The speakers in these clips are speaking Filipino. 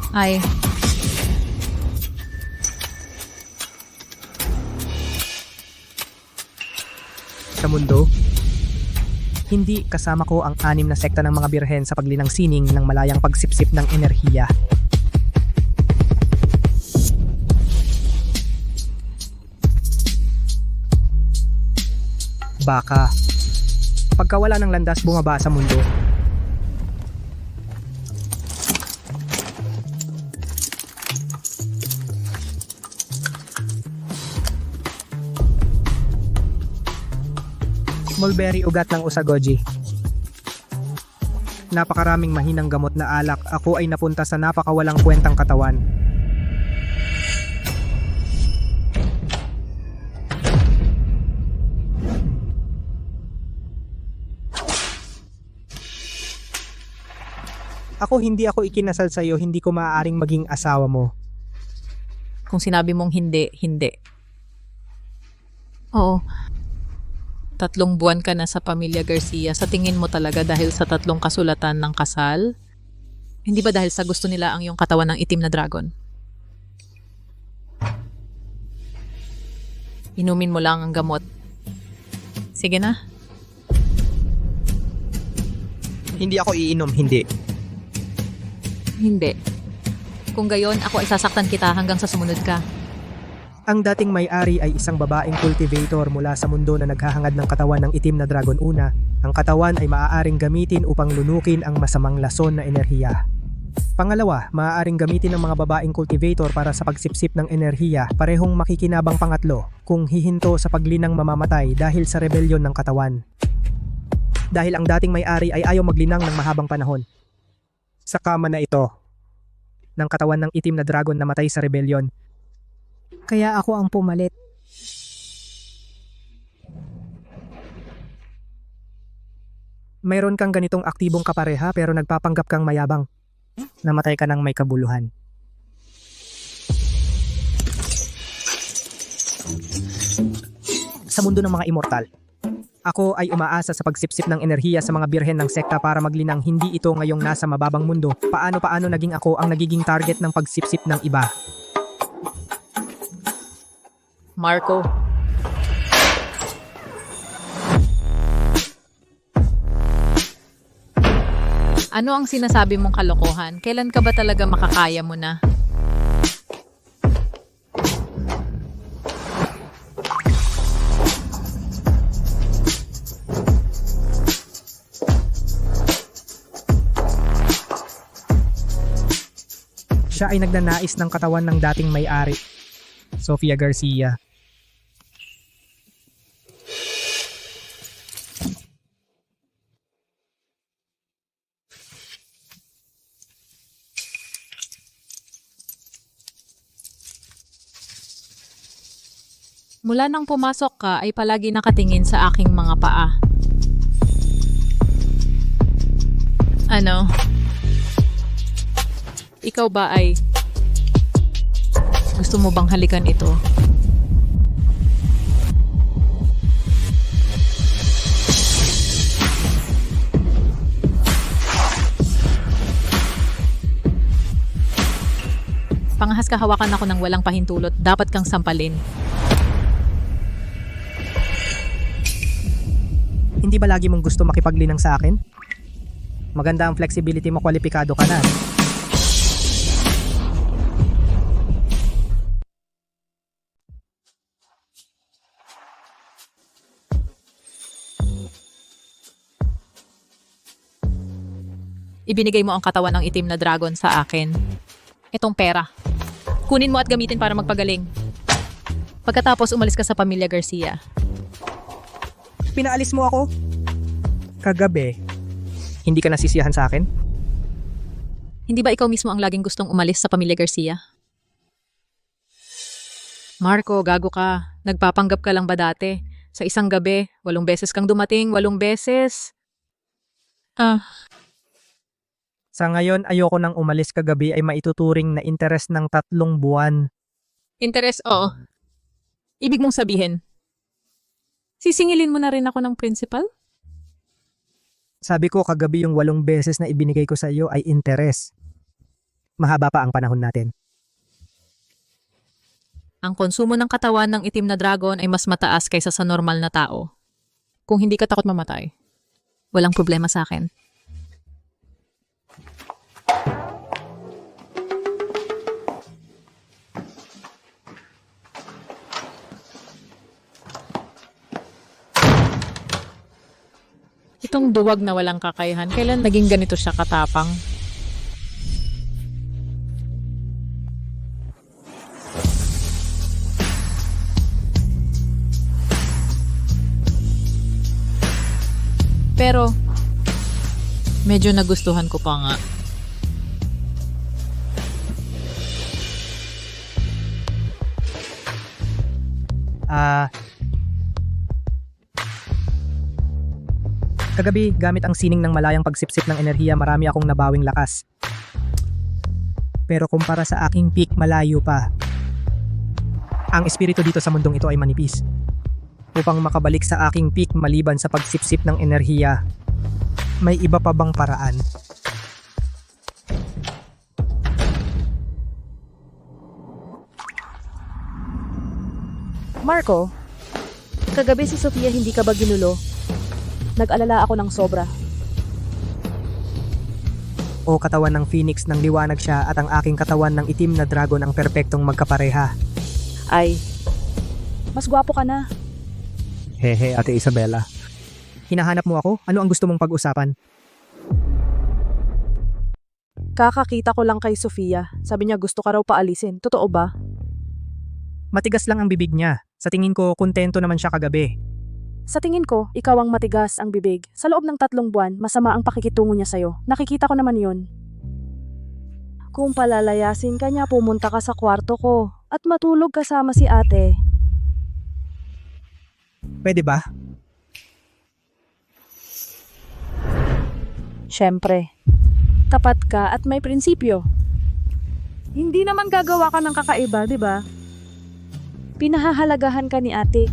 Ay, Sa mundo, hindi kasama ko ang 6 na sekta ng mga birhen sa paglinang sining ng malayang pagsipsip ng enerhiya. Baka, pagkawala ng landas bumaba sa mundo. Mulberry ugat ng Usagoji. Napakaraming mahinang gamot na alak, ako ay napunta sa napakawalang kwentang katawan. Hindi ako ikinasal sa'yo, hindi ko maaaring maging asawa mo. kung sinabi mong hindi, hindi. Oo. 3 buwan ka na sa pamilya Garcia. Sa tingin mo talaga dahil sa 3 kasulatan ng kasal? Hindi ba dahil sa gusto nila ang iyong katawan ng itim na dragon? Inumin mo lang ang gamot. Sige na. Hindi ako iinom, hindi. Hindi. Kung gayon, ako ay sasaktan kita hanggang sa sumunod ka. Ang dating may-ari ay isang babaeng cultivator mula sa mundo na naghahangad ng katawan ng itim na dragon una. Ang katawan ay maaaring gamitin upang lunukin ang masamang lason na enerhiya. Pangalawa, maaaring gamitin ng mga babaeng cultivator para sa pagsipsip ng enerhiya, parehong makikinabang. Pangatlo, kung hihinto sa paglinang mamamatay dahil sa rebelyon ng katawan. Dahil ang dating may-ari ay ayaw maglinang ng mahabang panahon. Sa kama na ito, ng katawan ng itim na dragon na matay sa rebelyon. Kaya ako ang pumalit. Mayroon kang ganitong aktibong kapareha pero nagpapanggap kang mayabang. Namatay ka ng may kabuluhan. Sa mundo ng mga immortal, ako ay umaasa sa pagsipsip ng enerhiya sa mga birhen ng sekta para maglinang. Hindi ito ngayong nasa mababang mundo. Paano naging ako ang nagiging target ng pagsipsip ng iba? Marco. Ano ang sinasabi mong kalokohan? Kailan ka ba talaga makakaya mo na? Siya ay nagnanais ng katawan ng dating may-ari, Sofia Garcia. Mula nang pumasok ka ay palagi nakatingin sa aking mga paa. Ano? Ikaw ba ay gusto mo bang halikan ito? Pangahas ka, hawakan ako ng walang pahintulot. Dapat kang sampalin. Hindi ba lagi mong gusto makipaglinang sa akin? Maganda ang flexibility mo, kwalipikado ka na. Ibinigay mo ang katawan ng itim na dragon sa akin. Itong pera. Kunin mo at gamitin para magpagaling. Pagkatapos umalis ka sa pamilya Garcia. Pinaalis mo ako? Kagabi, hindi ka nasisiyahan sa akin? Hindi ba ikaw mismo ang laging gustong umalis sa pamilya Garcia? Marco, gago ka. Nagpapanggap ka lang ba dati? Sa isang gabi, 8 beses kang dumating, 8 beses. Sa ngayon, ayoko nang umalis. Kagabi ay maituturing na interes ng 3 buwan. Interes, oo. Ibig mong sabihin, sisingilin mo na rin ako ng principal? Sabi ko kagabi yung 8 beses na ibinigay ko sa iyo ay interes. mahaba pa ang panahon natin. Ang konsumo ng katawan ng itim na dragon ay mas mataas kaysa sa normal na tao. Kung hindi ka takot mamatay, walang problema sa akin. Itong duwag na walang kakayahan, kailan naging ganito siya katapang? Pero, medyo nagustuhan ko pa nga. Kagabi, gamit ang sining ng malayang pagsipsip ng enerhiya, marami akong nabawing lakas. Pero kumpara sa aking peak, malayo pa. Ang espiritu dito sa mundong ito ay manipis. Upang makabalik sa aking peak maliban sa pagsipsip ng enerhiya, may iba pa bang paraan? Marco, kagabi si Sofia hindi ka ba ginulo? Nag-alala ako ng sobra. O katawan ng phoenix ng liwanag siya at ang aking katawan ng itim na dragon ang perpektong magkapareha. Ay, mas gwapo ka na. Hehe, Ate Isabela. Hinahanap mo ako? Ano ang gusto mong pag-usapan? Kakakita ko lang kay Sofia. Sabi niya gusto ka raw paalisin. Totoo ba? Matigas lang ang bibig niya. Sa tingin ko, kontento naman siya kagabi. Sa tingin ko, ikaw ang matigas ang bibig. Sa loob ng 3 buwan, masama ang pakikitungo niya sa'yo. Nakikita ko naman yon. Kung palalayasin ka niya, pumunta ka sa kwarto ko at matulog kasama si ate. Pwede ba? Siyempre, tapat ka at may prinsipyo. Hindi naman gagawa ka ng kakaiba, di ba? Pinahahalagahan ka ni ate.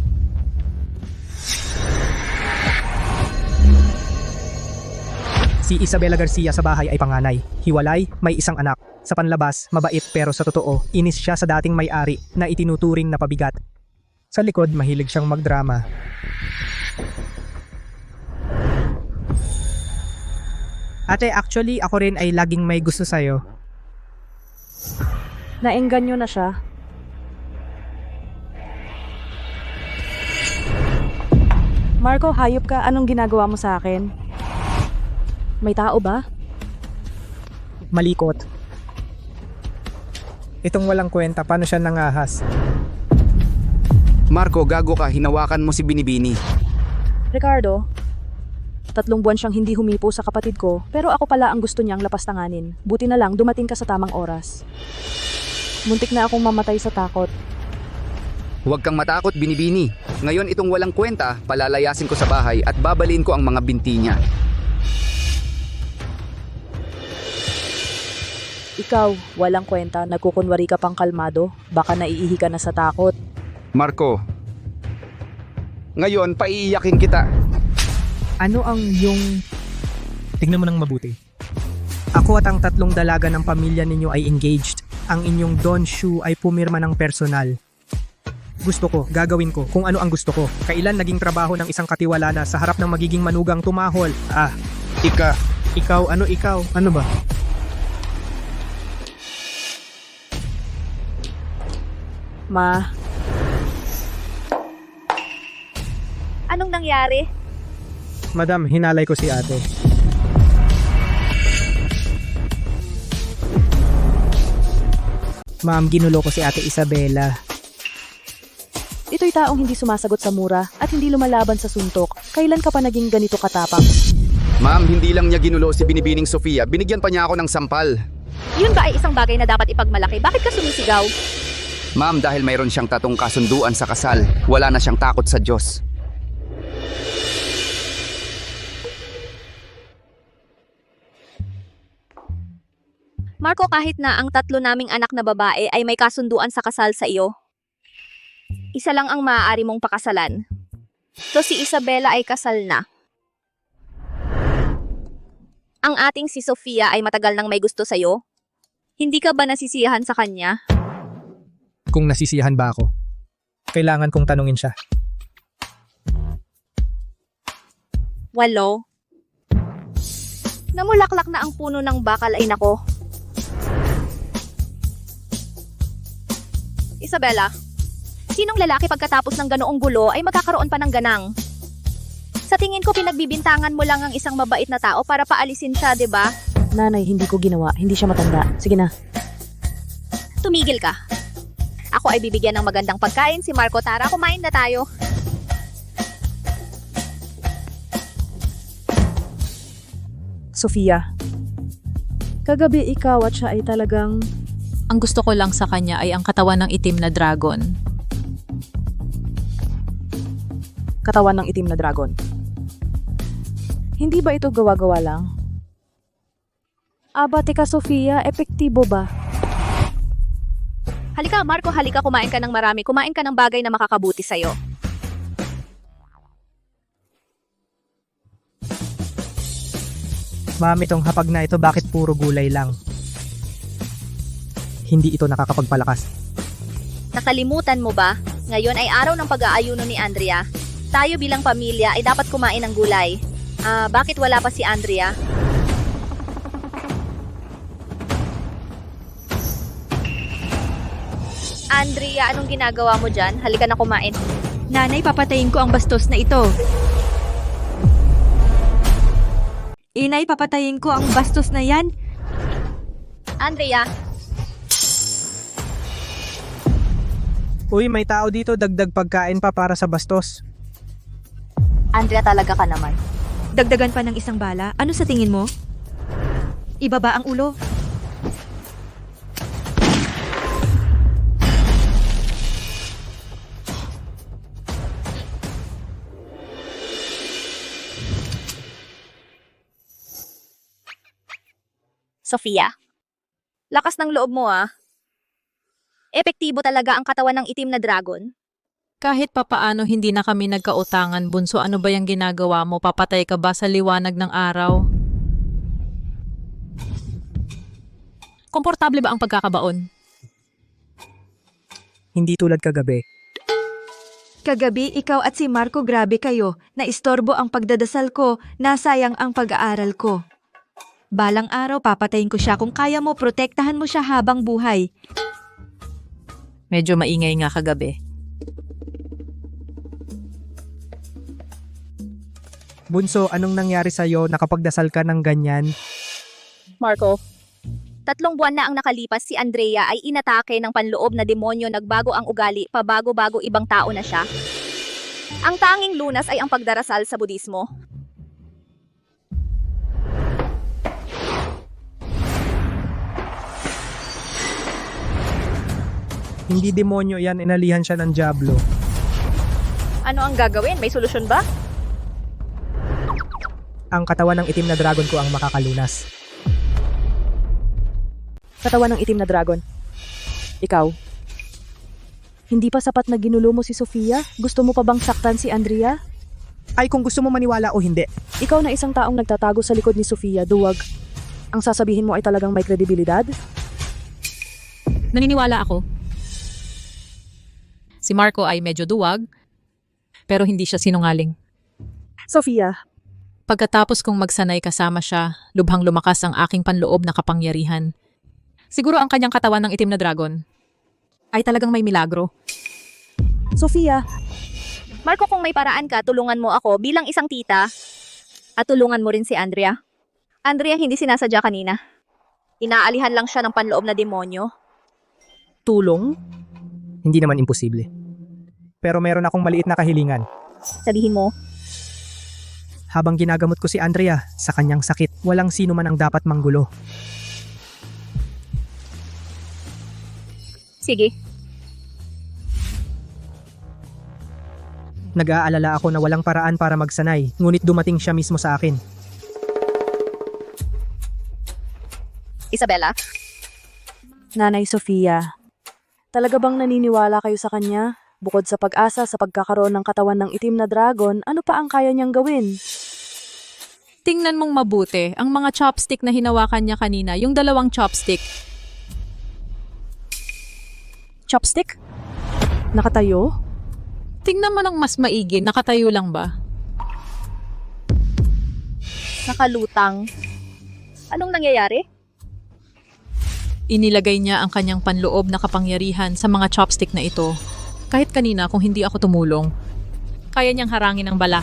Si Isabela Garcia sa bahay ay panganay. Hiwalay, may isang anak. Sa panlabas, mabait pero sa totoo, inis siya sa dating may-ari na itinuturing na pabigat. Sa likod, mahilig siyang magdrama. Ate, actually, ako rin ay laging may gusto sa'yo. Naengganyo na siya. Marco, hayop ka. Anong ginagawa mo sa akin? May tao ba? Malikot. Itong walang kwenta, paano siya nangahas? Marco, gago ka, hinawakan mo si Binibini. Ricardo, 3 buwan siyang hindi humipo sa kapatid ko, pero ako pala ang gusto niyang lapastanganin. Buti na lang dumating ka sa tamang oras. Muntik na akong mamatay sa takot. Huwag kang matakot, Binibini. Ngayon itong walang kwenta, palalayasin ko sa bahay at babalin ko ang mga binti niya. Ikaw, walang kwenta, nagkukunwari ka pang kalmado, baka naiihi ka na sa takot. Marco, ngayon paiiyakin kita. Ano ang yung... Tignan mo nang mabuti. Ako at ang 3 dalaga ng pamilya ninyo ay engaged. Ang inyong Don Shu ay pumirma ng personal. Gusto ko, gagawin ko kung ano ang gusto ko. Kailan naging trabaho ng isang katiwala na sa harap ng magiging manugang tumahol? Ikaw, ano ikaw? Ano ba? Ma, Anong nangyari? Madam, hinalay ko si ate. Ma'am, ginulo ko si ate Isabela. ito'y taong hindi sumasagot sa mura at hindi lumalaban sa suntok. Kailan ka pa naging ganito katapang? Ma'am, hindi lang niya ginulo si Binibining Sofia, binigyan pa niya ako ng sampal. Yun ba ay isang bagay na dapat ipagmalaki? Bakit ka sumisigaw? Ma'am, dahil mayroon siyang tatong kasunduan sa kasal, wala na siyang takot sa Diyos. Marco, kahit na ang 3 naming anak na babae ay may kasunduan sa kasal sa iyo, isa lang ang maaari mong pakasalan. So si Isabela ay kasal na. Ang ating si Sofia ay matagal nang may gusto sa'yo. Hindi ka ba nasisiyahan sa kanya? Kung nasisiyahan ba ako? Kailangan kong tanungin siya. 8. Namulaklak na ang puno ng bakal ay nako. Isabella, sinong lalaki pagkatapos ng ganoong gulo ay magkakaroon pa ng ganang? Sa tingin ko pinagbibintangan mo lang ang isang mabait na tao para paalisin siya, 'di ba? Nanay, hindi ko ginawa. Hindi siya matanda. Sige na. Tumigil ka. Ako ay bibigyan ng magandang pagkain si Marco. Tara, kumain na tayo. Sofia, kagabi ikaw at siya ay talagang... Ang gusto ko lang sa kanya ay ang katawan ng itim na dragon. katawan ng itim na dragon. Hindi ba ito gawa-gawa lang? Aba, teka Sofia, epektibo ba? Halika, Marco, halika, kumain ka ng marami. Kumain ka ng bagay na makakabuti sa'yo. Ma'am, itong hapag na ito bakit puro gulay lang? Hindi ito nakakapagpalakas. Nakalimutan mo ba? Ngayon ay araw ng pag-aayuno ni Andrea. Tayo bilang pamilya ay dapat kumain ng gulay. Bakit wala pa si Andrea? Andrea, anong ginagawa mo dyan? Halika na kumain. Nanay, papatayin ko ang bastos na ito. Inay, papatayin ko ang bastos na yan. Andrea, Uy, may tao dito, dagdag pagkain pa para sa bastos. Andrea talaga ka naman. Dagdagan pa ng isang bala. Ano sa tingin mo? Ibaba ang ulo. Sofia, lakas ng loob mo ah. Epektibo talaga ang katawan ng itim na dragon. Kahit papaano hindi na kami nagkautangan, bunso, ano ba yung ginagawa mo? Papatay ka ba sa liwanag ng araw? Komportable ba ang pagkakabaon? Hindi tulad kagabi. Kagabi, ikaw at si Marco grabe kayo. Naistorbo ang pagdadasal ko. Nasayang ang pag-aaral ko. Balang araw, papatayin ko siya. Kung kaya mo, protektahan mo siya habang buhay. Medyo maingay nga kagabi. Bunso, anong nangyari sa'yo? Nakapagdasal ka ng ganyan? Marco, 3 buwan na ang nakalipas, si Andrea ay inatake ng panloob na demonyo, nagbago ang ugali, pabago-bago ibang tao na siya. Ang tanging lunas ay ang pagdarasal sa budismo. Hindi demonyo yan, inalihan siya ng diablo. Ano ang gagawin? May solusyon ba? Ang katawan ng itim na dragon ko ang makakalunas. Katawan ng itim na dragon. Ikaw? Hindi pa sapat na ginulo mo si Sofia? Gusto mo pa bang saktan si Andrea? Ay, kung gusto mo maniwala o hindi. Ikaw na isang taong nagtatago sa likod ni Sofia, duwag. Ang sasabihin mo ay talagang may kredibilidad? Naniniwala ako. Si Marco ay medyo duwag, pero hindi siya sinungaling. Sofia, Pagkatapos kong magsanay kasama siya, lubhang lumakas ang aking panloob na kapangyarihan. Siguro ang kanyang katawan ng itim na dragon ay talagang may milagro. Sofia, Marco, kung may paraan ka, tulungan mo ako bilang isang tita. At tulungan mo rin si Andrea. Andrea, hindi sinasadya kanina. Inaalihan lang siya ng panloob na demonyo. tulong? Hindi naman imposible. Pero meron akong maliit na kahilingan. Sabihin mo, Habang ginagamot ko si Andrea sa kanyang sakit, walang sino man ang dapat manggulo. sige. Nag-aalala ako na walang paraan para magsanay, ngunit dumating siya mismo sa akin. Isabella, Nanay Sofia, talaga bang naniniwala kayo sa kanya? Bukod sa pag-asa sa pagkakaroon ng katawan ng itim na dragon, ano pa ang kaya niyang gawin? Tingnan mong mabuti, ang mga chopstick na hinawakan niya kanina, yung 2 chopstick, Chopstick? Nakatayo? Tingnan mo ng mas maigi, nakatayo lang ba? Nakalutang. Anong nangyayari? Inilagay niya ang kanyang panloob na kapangyarihan sa mga chopstick na ito. Kahit kanina kung hindi ako tumulong, kaya niyang harangin ang bala.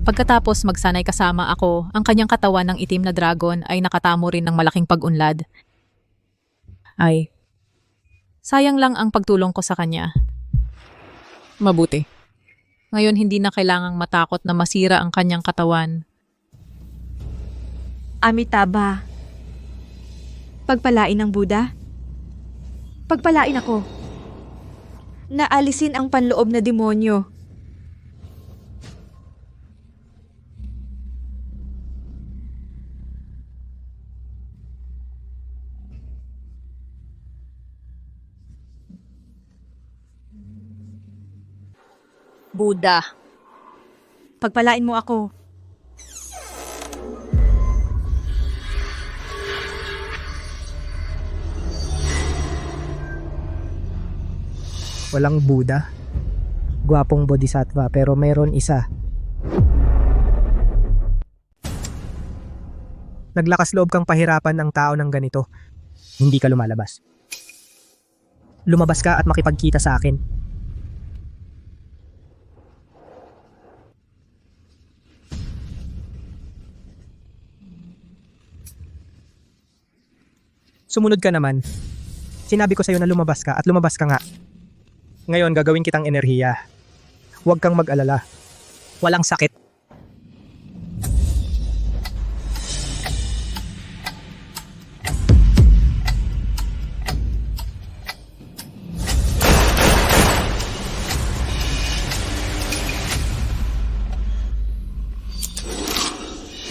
Pagkatapos magsanay kasama ako, ang kanyang katawan ng itim na dragon ay nakatamo rin ng malaking pag-unlad. Ay, sayang lang ang pagtulong ko sa kanya. Mabuti. Ngayon hindi na kailangang matakot na masira ang kanyang katawan. Amitabha. Pagpalain ng Buddha? Pagpalain ako. Naalisin ang panloob na demonyo. Buddha. Pagpalain mo ako. Walang Buddha. Gwapong bodhisattva pero meron isa. Naglakas loob kang pahirapan ang tao ng ganito. Hindi ka lumalabas. Lumabas ka at makipagkita sa akin. Sumunod ka naman. Sinabi ko sa'yo na lumabas ka at lumabas ka nga. Ngayon gagawin kitang enerhiya. Huwag kang mag-alala. Walang sakit.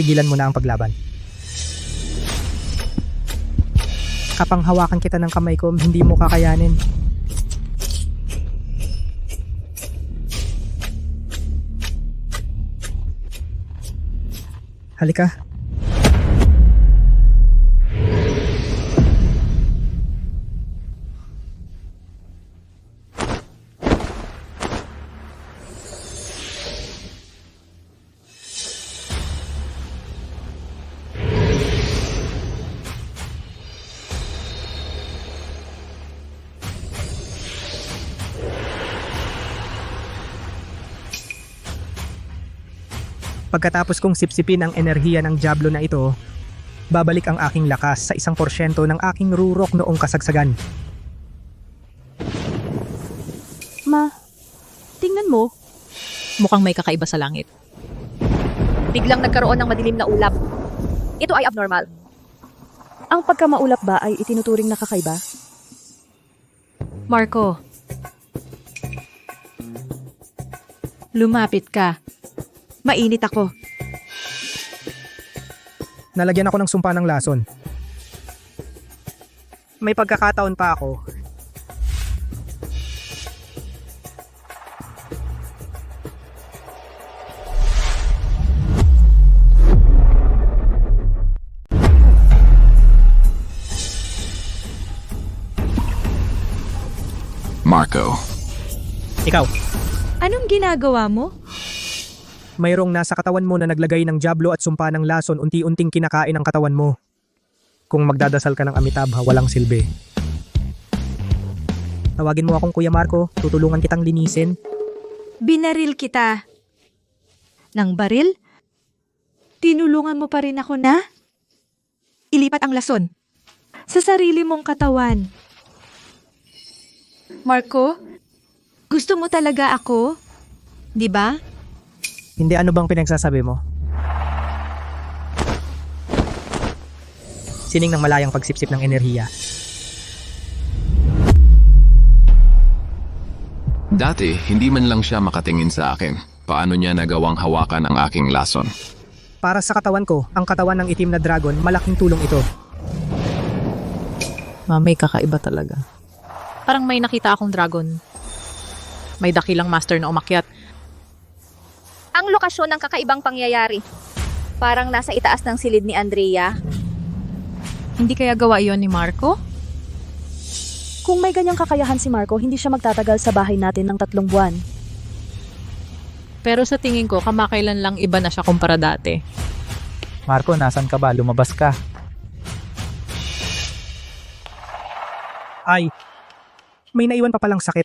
Tigilan mo na ang paglaban. Kapang hawakan kita ng kamay ko, hindi mo kakayanin. Halika. Pagkatapos kong sipsipin ang enerhiya ng Diablo na ito, babalik ang aking lakas sa 1% ng aking rurok noong kasagsagan. Ma, tingnan mo. Mukhang may kakaiba sa langit. Biglang nagkaroon ng madilim na ulap. Ito ay abnormal. Ang pagkamaulap ba ay itinuturing na kakaiba? Marco. Lumapit ka. Mainit ako. Nalagyan ako ng sumpa ng lason. May pagkakataon pa ako. Marco. Ikaw, Anong ginagawa mo? mayroong nasa katawan mo na naglagay ng Diablo at sumpa ng lason, unti-unting kinakain ang katawan mo. Kung magdadasal ka ng Amitabha, walang silbi. Tawagin mo akong Kuya Marco, tutulungan kitang linisin. Binaril kita. Nang baril? Tinulungan mo pa rin ako na? Ilipat ang lason. Sa sarili mong katawan. Marco, gusto mo talaga ako? Di ba? Hindi, ano bang pinagsasabi mo? Sining ng malayang pagsipsip ng enerhiya. Dati, hindi man lang siya makatingin sa akin. Paano niya nagawang hawakan ang aking lason? Para sa katawan ko, ang katawan ng itim na dragon, malaking tulong ito. May kakaiba talaga. Parang may nakita akong dragon. May dakilang master na umakyat. Ang lokasyon ng kakaibang pangyayari. Parang nasa itaas ng silid ni Andrea. Hindi kaya gawa iyon ni Marco? Kung may ganyang kakayahan si Marco, hindi siya magtatagal sa bahay natin ng 3 buwan. Pero sa tingin ko, kamakailan lang iba na siya kumpara dati. Marco, nasan ka ba? Lumabas ka. Ay, may naiwan pa palang sakit.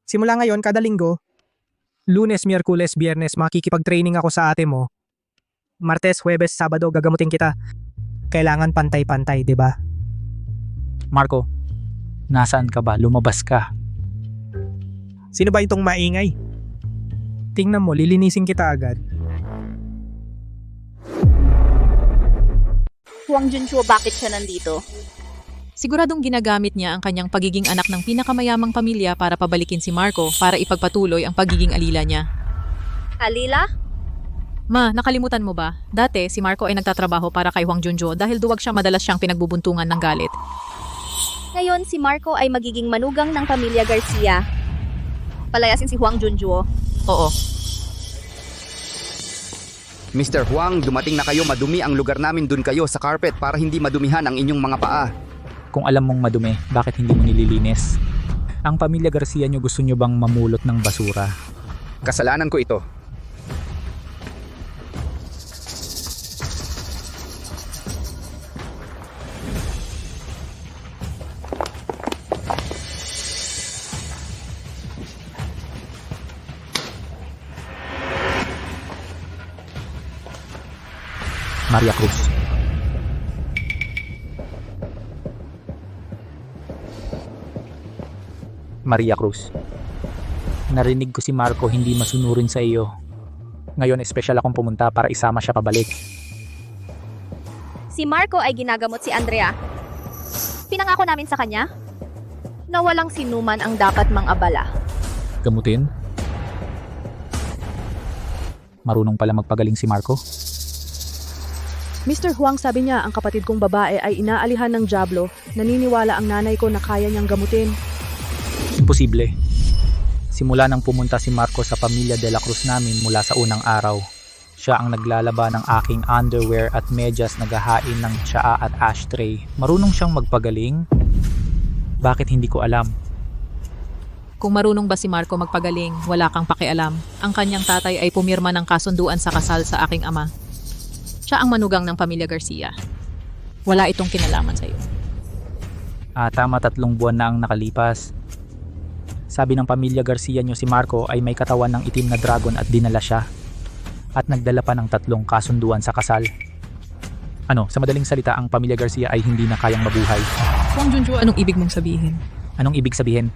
Simula ngayon, kada linggo, Lunes, Miyerkules, Biyernes, makikipag-training ako sa ate mo. Martes, Huwebes, Sabado, gagamutin kita. Kailangan pantay-pantay, di ba? Marco, nasaan ka ba? Lumabas ka. Sino ba itong maingay? Tingnan mo, lilinisin kita agad. Huang Junchuo, bakit siya nandito? Siguradong ginagamit niya ang kanyang pagiging anak ng pinakamayamang pamilya para pabalikin si Marco para ipagpatuloy ang pagiging alila niya. Alila? Ma, nakalimutan mo ba? Dati, si Marco ay nagtatrabaho para kay Huang Junjo dahil duwag siya madalas siyang pinagbubuntungan ng galit. Ngayon, si Marco ay magiging manugang ng pamilya Garcia. Palayasin si Huang Junjuo. Oo. Mr. Huang, dumating na kayo, madumi ang lugar namin, dun kayo sa carpet para hindi madumihan ang inyong mga paa. Kung alam mong madumi, bakit hindi mo nililinis? Ang pamilya Garcia nyo, gusto nyo bang mamulot ng basura? Kasalanan ko ito. Maria Cruz. Maria Cruz. Narinig ko si Marco hindi masunurin sa iyo. Ngayon, espesyal akong pumunta para isama siya pabalik. Si Marco ay ginagamot si Andrea. Pinangako namin sa kanya na walang sinuman ang dapat mang-abala. Gamutin? Marunong pala magpagaling si Marco? Mr. Huang, sabi niya ang kapatid kong babae ay inaalihan ng Diablo. Naniniwala ang nanay ko na kaya niyang gamutin. Imposible. Simula nang pumunta si Marco sa pamilya de la Cruz namin mula sa unang araw, siya ang naglalaba ng aking underwear at medyas, naghahain ng tsaa at ashtray. Marunong siyang magpagaling? Bakit hindi ko alam? Kung marunong ba si Marco magpagaling, wala kang pakialam. Ang kanyang tatay ay pumirma ng kasunduan sa kasal sa aking ama. Siya ang manugang ng pamilya Garcia. Wala itong kinalaman sa iyo. Tama, 3 buwan na ang nakalipas. Sabi ng pamilya Garcia nyo si Marco ay may katawan ng itim na dragon at dinala siya. At nagdala pa ng 3 kasunduan sa kasal. Sa madaling salita, ang pamilya Garcia ay hindi na kayang mabuhay. Huang Junjo, anong ibig mong sabihin? Anong ibig sabihin?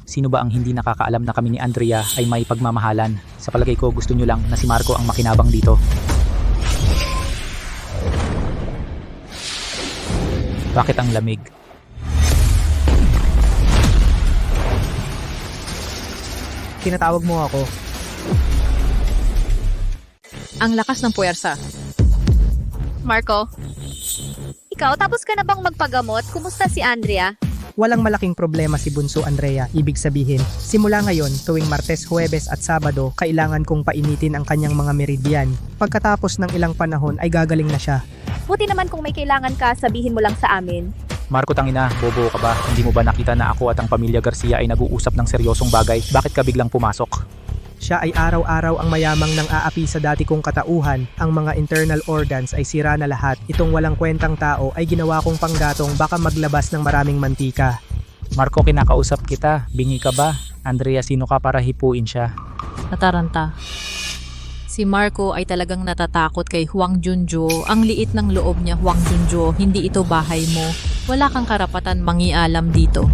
Sino ba ang hindi nakakaalam na kami ni Andrea ay may pagmamahalan? Sa palagay ko, gusto nyo lang na si Marco ang makinabang dito. Bakit ang lamig? Tinatawag mo ako. Ang lakas ng puwersa. Marco, ikaw tapos ka na bang magpagamot? Kumusta si Andrea? Walang malaking problema si Bunso Andrea. Ibig sabihin, simula ngayon, tuwing Martes, Huwebes at Sabado, kailangan kong painitin ang kanyang mga meridian. Pagkatapos ng ilang panahon ay gagaling na siya. Buti naman kung may kailangan ka, sabihin mo lang sa amin. Marco, tangina, bobo ka ba? Hindi mo ba nakita na ako at ang pamilya Garcia ay nag-uusap ng seryosong bagay? Bakit ka biglang pumasok? Siya ay araw-araw ang mayamang nang aapi sa dati kong katauhan. Ang mga internal organs ay sira na lahat. Itong walang kwentang tao ay ginawa kong panggatong, baka maglabas ng maraming mantika. Marco, kinakausap kita. Bingi ka ba? Andrea, sino ka para hipuin siya? Nataranta. Si Marco ay talagang natatakot kay Huang Junjo. Ang liit ng loob niya, Huang Junjo. Hindi ito bahay mo. Wala kang karapatan mangialam dito.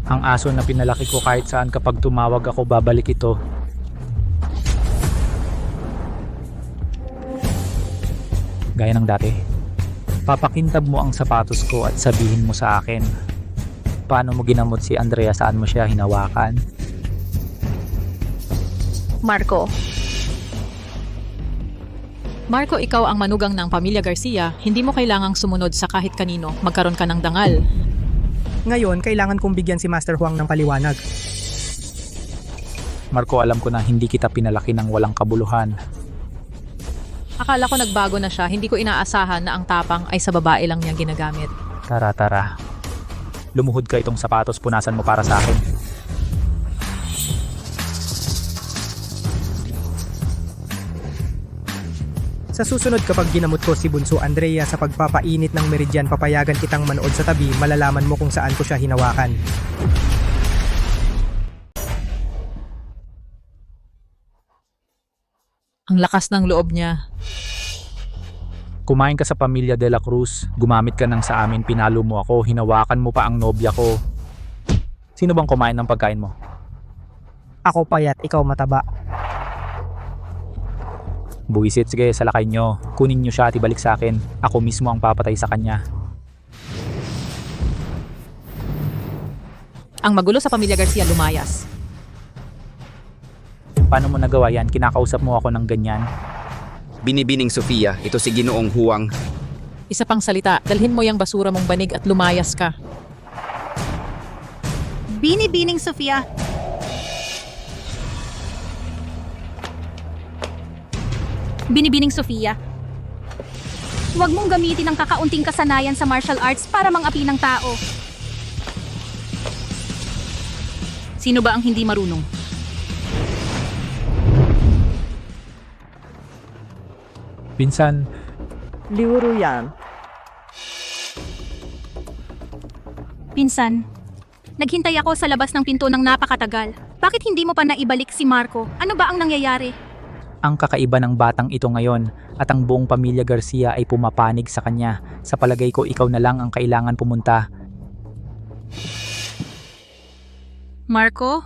Ang aso na pinalaki ko, kahit saan kapag tumawag ako, babalik ito. Gaya ng dati. Papakintab mo ang sapatos ko at sabihin mo sa akin, paano mo ginamot si Andrea, saan mo siya hinawakan? Marco, Ikaw ang manugang ng pamilya Garcia. Hindi mo kailangang sumunod sa kahit kanino. Magkaroon ka ng dangal. Ngayon, kailangan kong bigyan si Master Huang ng paliwanag. Marco, alam ko na hindi kita pinalaki ng walang kabuluhan. Akala ko nagbago na siya, hindi ko inaasahan na ang tapang ay sa babae lang niya ginagamit. Tara. Lumuhod ka, itong sapatos, punasan mo para sa akin. Sa susunod kapag ginamot ko si Bunso Andrea sa pagpapainit ng meridyan, papayagan kitang manood sa tabi, malalaman mo kung saan ko siya hinawakan. Ang lakas ng loob niya. Kumain ka sa pamilya de la Cruz, gumamit ka ng sa amin, pinalo mo ako, hinawakan mo pa ang nobya ko. Sino bang kumain ng pagkain mo? Ako payat, ikaw mataba. Buwisit, sige, salakay nyo. Kunin nyo siya at ibalik sa akin. Ako mismo ang papatay sa kanya. Ang magulo sa pamilya Garcia lumayas. Paano mo nagawa yan? Kinakausap mo ako ng ganyan? Binibining Sofia, ito si Ginoong Huwang. Isa pang salita, dalhin mo yung basura mong banig at lumayas ka. Binibining Sofia. Binibining Sofia. Huwag mong gamitin ang kakaunting kasanayan sa martial arts para mangapi ng tao. Sino ba ang hindi marunong? Pinsan, Liu Ruyan. Pinsan, naghintay ako sa labas ng pinto ng napakatagal. Bakit hindi mo pa naibalik si Marco? Ano ba ang nangyayari? ang kakaiba ng batang ito ngayon at ang buong pamilya Garcia ay pumapanig sa kanya. Sa palagay ko, ikaw na lang ang kailangan pumunta. Marco?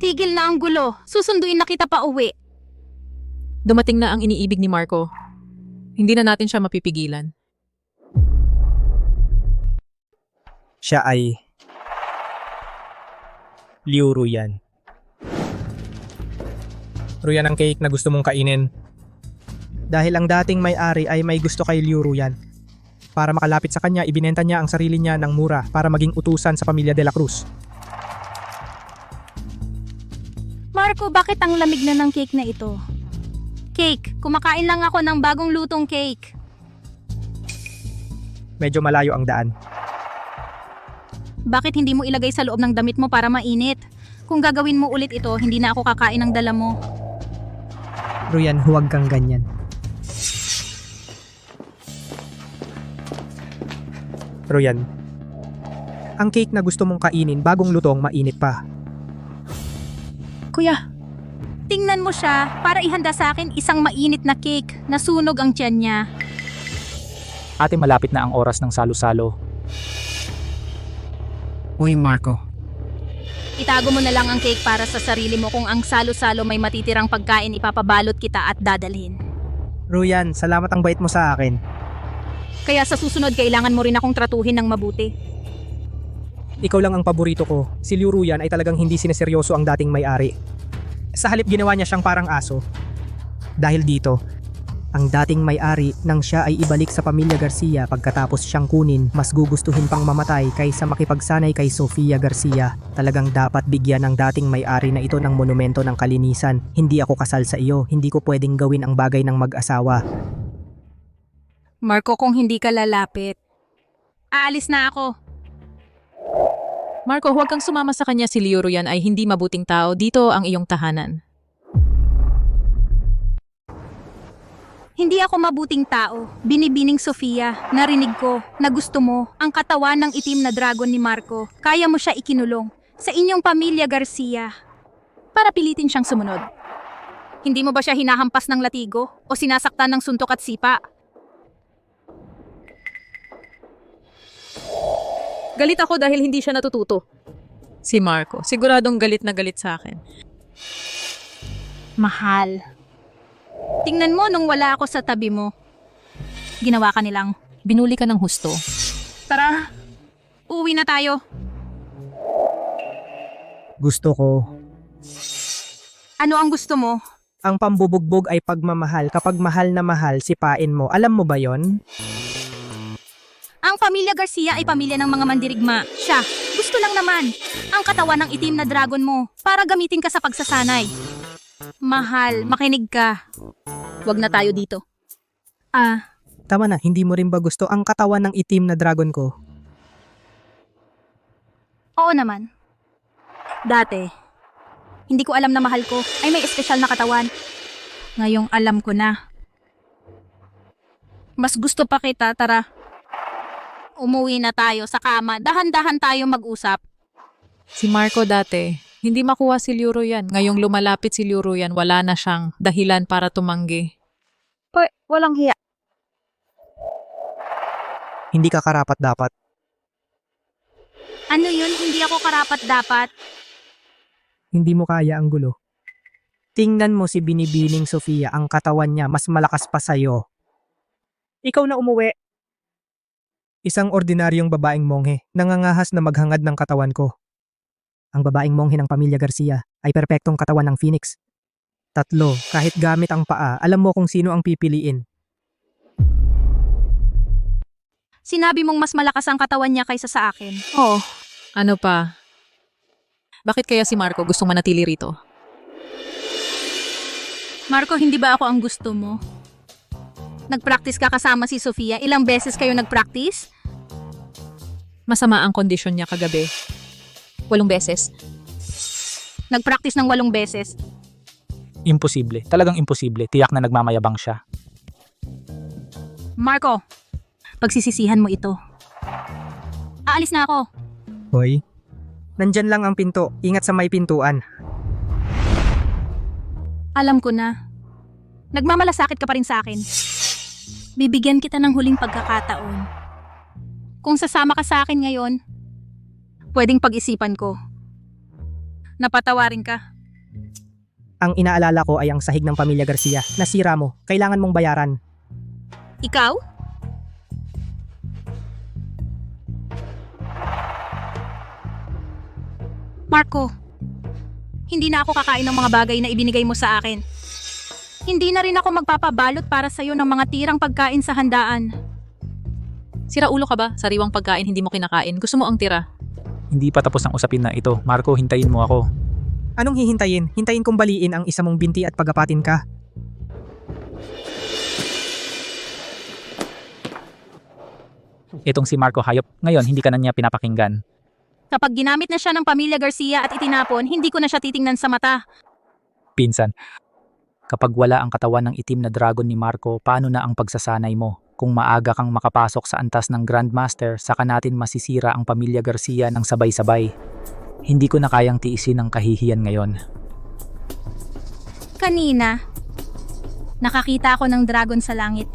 Tigil na ang gulo. Susunduin na kita pa uwi. Dumating na ang iniibig ni Marco. Hindi na natin siya mapipigilan. Siya ay Liu Ruyan. Ruyan ang cake na gusto mong kainin. Dahil ang dating may-ari ay may gusto kay Liu Ruyan. Para makalapit sa kanya, ibinenta niya ang sarili niya ng mura para maging utusan sa pamilya de la Cruz. Marco, bakit ang lamig na ng cake na ito? Cake, kumakain lang ako ng bagong lutong cake. Medyo malayo ang daan. Bakit hindi mo ilagay sa loob ng damit mo para mainit? Kung gagawin mo ulit ito, hindi na ako kakain ng dala mo. Ruyan, huwag kang ganyan. Ruyan, ang cake na gusto mong kainin bagong lutong mainit pa. Kuya, tingnan mo siya para ihanda sa akin isang mainit na cake. Nasunog ang tiyan niya. Ate, malapit na ang oras ng salo-salo. Uy, Marco. Itago mo na lang ang cake para sa sarili mo. Kung ang salo-salo may matitirang pagkain, ipapabalot kita at dadalhin. Ruyan, salamat ang bait mo sa akin. Kaya sa susunod, kailangan mo rin akong tratuhin ng mabuti. Ikaw lang ang paborito ko. Si Liu Ruyan ay talagang hindi sineseryoso ang dating may-ari. Sa halip ginawa niya siyang parang aso. Dahil dito, ang dating may-ari nang siya ay ibalik sa pamilya Garcia pagkatapos siyang kunin, mas gugustuhin pang mamatay kaysa makipagsanay kay Sofia Garcia. Talagang dapat bigyan ng dating may-ari na ito ng monumento ng kalinisan. Hindi ako kasal sa iyo, hindi ko pwedeng gawin ang bagay ng mag-asawa. Marco, kung hindi ka lalapit, aalis na ako. Marco, huwag kang sumama sa kanya. Si Liu Ruyan ay hindi mabuting tao. Dito ang iyong tahanan. Hindi ako mabuting tao. Binibining Sofia, narinig ko na gusto mo ang katawan ng itim na dragon ni Marco. Kaya mo siya ikinulong sa inyong pamilya Garcia para pilitin siyang sumunod. Hindi mo ba siya hinahampas ng latigo o sinasaktan ng suntok at sipa? Galit ako dahil hindi siya natututo. Si Marco, siguradong galit na galit sa akin. Mahal. Tingnan mo nung wala ako sa tabi mo. Ginawa ka nilang. Binuli ka ng husto. Tara, uwi na tayo. Gusto ko. Ano ang gusto mo? Ang pambubugbog ay pagmamahal. Kapag mahal na mahal, sipain mo. Alam mo ba yon? Ang Ang pamilya Garcia ay pamilya ng mga mandirigma. Siya, gusto lang naman ang katawan ng itim na dragon mo para gamitin ka sa pagsasanay. Mahal, makinig ka. Huwag na tayo dito. Tama na, hindi mo rin ba gusto ang katawan ng itim na dragon ko? Oo naman. Dati, hindi ko alam na mahal ko ay may espesyal na katawan. Ngayong alam ko na. Mas gusto pa kita, tara. Umuwi na tayo sa kama. Dahan-dahan tayo mag-usap. Si Marco dati, hindi makuha si Liuruyan. Ngayong lumalapit si Liuruyan, wala na siyang dahilan para tumanggi. Walang hiya. Hindi ka karapat dapat. Ano yun? Hindi ako karapat-dapat. Hindi mo kaya ang gulo. Tingnan mo si Binibining Sofia, ang katawan niya mas malakas pa sa'yo. Ikaw na umuwi. Isang ordinaryong babaeng monghe, nangangahas na maghangad ng katawan ko. Ang babaeng monghe ng pamilya Garcia ay perpektong katawan ng Phoenix. 3, kahit gamit ang paa, alam mo kung sino ang pipiliin. Sinabi mong mas malakas ang katawan niya kaysa sa akin. Oo. Ano pa? Bakit kaya si Marco gustong manatili rito? Marco, hindi ba ako ang gusto mo? Nag-practice ka kasama si Sofia? Ilang beses kayo nag-practice? Masama ang kondisyon niya kagabi. 8 beses. Nag-practice ng 8 beses. Imposible. Talagang imposible. Tiyak na nagmamayabang siya. Marco, pagsisisihan mo ito. Aalis na ako. Hoy, nandyan lang ang pinto. Ingat sa may pintuan. Alam ko na. Nagmamalasakit ka pa rin sa akin. Bibigyan kita ng huling pagkakataon. Kung sasama ka sa akin ngayon, pwedeng pag-isipan ko. Napatawarin ka. Ang inaalala ko ay ang sahig ng pamilya Garcia. Nasira mo. Kailangan mong bayaran. Ikaw? Marco, hindi na ako kakain ng mga bagay na ibinigay mo sa akin. Hindi na rin ako magpapabalot para sa'yo ng mga tirang pagkain sa handaan. Sira ulo ka ba? Sariwang pagkain hindi mo kinakain. Gusto mo ang tira? Hindi pa tapos ang usapin na ito. Marco, hintayin mo ako. Anong hihintayin? Hintayin kong baliin ang isa mong binti at pagapatin ka. Itong si Marco hayop. Ngayon, hindi ka na niya pinapakinggan. Kapag ginamit na siya ng pamilya Garcia at itinapon, hindi ko na siya titingnan sa mata. Pinsan, kapag wala ang katawan ng itim na dragon ni Marco, paano na ang pagsasanay mo? Kung maaga kang makapasok sa antas ng Grandmaster, saka natin masisira ang pamilya Garcia ng sabay-sabay. Hindi ko na kayang tiisin ang kahihiyan ngayon. Kanina, nakakita ako ng dragon sa langit.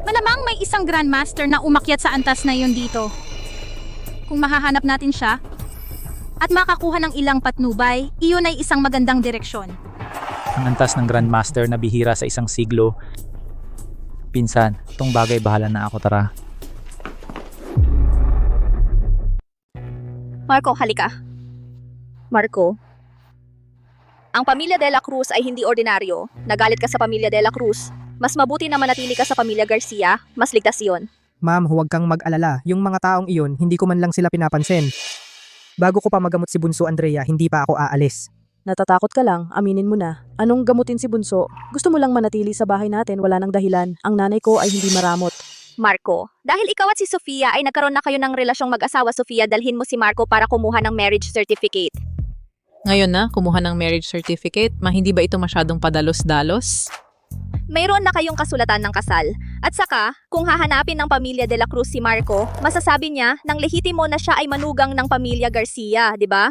Malamang may isang Grandmaster na umakyat sa antas na iyon dito. Kung mahahanap natin siya at makakuha ng ilang patnubay, iyon ay isang magandang direksyon. Ang antas ng Grandmaster na bihira sa isang siglo. Pinsan, itong bagay bahala na ako, tara. Marco, halika. Marco, ang pamilya De La Cruz ay hindi ordinaryo. Nagalit ka sa pamilya De La Cruz. Mas mabuti na manatili ka sa pamilya Garcia, mas ligtas yun. Ma'am, huwag kang mag-alala. Yung mga taong iyon, hindi ko man lang sila pinapansin. Bago ko pa magamot si Bunso Andrea, hindi pa ako aalis. Natatakot ka lang, aminin mo na. Anong gamutin si Bunso? Gusto mo lang manatili sa bahay natin, wala nang dahilan. Ang nanay ko ay hindi maramot. Marco, dahil ikaw at si Sofia ay nagkaroon na kayo ng relasyong mag-asawa, Sofia, dalhin mo si Marco para kumuha ng marriage certificate. Ngayon na, kumuha ng marriage certificate. Hindi ba ito masyadong padalos-dalos? Mayroon na kayong kasulatan ng kasal. At saka, kung hahanapin ng pamilya De La Cruz si Marco, masasabi niya nang lehitimo na siya ay manugang ng pamilya Garcia, di ba?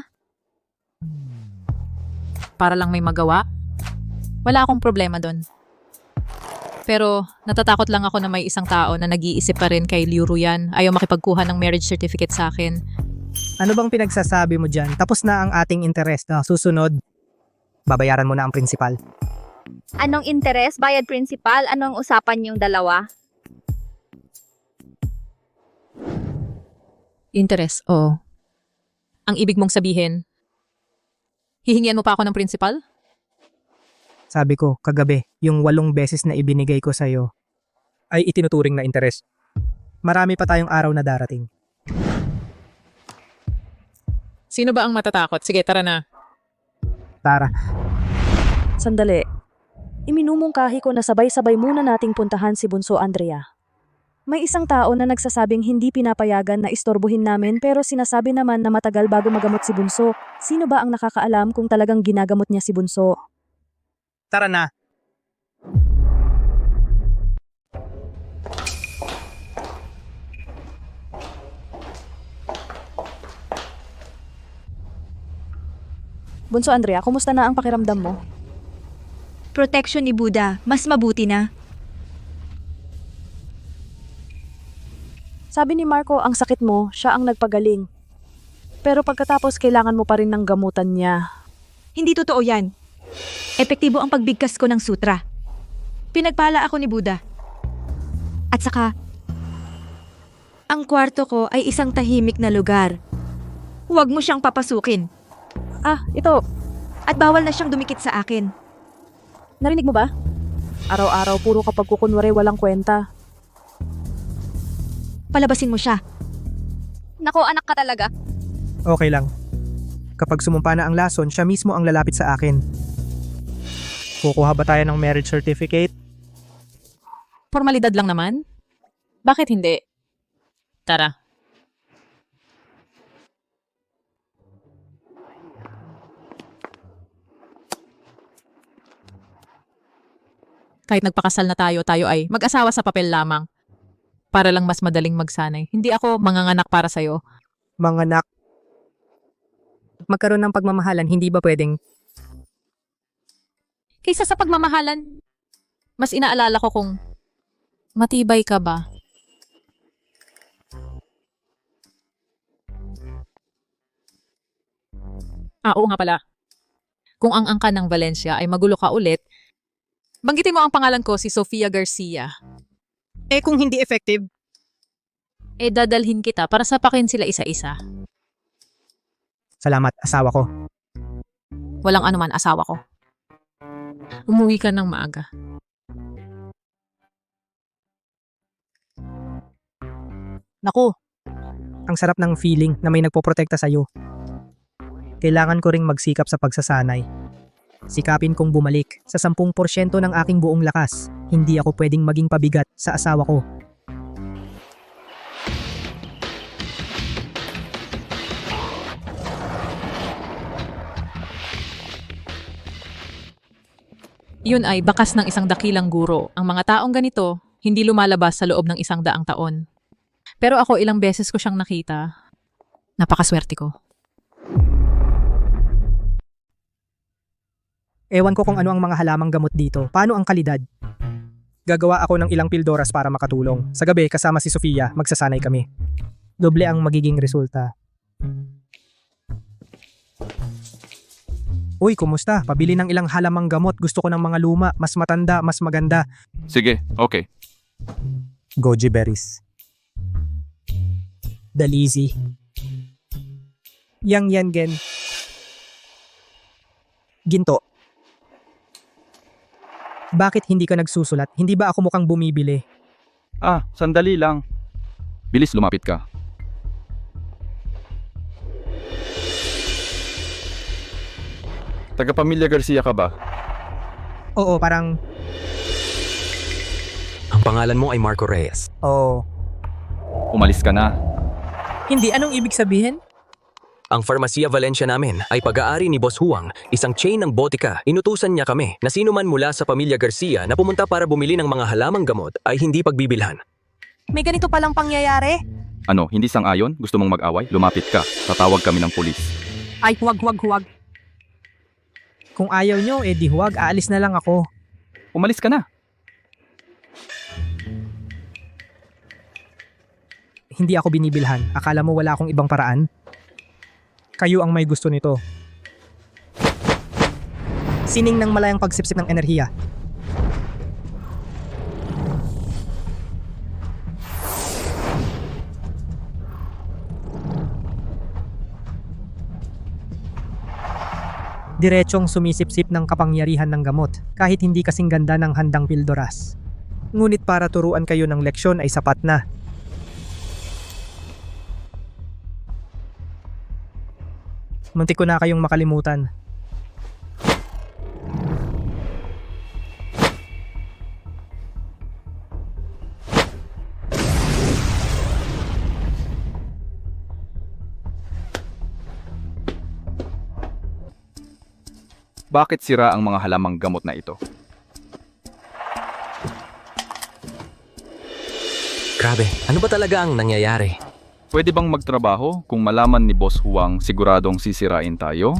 Para lang may magawa? Wala akong problema doon. Pero natatakot lang ako na may isang tao na nag-iisip pa rin kay Liuruyan. Ayaw makipagkuha ng marriage certificate sa akin. Ano bang pinagsasabi mo dyan? Tapos na ang ating interest. Susunod, babayaran mo na ang principal. Anong interes, bayad principal? Anong usapan yung dalawa? Interest, oo. Ang ibig mong sabihin, hihingian mo pa ako ng principal? Sabi ko, kagabi, yung 8 beses na ibinigay ko sa'yo ay itinuturing na interes. Marami pa tayong araw na darating. Sino ba ang matatakot? Sige, tara na. Tara, Sandali. Iminumungkahi ko na sabay-sabay muna nating puntahan si Bunso Andrea. May isang tao na nagsasabing hindi pinapayagan na istorbohin namin pero sinasabi naman na matagal bago magamot si Bunso. Sino ba ang nakakaalam kung talagang ginagamot niya si Bunso? tara na. Bunso Andrea, kumusta na ang pakiramdam mo? Protection ni Buddha, mas mabuti na. Sabi ni Marco, ang sakit mo, siya ang nagpagaling. Pero pagkatapos kailangan mo pa rin ng gamutan niya. Hindi totoo yan. Epektibo ang pagbigkas ko ng sutra. Pinagpala ako ni Buddha. At saka, ang kwarto ko ay isang tahimik na lugar. Huwag mo siyang papasukin. Ah, ito. At bawal na siyang dumikit sa akin. Narinig mo ba? Araw-araw puro kapag kukunwari walang kwenta. Palabasin mo siya. Nako, anak ka talaga. Okay lang. Kapag sumumpa na ang lason, siya mismo ang lalapit sa akin. Kukuha ba tayo ng marriage certificate? Formalidad lang naman. Bakit hindi? Tara. Kahit nagpakasal na tayo ay mag-asawa sa papel lamang. Para lang mas madaling magsanay. Hindi ako manganganak para sa'yo. Mga nak. Magkaroon ng pagmamahalan, hindi ba pwedeng? Kaysa sa pagmamahalan, mas inaalala ko kung matibay ka ba? Oo nga pala. Kung ang angka ng Valencia ay magulo ka ulit, banggitin mo ang pangalan ko, si Sofia Garcia. Kung hindi effective, Dadalhin kita para sapakin sila isa-isa. salamat, asawa ko. Walang anuman, asawa ko. Umuwi ka ng maaga. Naku, ang sarap ng feeling na may nagpoprotekta sa'yo. Kailangan ko ring magsikap sa pagsasanay. Sikapin kong bumalik sa 10% ng aking buong lakas. Hindi ako pwedeng maging pabigat sa asawa ko. Yun ay bakas ng isang dakilang guro. Ang mga taong ganito, hindi lumalabas sa loob ng 100 taon. Pero ako ilang beses ko siyang nakita. Napakaswerte ko. Ewan ko kung ano ang mga halamang gamot dito. Paano ang kalidad? Gagawa ako ng ilang pildoras para makatulong. Sa gabi, kasama si Sofia, magsasanay kami. Doble ang magiging resulta. Uy, kumusta? Pabili ng ilang halamang gamot. Gusto ko ng mga luma, mas matanda, mas maganda. Sige, okay. Goji berries. Dalizi. Yang yan gen. Ginto. Bakit hindi ka nagsusulat? Hindi ba ako mukhang bumibili? Ah, sandali lang. Bilis, lumapit ka. Taga-pamilya Garcia ka ba? Oo, parang... Ang pangalan mo ay Marco Reyes. Oo. Umalis ka na. Hindi, anong ibig sabihin? Ang Farmacia Valencia namin ay pag-aari ni Boss Huang, isang chain ng botika. Inutusan niya kami na sino man mula sa pamilya Garcia na pumunta para bumili ng mga halamang gamot ay hindi pagbibilhan. May ganito palang pangyayari? Ano, hindi sang-ayon? Gusto mong mag-away? Lumapit ka. Tatawag kami ng pulis. Ay, huwag. Kung ayaw nyo, di huwag. Aalis na lang ako. Umalis ka na. Hindi ako binibilhan. Akala mo wala akong ibang paraan? Kayo ang may gusto nito. Sining ng malayang pagsipsip ng enerhiya. Diretsong sumisipsip ng kapangyarihan ng gamot, kahit hindi kasing ganda ng handang pildoras. Ngunit para turuan kayo ng leksyon ay sapat na. Muntik ko na kayong makalimutan. Bakit sira ang mga halamang gamot na ito? Grabe, ano ba talaga ang nangyayari? Pwede bang magtrabaho kung malaman ni Boss Huang siguradong sisirain tayo?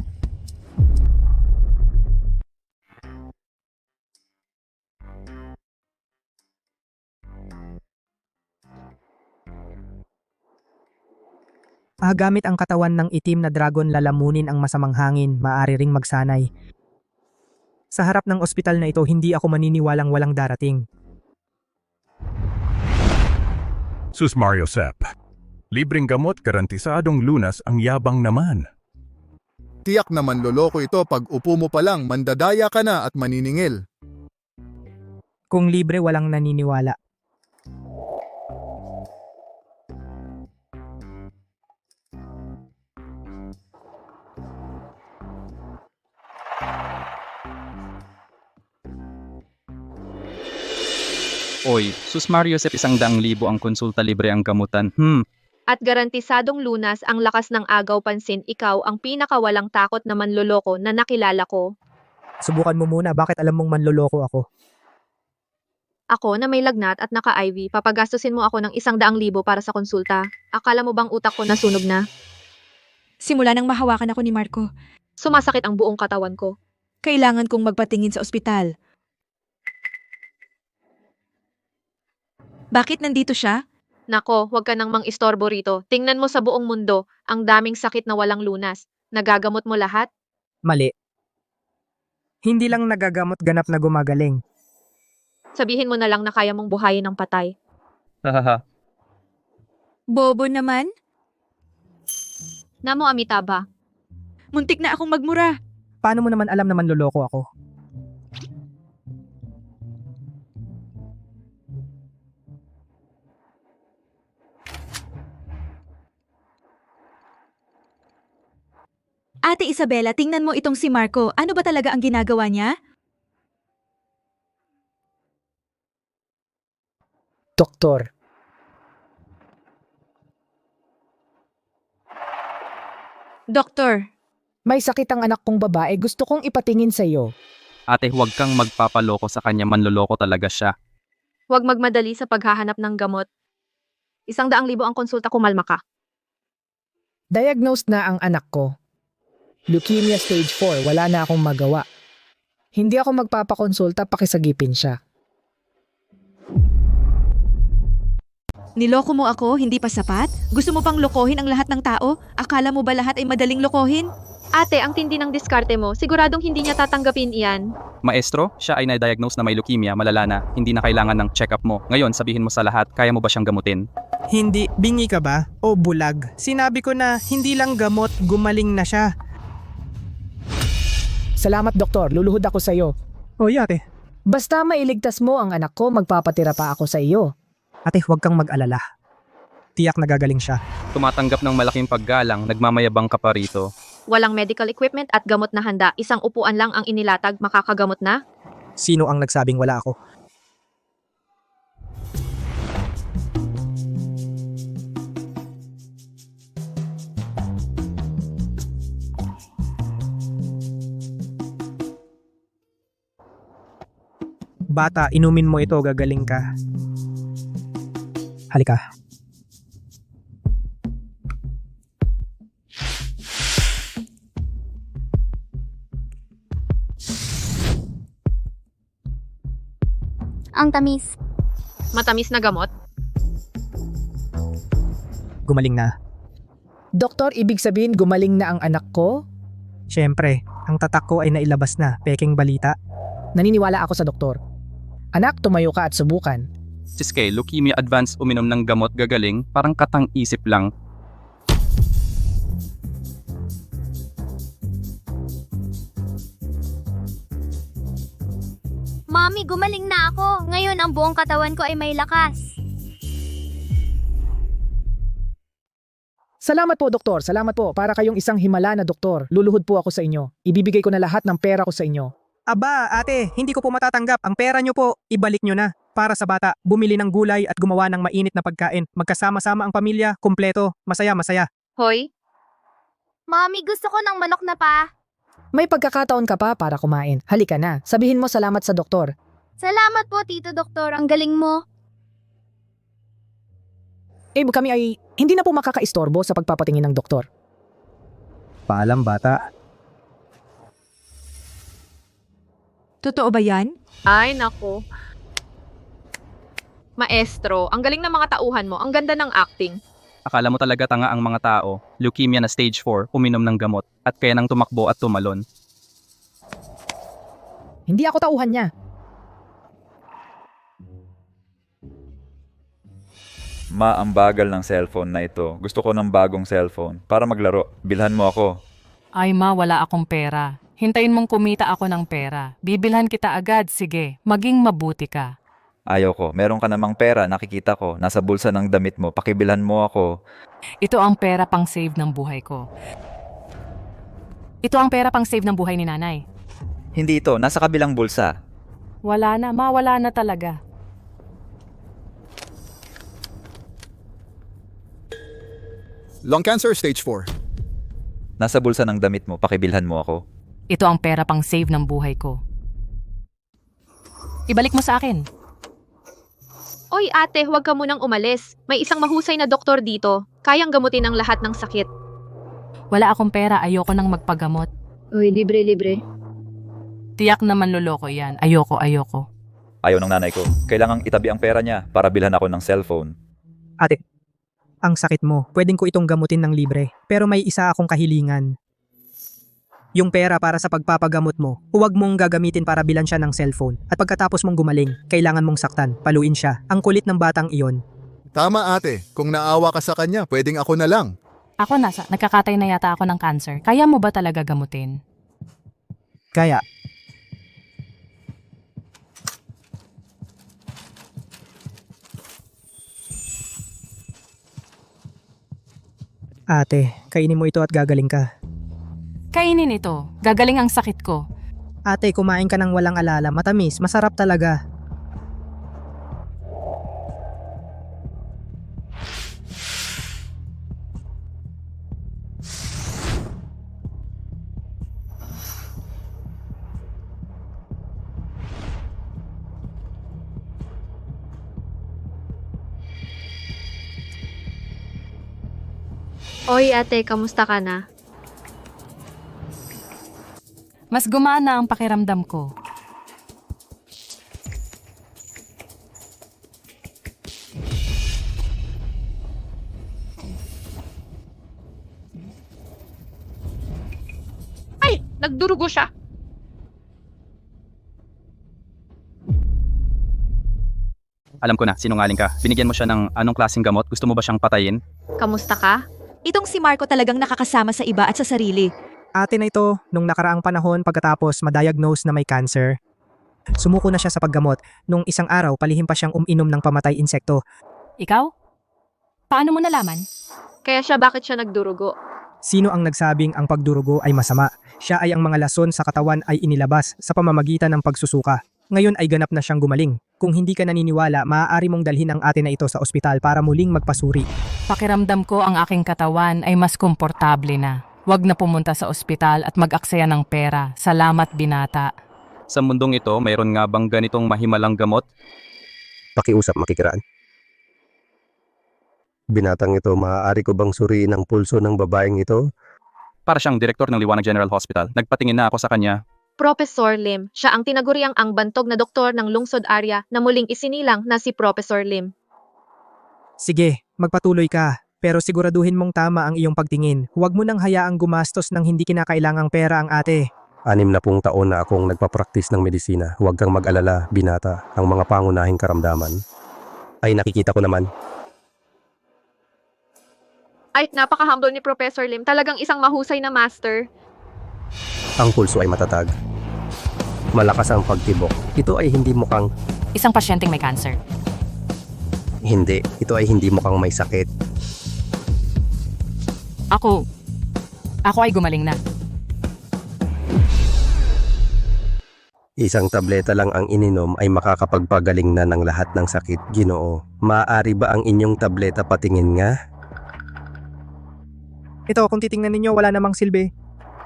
Gamit ang katawan ng itim na dragon lalamunin ang masamang hangin, maaari ring magsanay. Sa harap ng ospital na ito, hindi ako maniniwalang walang darating. Sus Mario Sep. Libreng gamot, garantisadong lunas, ang yabang naman. Tiyak naman loloko ito pag upo mo pa lang, mandadaya ka na at maniningil. Kung libre, walang naniniwala. Oy, sus Mario Sep 100,000 ang konsulta libre ang gamutan. At garantisadong lunas ang lakas ng agaw pansin, ikaw ang pinakawalang takot na manloloko na nakilala ko. Subukan mo muna, bakit alam mong manloloko ako? Ako na may lagnat at naka-IV, papagastusin mo ako ng 100,000 para sa konsulta. Akala mo bang utak ko nasunog na? Simula nang mahawakan ako ni Marco, Sumasakit ang buong katawan ko. kailangan kong magpatingin sa ospital. Bakit nandito siya? Nako, huwag ka nang mang-istorbo rito. Tingnan mo sa buong mundo, ang daming sakit na walang lunas. Nagagamot mo lahat? Mali. Hindi lang nagagamot, ganap na gumagaling. Sabihin mo na lang na kaya mong buhayin ng patay. Hahaha. Bobo naman. Namo Amitabha. Muntik na akong magmura. Paano mo naman alam na manloloko ako? Ate Isabela, tingnan mo itong si Marco. Ano ba talaga ang ginagawa niya? Doktor. Doktor, May sakit ang anak kong babae, gusto kong ipatingin sa iyo. Ate, huwag kang magpapaloko sa kanya, manloloko talaga siya. Huwag magmadali sa paghahanap ng gamot. 100,000 ang konsulta, kumalma ka. Diagnosed na ang anak ko. Leukemia stage 4, wala na akong magawa. Hindi ako magpapakonsulta, pakisagipin siya. niloko mo ako, hindi pa sapat? Gusto mo pang lokohin ang lahat ng tao? Akala mo ba lahat ay madaling lokohin? Ate, ang tindi ng diskarte mo. Siguradong hindi niya tatanggapin iyan. Maestro, siya ay na-diagnose na may leukemia, malala na. Hindi na kailangan ng check-up mo. Ngayon, sabihin mo sa lahat, kaya mo ba siyang gamutin? Hindi, bingi ka ba? O bulag? Sinabi ko na hindi lang gamot, gumaling na siya. Salamat doktor, luluhod ako sa iyo. O ate. Basta mailigtas mo ang anak ko, magpapatira pa ako sa iyo. Ate, huwag kang mag-alala. Tiyak nagagaling siya. Tumatanggap ng malaking paggalang, nagmamayabang ka pa rito. Walang medical equipment at gamot na handa. Isang upuan lang ang inilatag, makakagamot na? Sino ang nagsabing wala ako? Bata, inumin mo ito, gagaling ka. Halika. Ang tamis. Matamis na gamot? Gumaling na. Doktor, ibig sabihin gumaling na ang anak ko? Siyempre, ang tatak ko ay nailabas na, peking balita. Naniniwala ako sa doktor. Anak, tumayo ka at subukan. Siske, leukemia advance, uminom ng gamot, gagaling, parang katang isip lang. Mami, gumaling na ako. Ngayon, ang buong katawan ko ay may lakas. Salamat po, doktor. Salamat po. Para kayong isang himala na doktor. Luluhod po ako sa inyo. Ibibigay ko na lahat ng pera ko sa inyo. Aba, ate, hindi ko po matatanggap. Ang pera nyo po, ibalik nyo na. Para sa bata, bumili ng gulay at gumawa ng mainit na pagkain. Magkasama-sama ang pamilya, kumpleto, masaya-masaya. Hoy, Mami, gusto ko ng manok na pa. May pagkakataon ka pa para kumain. Halika na. Sabihin mo salamat sa doktor. Salamat po, Tito Doktor. Ang galing mo. Kami ay hindi na po makakaistorbo sa pagpapatingin ng doktor. Paalam, bata. Totoo ba yan? Ay, nako. Maestro, ang galing ng mga tauhan mo. Ang ganda ng acting. Akala mo talaga tanga ang mga tao. Leukemia na stage 4, uminom ng gamot, at kaya nang tumakbo at tumalon. Hindi ako tauhan niya. Ma, ang bagal ng cellphone na ito. Gusto ko ng bagong cellphone para maglaro. Bilhan mo ako. Ay ma, wala akong pera. Hintayin mong kumita ako ng pera. Bibilhan kita agad, sige. Maging mabuti ka. Ayaw ko. Meron ka namang pera, nakikita ko. Nasa bulsa ng damit mo. Pakibilhan mo ako. Ito ang pera pang save ng buhay ko. Ito ang pera pang save ng buhay ni nanay. Hindi ito. Nasa kabilang bulsa. Wala na, ma, wala na talaga. Lung cancer stage 4. Nasa bulsa ng damit mo. Pakibilhan mo ako. Ito ang pera pang save ng buhay ko. Ibalik mo sa akin. Oy ate, huwag ka munang umalis. May isang mahusay na doktor dito. Kayang gamutin ang lahat ng sakit. Wala akong pera, ayoko nang magpagamot. Uy, libre. Tiyak naman loloko yan. Ayoko. Ayaw ng nanay ko. Kailangang itabi ang pera niya para bilhan ako ng cellphone. Ate, ang sakit mo, pwedeng ko itong gamutin ng libre. Pero may isa akong kahilingan. Yung pera para sa pagpapagamot mo, huwag mong gagamitin para bilan siya ng cellphone. At pagkatapos mong gumaling, kailangan mong saktan, paluin siya. Ang kulit ng batang iyon. Tama ate, kung naawa ka sa kanya, pwedeng ako na lang. Ako nagkakatay na yata ako ng cancer. Kaya mo ba talaga gamutin? Kaya, ate, kainin mo ito at gagaling ka. Kainin ito. Gagaling ang sakit ko. Ate, kumain ka ng walang alala. Matamis, masarap talaga. Oy ate, kamusta ka na? Mas gumana ang pakiramdam ko. Ay, nagdurugo siya. Alam ko na, sinungaling ka. Binigyan mo siya ng anong klaseng gamot? Gusto mo ba siyang patayin? Kamusta ka? Itong si Marco talagang nakakasama sa iba at sa sarili. Ate na ito, nung nakaraang panahon pagkatapos ma-diagnose na may cancer, sumuko na siya sa paggamot. Nung isang araw, palihim pa siyang uminom ng pamatay insekto. Ikaw? Paano mo nalaman? Kaya bakit siya nagdurugo? Sino ang nagsabing ang pagdurugo ay masama? Siya ay ang mga lason sa katawan ay inilabas sa pamamagitan ng pagsusuka. Ngayon ay ganap na siyang gumaling. Kung hindi ka naniniwala, maaari mong dalhin ang ate na ito sa ospital para muling magpasuri. Pakiramdam ko ang aking katawan ay mas komportable na. Huwag na pumunta sa ospital at mag-aksaya ng pera. Salamat, binata. Sa mundong ito, mayroon nga bang ganitong mahimalang gamot? Pakiusap, makikiraan. Binatang ito, maaari ko bang suriin ang pulso ng babaeng ito? Para siyang direktor ng Liwanag General Hospital. Nagpatingin na ako sa kanya. Professor Lim, siya ang tinaguriang ang bantog na doktor ng lungsod area na muling isinilang na si Professor Lim. Sige, magpatuloy ka. Pero siguraduhin mong tama ang iyong pagtingin. Huwag mo nang hayaang gumastos ng hindi kinakailangang pera ang ate. 60 taon na akong nagpapraktis ng medisina. Huwag kang mag-alala, binata. Ang mga pangunahing karamdaman ay nakikita ko naman. Ay, napaka-humble ni Professor Lim. Talagang isang mahusay na master. Ang pulso ay matatag. Malakas ang pagtibok. Ito ay hindi mukhang... Isang pasyenteng may cancer. Hindi. Ito ay hindi mukhang may sakit. Ako ay gumaling na. Isang tableta lang ang ininom ay makakapagpagaling na ng lahat ng sakit, Ginoo. Maaari ba ang inyong tableta patingin nga? Ito, kung titingnan ninyo, wala namang silbi.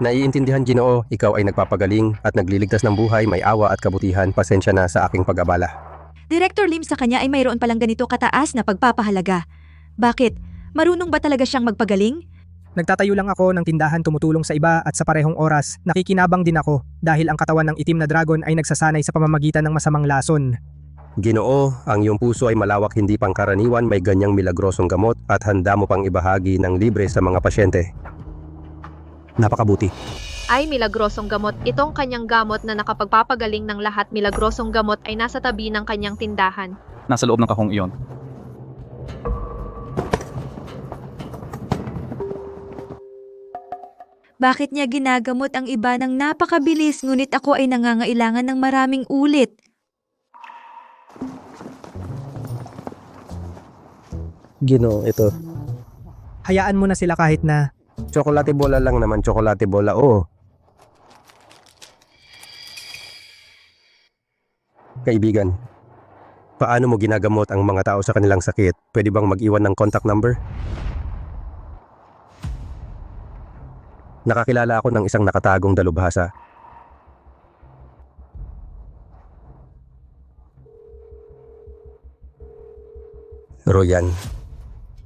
Naiintindihan, Ginoo, ikaw ay nagpapagaling at nagliligtas ng buhay, may awa at kabutihan. Pasensya na sa aking pag-abala. Director Lim sa kanya ay mayroon palang ganito kataas na pagpapahalaga. Bakit? Marunong ba talaga siyang magpagaling? Nagtatayo lang ako ng tindahan, tumutulong sa iba at sa parehong oras, nakikinabang din ako dahil ang katawan ng itim na dragon ay nagsasanay sa pamamagitan ng masamang lason. Ginoo, ang iyong puso ay malawak, hindi pangkaraniwan, may ganyang milagrosong gamot at handa mo pang ibahagi ng libre sa mga pasyente. Napakabuti. Ay milagrosong gamot. Itong kanyang gamot na nakapagpapagaling ng lahat milagrosong gamot ay nasa tabi ng kanyang tindahan. Nasa loob ng kahong iyon. Bakit niya ginagamot ang iba ng napakabilis ngunit ako ay nangangailangan ng maraming ulit? Ginoo, ito. Hayaan mo na sila kahit na. Tsokolate bola lang naman, tsokolate bola, oo. Kaibigan, paano mo ginagamot ang mga tao sa kanilang sakit? Pwede bang mag-iwan ng contact number? Nakakilala ako ng isang nakatagong dalubhasa. Royan.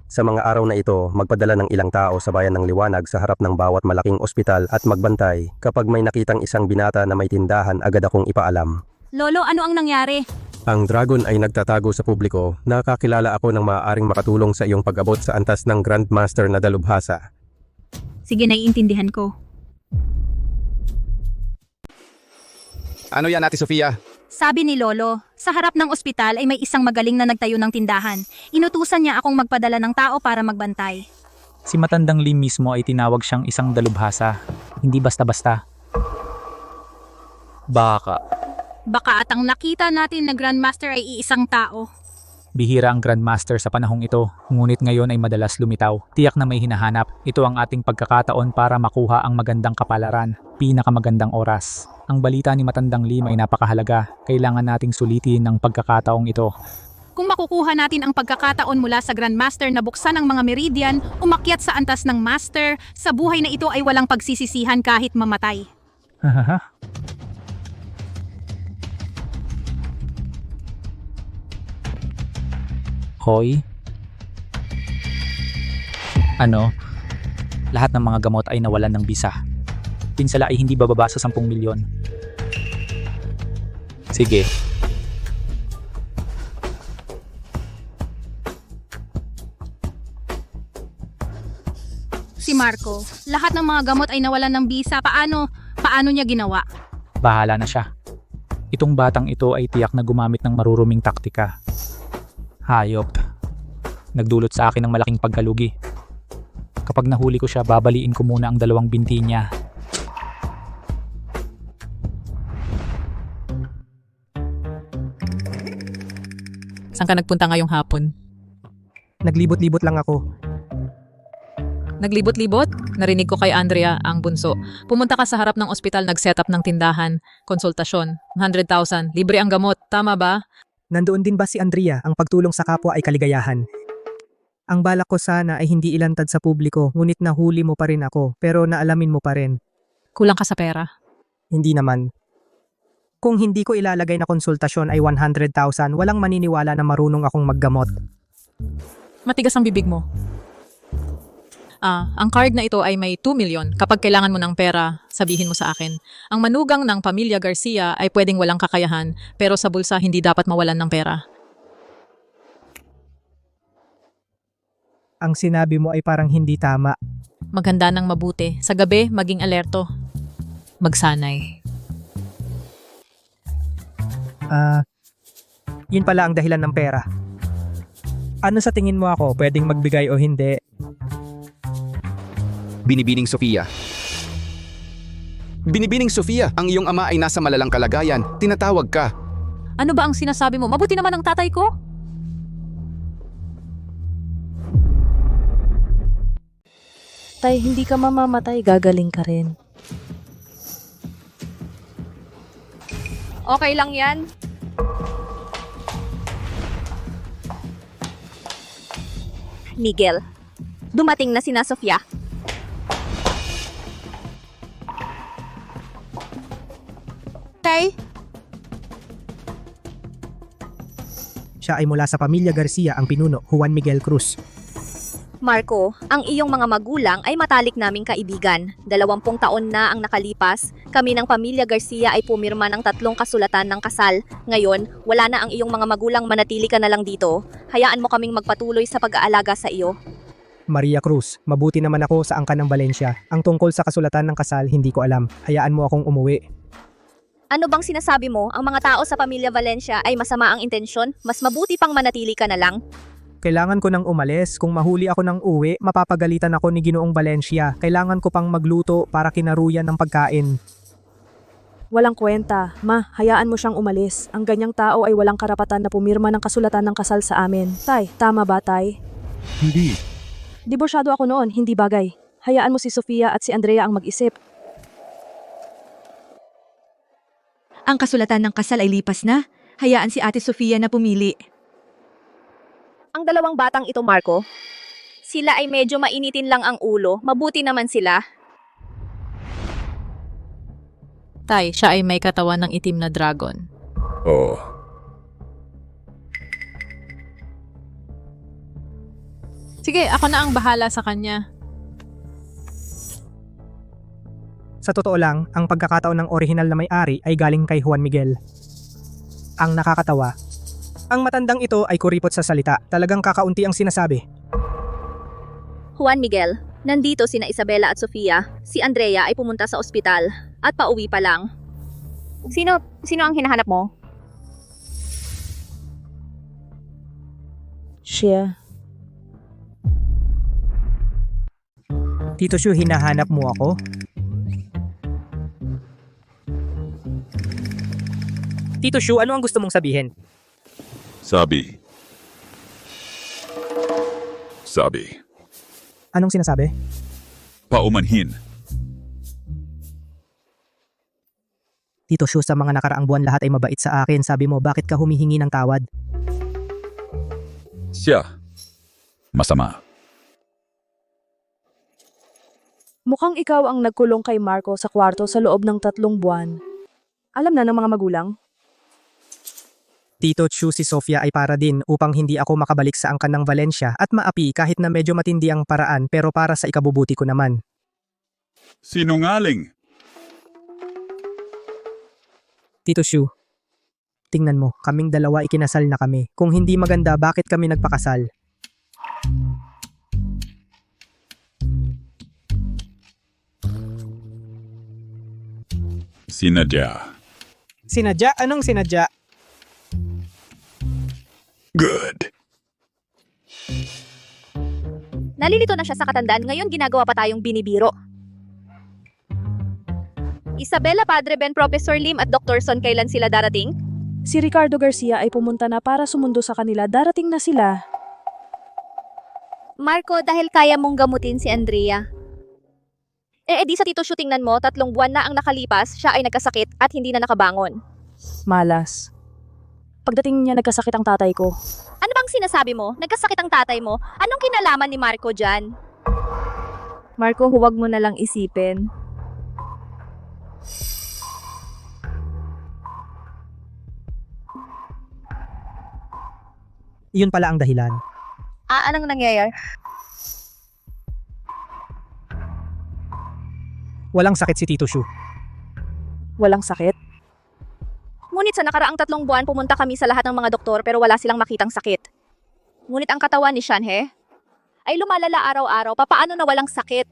Sa mga araw na ito, magpadala ng ilang tao sa bayan ng Liwanag sa harap ng bawat malaking ospital at magbantay. Kapag may nakitang isang binata na may tindahan, agad akong ipaalam. Lolo, ano ang nangyari? Ang dragon ay nagtatago sa publiko. Nakakilala ako ng maaaring makatulong sa iyong pag-abot sa antas ng Grandmaster na dalubhasa. Sige, naiintindihan ko. Ano yan, Ate Sofia? Sabi ni Lolo, sa harap ng ospital ay may isang magaling na nagtayo ng tindahan. Inutusan niya akong magpadala ng tao para magbantay. Si matandang Lim mismo ay tinawag siyang isang dalubhasa. Hindi basta-basta. Baka. Baka at ang nakita natin na Grandmaster ay iisang tao. Bihira ang Grandmaster sa panahong ito, ngunit ngayon ay madalas lumitaw. Tiyak na may hinahanap. Ito ang ating pagkakataon para makuha ang magandang kapalaran, pinakamagandang oras. Ang balita ni Matandang Lim ay napakahalaga. Kailangan nating sulitin ang pagkakataong ito. Kung makukuha natin ang pagkakataon mula sa Grandmaster na buksan ang mga meridian, umakyat sa antas ng Master, sa buhay na ito ay walang pagsisisihan kahit mamatay. Hahaha. Hoy? Ano? Lahat ng mga gamot ay nawalan ng bisa. Pinsala ay hindi bababa sa 10 milyon. Sige. Si Marco, lahat ng mga gamot ay nawalan ng bisa. Paano niya ginawa? Bahala na siya. Itong batang ito ay tiyak na gumamit ng maruruming taktika. Hayop. Nagdulot sa akin ng malaking pagkalugi. Kapag nahuli ko siya, babaliin ko muna ang 2 binti niya. Saan ka nagpunta ngayong hapon? Naglibot-libot lang ako. Naglibot-libot? Narinig ko kay Andrea, ang bunso. Pumunta ka sa harap ng ospital, nag-setup ng tindahan, konsultasyon, 100,000, libre ang gamot. Tama ba? Nandoon din ba si Andrea, ang pagtulong sa kapwa ay kaligayahan? Ang balak ko sana ay hindi ilantad sa publiko, ngunit nahuli mo pa rin ako, pero naalamin mo pa rin. Kulang ka sa pera. Hindi naman. Kung hindi ko ilalagay na konsultasyon ay 100,000, walang maniniwala na marunong akong maggamot. Matigas ang bibig mo. Ang card na ito ay may 2 million. Kapag kailangan mo ng pera, sabihin mo sa akin. Ang manugang ng pamilya Garcia ay pwedeng walang kakayahan, pero sa bulsa hindi dapat mawalan ng pera. Ang sinabi mo ay parang hindi tama. Maghanda ng mabuti. Sa gabi, maging alerto. Magsanay. Yun pala ang dahilan ng pera. Ano sa tingin mo ako, pwedeng magbigay o hindi? Binibining Sofia. Binibining Sofia, ang iyong ama ay nasa malalang kalagayan. Tinatawag ka. Ano ba ang sinasabi mo? Mabuti naman ang tatay ko. Tay, hindi ka mamamatay, gagaling ka rin. Okay lang yan. Miguel, dumating na sina Sofia. Tay, Siya ay mula sa pamilya Garcia ang pinuno, Juan Miguel Cruz. Marco, ang iyong mga magulang ay matalik naming kaibigan. 20 taon na ang nakalipas, kami ng pamilya Garcia ay pumirma ng 3 kasulatan ng kasal. Ngayon, wala na ang iyong mga magulang, manatili ka na lang dito. Hayaan mo kaming magpatuloy sa pag-aalaga sa iyo. Maria Cruz, mabuti naman ako sa angkan ng Valencia. Ang tungkol sa kasulatan ng kasal, hindi ko alam. Hayaan mo akong umuwi. Ano bang sinasabi mo? Ang mga tao sa pamilya Valencia ay masama ang intensyon? Mas mabuti pang manatili ka na lang? Kailangan ko nang umalis. Kung mahuli ako ng uwi, mapapagalitan ako ni Ginoong Valencia. Kailangan ko pang magluto para kinaruyan ng pagkain. Walang kwenta. Ma, hayaan mo siyang umalis. Ang ganyang tao ay walang karapatan na pumirma ng kasulatan ng kasal sa amin. Tay, tama ba, Tay? Hindi. Diborsyado ako noon, hindi bagay. Hayaan mo si Sofia at si Andrea ang mag-isip. ang kasulatan ng kasal ay lipas na. Hayaan si Ate Sofia na pumili. Ang dalawang batang ito, Marco, sila ay medyo mainitin lang ang ulo. Mabuti naman sila. Tay, siya ay may katawan ng itim na dragon. Oo. Sige, ako na ang bahala sa kanya. Sa totoo lang, ang pagkakataon ng orihinal na may-ari ay galing kay Juan Miguel. Ang nakakatawa, ang matandang ito ay kuripot sa salita. Talagang kakaunti ang sinasabi. Juan Miguel, nandito sina Isabela at Sofia. Si Andrea ay pumunta sa ospital at pauwi pa lang. Sino ang hinahanap mo? Siya. Tito Shu, hinahanap mo ako? Tito Shu, ano ang gusto mong sabihin? Sabi. Anong sinasabi? Paumanhin. Tito Shu, sa mga nakaraang buwan lahat ay mabait sa akin. Sabi mo, bakit ka humihingi ng tawad? Siya. Masama. Mukhang ikaw ang nagkulong kay Marco sa kwarto sa loob ng 3 buwan. Alam na ng mga magulang? Tito Chu, si Sofia ay para din upang hindi ako makabalik sa angkan ng Valencia at maapi kahit na medyo matindi ang paraan pero para sa ikabubuti ko naman. Sinungaling. Tito Shu, tingnan mo, kaming dalawa ikinasal na kami. Kung hindi maganda, bakit kami nagpakasal? Sinadya. Sinadya? Anong sinadya? Good. Nalilito na siya sa katandaan, ngayon ginagawa pa tayong binibiro. Isabela, Padre Ben, Professor Lim at Dr. Son, kailan sila darating? Si Ricardo Garcia ay pumunta na para sumundo sa kanila. Darating na sila. Marco, dahil kaya mong gamutin si Andrea. Di sa Tito Shu, tingnan mo, 3 buwan na ang nakalipas, siya ay nagkasakit at hindi na nakabangon. Malas. Pagdating niya, nagkasakit ang tatay ko. Ano bang sinasabi mo? Nagkasakit ang tatay mo? Anong kinalaman ni Marco dyan? Marco, huwag mo na lang isipin. Iyon pala ang dahilan. Anong nangyayari? Walang sakit si Tito Shu. Walang sakit? Ngunit sa nakaraang 3 buwan, pumunta kami sa lahat ng mga doktor pero wala silang makitang sakit. Ngunit ang katawan ni Shanhe ay lumalala araw-araw. Papaano na walang sakit?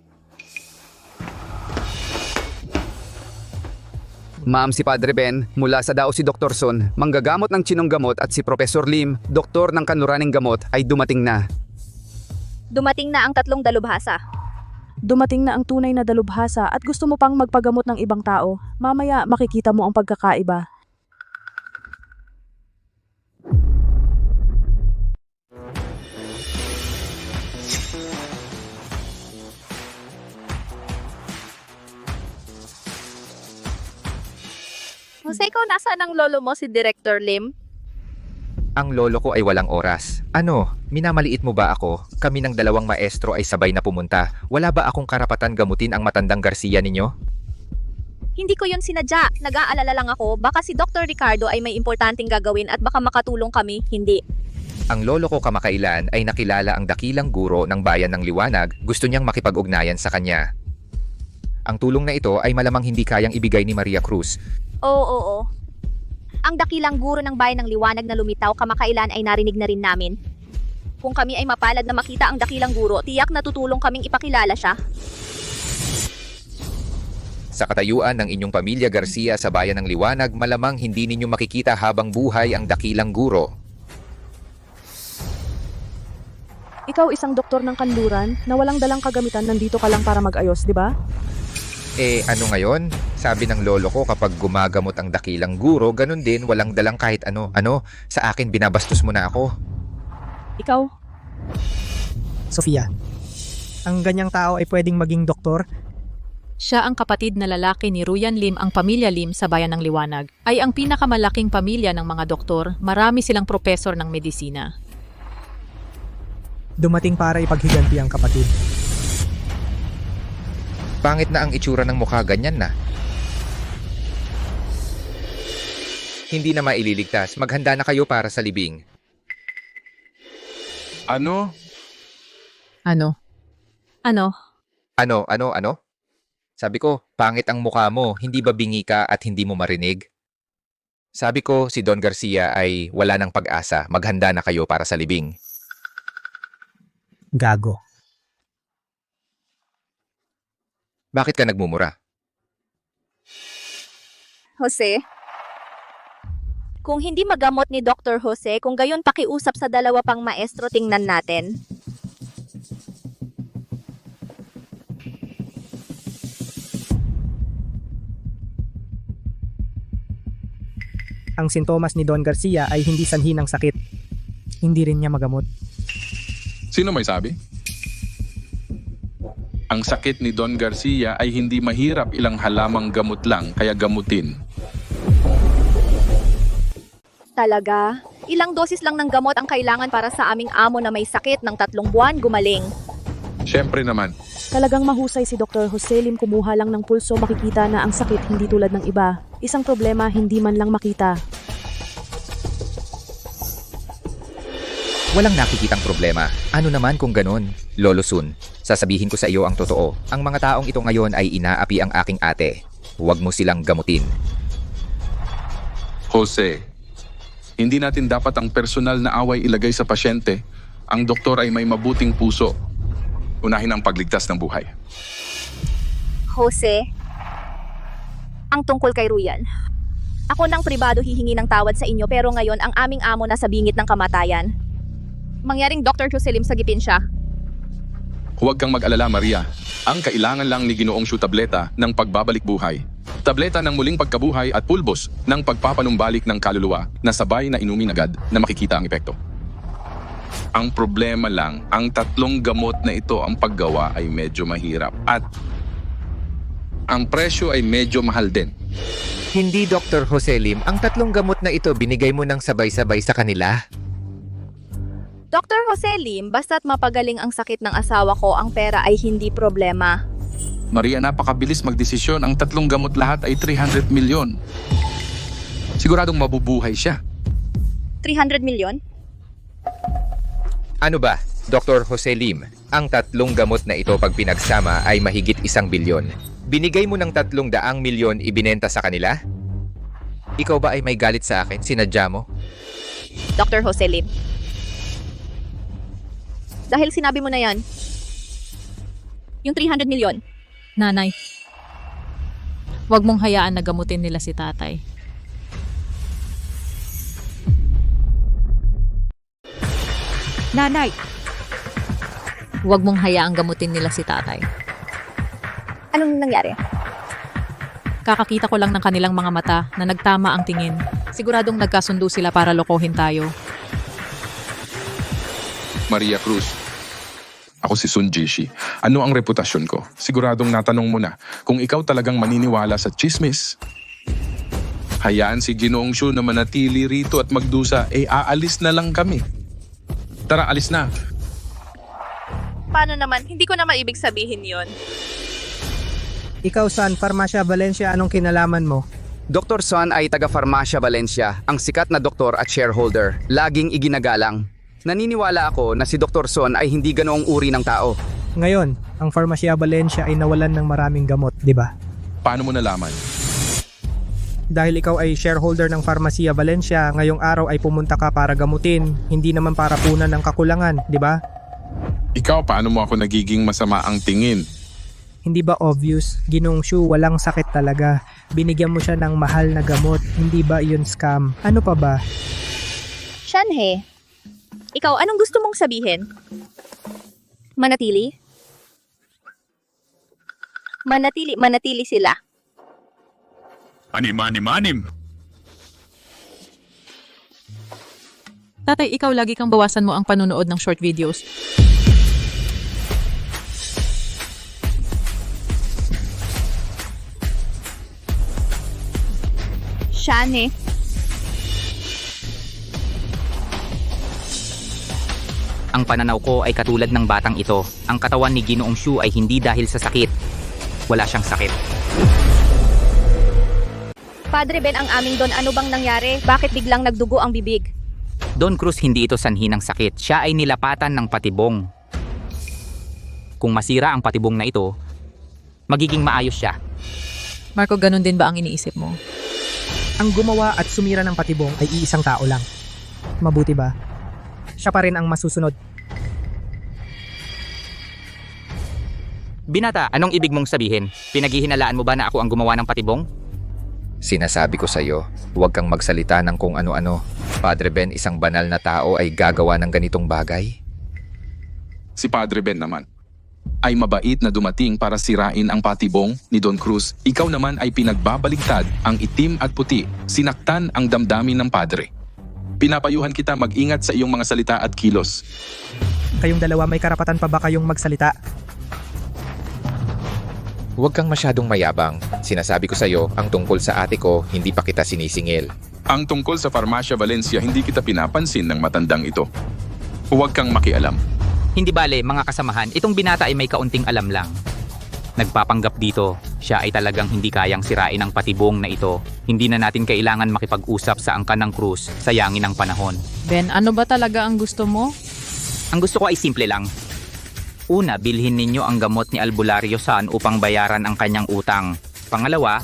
Ma'am, si Padre Ben, mula sa dao si Dr. Son, manggagamot ng Chinong Gamot at si Professor Lim, doktor ng Kanluraning Gamot, ay dumating na. Dumating na ang 3 dalubhasa. Dumating na ang tunay na dalubhasa at gusto mo pang magpagamot ng ibang tao. Mamaya makikita mo ang pagkakaiba. Jose, ikaw nasaan ang lolo mo, si Director Lim? Ang lolo ko ay walang oras. Ano, minamaliit mo ba ako? Kami ng dalawang maestro ay sabay na pumunta. Wala ba akong karapatan gamutin ang matandang Garcia ninyo? Hindi ko yun sinadya. Nag-aalala lang ako. Baka si Dr. Ricardo ay may importanteng gagawin at baka makatulong kami. Hindi. Ang lolo ko kamakailan ay nakilala ang dakilang guro ng bayan ng Liwanag. Gusto niyang makipag-ugnayan sa kanya. Ang tulong na ito ay malamang hindi kayang ibigay ni Maria Cruz. Oo. Ang dakilang guro ng bayan ng Liwanag na lumitaw kamakailan ay narinig na rin namin. Kung kami ay mapalad na makita ang dakilang guro, tiyak na tutulong kaming ipakilala siya. Sa katayuan ng inyong pamilya Garcia sa bayan ng Liwanag, malamang hindi ninyo makikita habang buhay ang dakilang guro. Ikaw isang doktor ng kanluran na walang dalang kagamitan, nandito ka lang para mag-ayos, di ba? Ano ngayon? Sabi ng lolo ko kapag gumagamot ang dakilang guro, ganun din walang dalang kahit ano. Sa akin binabastos mo na ako. Ikaw? Sofia, ang ganyang tao ay pwedeng maging doktor? Siya ang kapatid na lalaki ni Ruyan Lim. Ang pamilya Lim sa bayan ng Liwanag ay ang pinakamalaking pamilya ng mga doktor. Marami silang propesor ng medisina. Dumating para ipaghiganti ang kapatid. Pangit na ang itsura ng mukha, ganyan na. Hindi na maililigtas. Maghanda na kayo para sa libing. Ano? Ano? Sabi ko, pangit ang mukha mo. Hindi ba bingi ka at hindi mo marinig? Sabi ko, si Don Garcia ay wala ng pag-asa. Maghanda na kayo para sa libing. Gago. Bakit ka nagmumura? Jose? Kung hindi magamot ni Dr. Jose, kung gayon pakiusap sa dalawa pang maestro, tingnan natin. Ang sintomas ni Don Garcia ay hindi sanhi ng sakit. Hindi rin niya magamot. Sino may sabi? Ang sakit ni Don Garcia ay hindi mahirap, ilang halamang gamot lang, kaya gamutin. Talaga? Ilang dosis lang ng gamot ang kailangan para sa aming amo na may sakit ng 3 buwan gumaling? Siyempre naman. Talagang mahusay si Dr. Jose Lim, kumuha lang ng pulso, makikita na ang sakit hindi tulad ng iba. Isang problema, hindi man lang makita. Walang nakikitang problema. Ano naman kung ganun? Lolo Sun, sasabihin ko sa iyo ang totoo. Ang mga taong ito ngayon ay inaapi ang aking ate. Huwag mo silang gamutin. Jose, hindi natin dapat ang personal na away ilagay sa pasyente. Ang doktor ay may mabuting puso. Unahin ang pagligtas ng buhay. Jose, ang tungkol kay Ruyan. Ako nang pribado hihingi ng tawad sa inyo, pero ngayon ang aming amo nasa bingit ng kamatayan. Mangyaring Dr. Jose Lim sagipin siya. Huwag kang mag-alala, Maria. Ang kailangan lang ni Ginoong Shu tableta ng pagbabalik buhay. Tableta ng muling pagkabuhay at pulbos ng pagpapanumbalik ng kaluluwa na sabay na inumin agad na makikita ang epekto. Ang problema lang, ang 3 gamot na ito ang paggawa ay medyo mahirap at ang presyo ay medyo mahal din. Hindi, Dr. Jose Lim. Ang 3 gamot na ito binigay mo ng sabay-sabay sa kanila. Dr. Jose Lim, basta't mapagaling ang sakit ng asawa ko, ang pera ay hindi problema. Maria, napakabilis magdesisyon. Ang 3 gamot lahat ay 300 milyon. Siguradong mabubuhay siya. 300 milyon? Ano ba, Dr. Jose Lim? Ang 3 gamot na ito pag pinagsama ay mahigit 1 bilyon. Binigay mo ng 300 milyon ibinenta sa kanila? Ikaw ba ay may galit sa akin? Sinadya mo? Dr. Jose Lim. Dahil sinabi mo na yan, yung 300 milyon. Nanay, huwag mong hayaan na gamutin nila si tatay. Nanay, Huwag mong hayaang gamutin nila si tatay. Anong nangyari? Kakakita ko lang ng kanilang mga mata na nagtama ang tingin. Siguradong nagkasundo sila para lokohin tayo. Maria Cruz. Ako si Sun Jishi. Ano ang reputasyon ko? Siguradong natanong mo na kung ikaw talagang maniniwala sa chismis. Hayaan si Ginoong Shu na manatili rito at magdusa, aalis na lang kami. Tara, alis na. Paano naman? Hindi ko naman ibig sabihin yon. Ikaw San, Farmacia Valencia, anong kinalaman mo? Dr. Son ay taga-Farmacia Valencia, ang sikat na doktor at shareholder. Laging iginagalang. Naniniwala ako na si Dr. Son ay hindi ganoong uri ng tao. Ngayon, ang Farmacia Valencia ay nawalan ng maraming gamot, di ba? Paano mo nalaman? Dahil ikaw ay shareholder ng Farmacia Valencia, ngayong araw ay pumunta ka para gamutin, hindi naman para punan ng kakulangan, di ba? Ikaw, paano mo ako nagiging masama ang tingin? Hindi ba obvious? Ginoong Shu, walang sakit talaga. Binigyan mo siya ng mahal na gamot, hindi ba iyon scam? Ano pa ba? Shanhe, ikaw, anong gusto mong sabihin? Manatili? Manatili sila. Manim. Tatay, ikaw lagi kang bawasan mo ang panunood ng short videos. Shane. Ang pananaw ko ay katulad ng batang ito. Ang katawan ni Ginoong Shu ay hindi dahil sa sakit. Wala siyang sakit. Padre Ben, ang aming Don, ano bang nangyari? Bakit biglang nagdugo ang bibig? Don Cruz, hindi ito sanhi ng sakit. Siya ay nilapatan ng patibong. Kung masira ang patibong na ito, magiging maayos siya. Marco, ganun din ba ang iniisip mo? Ang gumawa at sumira ng patibong ay iisang tao lang. Mabuti ba? Siya pa rin ang masusunod. Binata, anong ibig mong sabihin? Pinaghihinalaan mo ba na ako ang gumawa ng patibong? Sinasabi ko sa'yo, huwag kang magsalita ng kung ano-ano. Padre Ben, isang banal na tao ay gagawa ng ganitong bagay? Si Padre Ben naman ay mabait na dumating para sirain ang patibong ni Don Cruz. Ikaw naman ay pinagbabaligtad ang itim at puti, sinaktan ang damdamin ng Padre. Pinapayuhan kita mag-ingat sa iyong mga salita at kilos. Kayong dalawa, may karapatan pa ba kayong magsalita? Huwag kang masyadong mayabang. Sinasabi ko sa'yo, ang tungkol sa ate ko, hindi pa kita sinisingil. Ang tungkol sa Farmacia Valencia, hindi kita pinapansin ng matandang ito. Huwag kang makialam. Hindi bale, mga kasamahan, itong binata ay may kaunting alam lang. Nagpapanggap dito, siya ay talagang hindi kayang sirain ang patibong na ito. Hindi na natin kailangan makipag-usap sa angkan ng krus, sayangin ang panahon. Ben, ano ba talaga ang gusto mo? Ang gusto ko ay simple lang. Una, bilhin ninyo ang gamot ni Albulario San upang bayaran ang kanyang utang. Pangalawa,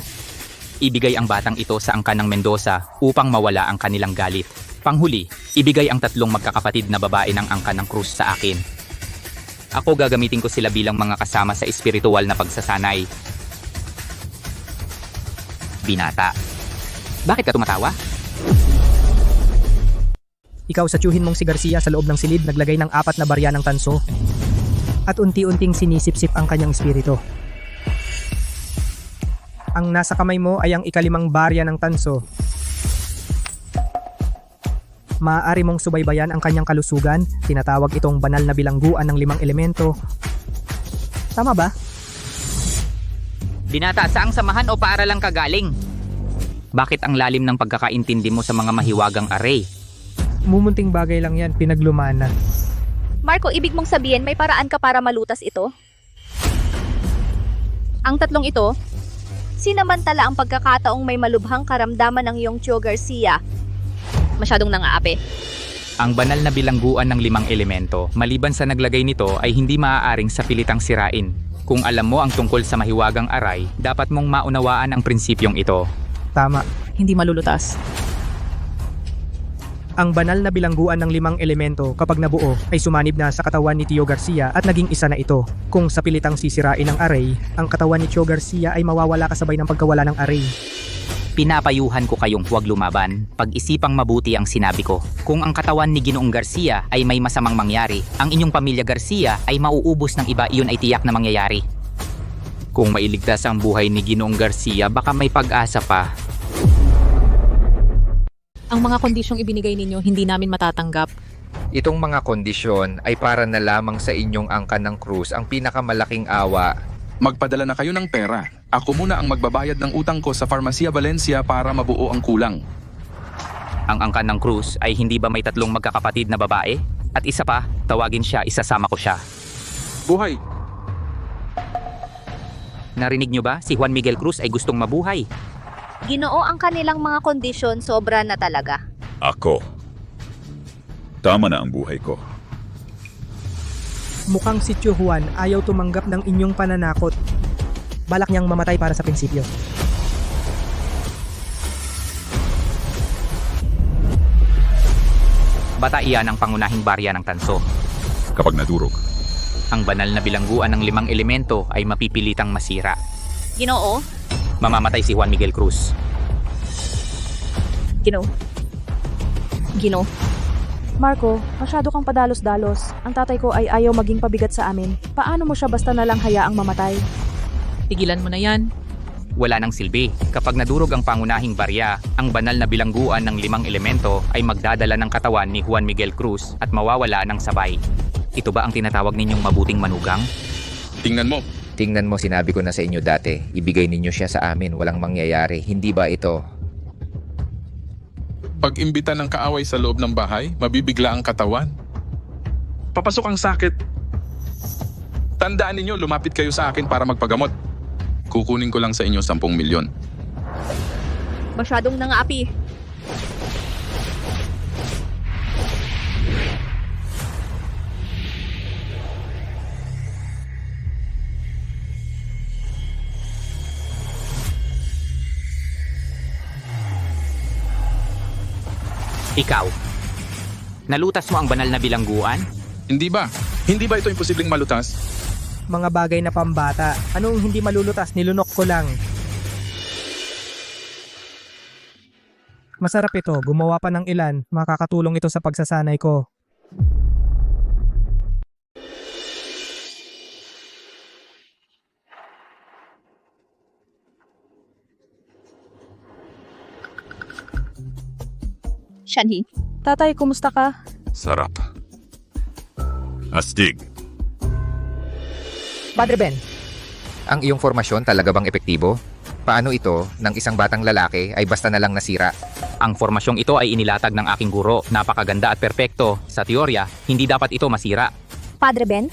ibigay ang batang ito sa angkan ng Mendoza upang mawala ang kanilang galit. Panghuli, ibigay ang 3 magkakapatid na babae ng angkan ng krus sa akin. Ako gagamitin ko sila bilang mga kasama sa espiritual na pagsasanay. Binata, bakit ka tumatawa? Ikaw, sa tiyuhin mong si Garcia sa loob ng silid naglagay ng 4 na barya ng tanso at unti-unting sinisip-sip ang kanyang espiritu. Ang nasa kamay mo ay ang 5 barya ng tanso. Maaari mong subaybayan ang kanyang kalusugan, tinatawag itong banal na bilangguan ng 5 elemento. Tama ba? Binata, saang samahan o paaralang ka galing? Bakit ang lalim ng pagkakaintindi mo sa mga mahiwagang array? Mumunting bagay lang yan, pinaglumana. Marco, ibig mong sabihin may paraan ka para malutas ito? Ang 3 ito, sinamantala ang pagkakataong may malubhang karamdaman ng iyong Tio Garcia. Masyadong nangaapi. Ang banal na bilangguan ng 5 elemento, maliban sa naglagay nito ay hindi maaaring sa pilitang sirain. Kung alam mo ang tungkol sa mahiwagang aray, dapat mong maunawaan ang prinsipyong ito. Tama. Hindi malulutas. Ang banal na bilangguan ng 5 elemento kapag nabuo ay sumanib na sa katawan ni Tio Garcia at naging isa na ito. Kung sa pilitang sisirain ang array, ang katawan ni Tio Garcia ay mawawala kasabay ng pagkawala ng array. Pinapayuhan ko kayong huwag lumaban, pag-isipang mabuti ang sinabi ko. Kung ang katawan ni Ginoong Garcia ay may masamang mangyari, ang inyong pamilya Garcia ay mauubos ng iba, iyon ay tiyak na mangyayari. Kung mailigtas ang buhay ni Ginoong Garcia, baka may pag-asa pa. Ang mga kondisyong ibinigay ninyo, hindi namin matatanggap. Itong mga kondisyon ay para na lamang sa inyong angkan ng krus ang pinakamalaking awa. Magpadala na kayo ng pera. Ako muna ang magbabayad ng utang ko sa Farmacia Valencia para mabuo ang kulang. Ang angkan ng Cruz ay hindi ba may 3 magkakapatid na babae? At isa pa, tawagin siya, isasama ko siya. Buhay! Narinig nyo ba? Si Juan Miguel Cruz ay gustong mabuhay. Ginoo, ang kanilang mga kondisyon sobra na talaga. Ako. Tama na ang buhay ko. Mukhang si Tio Juan ayaw tumanggap ng inyong pananakot. Balak niyang mamatay para sa prinsipyo. Bata iyan ang pangunahing barya ng tanso. Kapag nadurog, Ang banal na bilangguan ng 5 elemento ay mapipilitang masira. Ginoo? Mamamatay si Juan Miguel Cruz. Ginoo? Marco, masyado kang padalos-dalos. Ang tatay ko ay ayaw maging pabigat sa amin. Paano mo siya basta na lang hayaang mamatay? Tigilan mo na yan. Wala nang silbi. Kapag nadurog ang pangunahing barya, ang banal na bilangguan ng 5 elemento ay magdadala ng katawan ni Juan Miguel Cruz at mawawala ng sabay. Ito ba ang tinatawag ninyong mabuting manugang? Tingnan mo. Tingnan mo, sinabi ko na sa inyo dati. Ibigay ninyo siya sa amin, walang mangyayari. Hindi ba ito? Pag imbita ng kaaway sa loob ng bahay, mabibigla ang katawan. Papasok ang sakit. Tandaan ninyo, lumapit kayo sa akin para magpagamot. Kukunin ko lang sa inyo 10 milyon. Masyadong nangaapi. Ikaw, nalutas mo ang banal na bilangguan? Hindi ba? Hindi ba ito imposibleng malutas? Mga bagay na pambata. Anong hindi malulutas? Nilunok ko lang. Masarap ito. Gumawa pa ng ilan. Makakatulong ito sa pagsasanay ko. Shanhi. Tatay, kumusta ka? Sarap. Astig. Padre Ben, Ang iyong formasyon talaga bang epektibo? Paano ito, ng isang batang lalaki, ay basta na lang nasira? Ang formasyong ito ay inilatag ng aking guro. Napakaganda at perpekto. Sa teorya, hindi dapat ito masira. Padre Ben?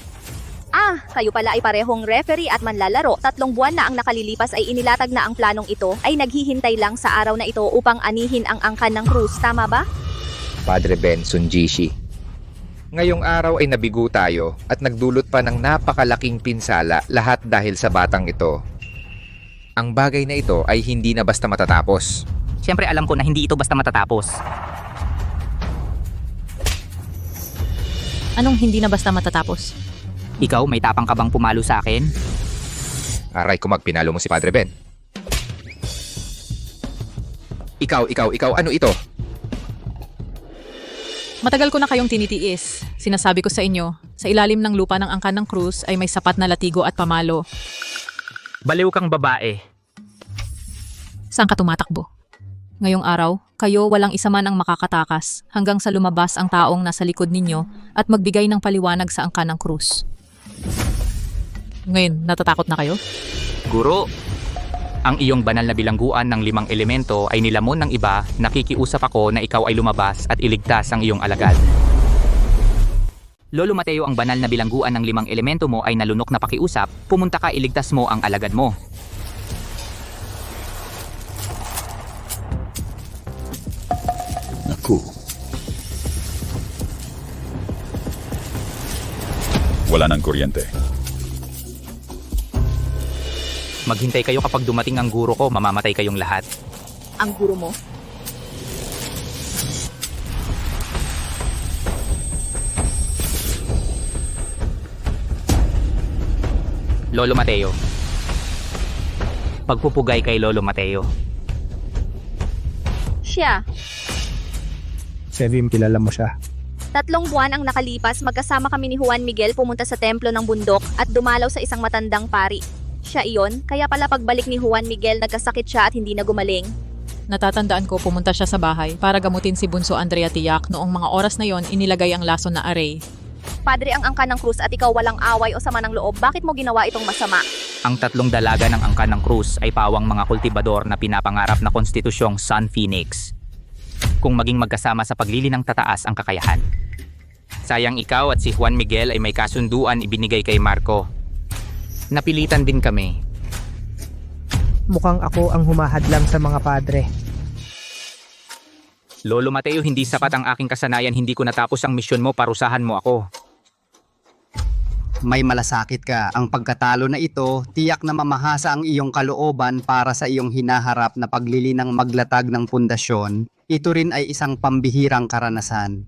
Kayo pala ay parehong referee at manlalaro. 3 buwan na ang nakalilipas ay inilatag na ang planong ito ay naghihintay lang sa araw na ito upang anihin ang angkan ng Cruz. Tama ba? Padre Ben Sunjishi. Ngayong araw ay nabigo tayo at nagdulot pa ng napakalaking pinsala, lahat dahil sa batang ito. Ang bagay na ito ay hindi na basta matatapos. Siyempre alam ko na hindi ito basta matatapos. Anong hindi na basta matatapos? Ikaw, may tapang ka bang pumalo sa akin? Aray ko magpinalo mo si Padre Ben. Ikaw, ano ito? Matagal ko na kayong tinitiis. Sinasabi ko sa inyo, sa ilalim ng lupa ng angkan ng Cruz ay may sapat na latigo at pamalo. Baliw kang babae. Saan ka tumatakbo? Ngayong araw, kayo walang isa man ang makakatakas hanggang sa lumabas ang taong nasa likod ninyo at magbigay ng paliwanag sa angkan ng Cruz. Ngayon, natatakot na kayo? Guro, ang iyong banal na bilangguan ng 5 elemento ay nilamon ng iba. Nakikiusap ako na ikaw ay lumabas at iligtas ang iyong alagad. Lolo Mateo, ang banal na bilangguan ng 5 elemento mo ay nalunok na pakiusap. Pumunta ka, iligtas mo ang alagad mo. Naku. Wala ng kuryente. Maghintay kayo kapag dumating ang guro ko, mamamatay kayong lahat. Ang guro mo? Lolo Mateo. Pagpupugay kay Lolo Mateo. Siya. Sevim, kilala mo siya. 3 buwan ang nakalipas, magkasama kami ni Juan Miguel pumunta sa templo ng bundok at dumalaw sa isang matandang pari. Siya iyon, kaya pala pagbalik ni Juan Miguel nagkasakit siya at hindi na gumaling. Natatandaan ko pumunta siya sa bahay para gamutin si Bunso Andrea Tiak. Noong mga oras na yon, inilagay ang lason na array. Padre, ang angkan ng Cruz at ikaw walang away o sama ng loob, bakit mo ginawa itong masama? Ang tatlong dalaga ng angkan ng krus ay pawang mga kultibador na pinapangarap na konstitusyong Sun Phoenix. Kung maging magkasama sa paglili ng tataas ang kakayahan. Sayang ikaw at si Juan Miguel ay may kasunduan ibinigay kay Marco. Napilitan din kami. Mukhang ako ang humahadlang sa mga padre. Lolo Mateo, hindi sapat ang aking kasanayan, hindi ko natapos ang misyon mo, parusahan mo ako. May malasakit ka. Ang pagkatalo na ito, tiyak na mamahasa ang iyong kalooban para sa iyong hinaharap na paglilinang maglatag ng pundasyon. Ito rin ay isang pambihirang karanasan.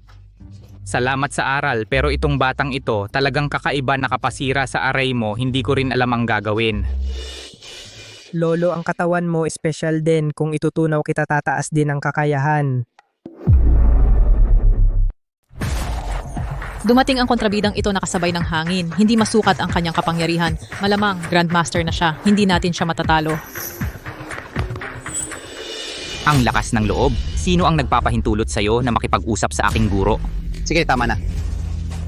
Salamat sa aral, pero itong batang ito talagang kakaiba, nakapasira sa aray mo, hindi ko rin alam ang gagawin. Lolo, ang katawan mo espesyal din. Kung itutunaw kita, tataas din ang kakayahan. Dumating ang kontrabidang ito nakasabay ng hangin. Hindi masukat ang kanyang kapangyarihan. Malamang, Grandmaster na siya. Hindi natin siya matatalo. Ang lakas ng loob. Sino ang nagpapahintulot sa'yo na makipag-usap sa aking guro? Sige, tama na.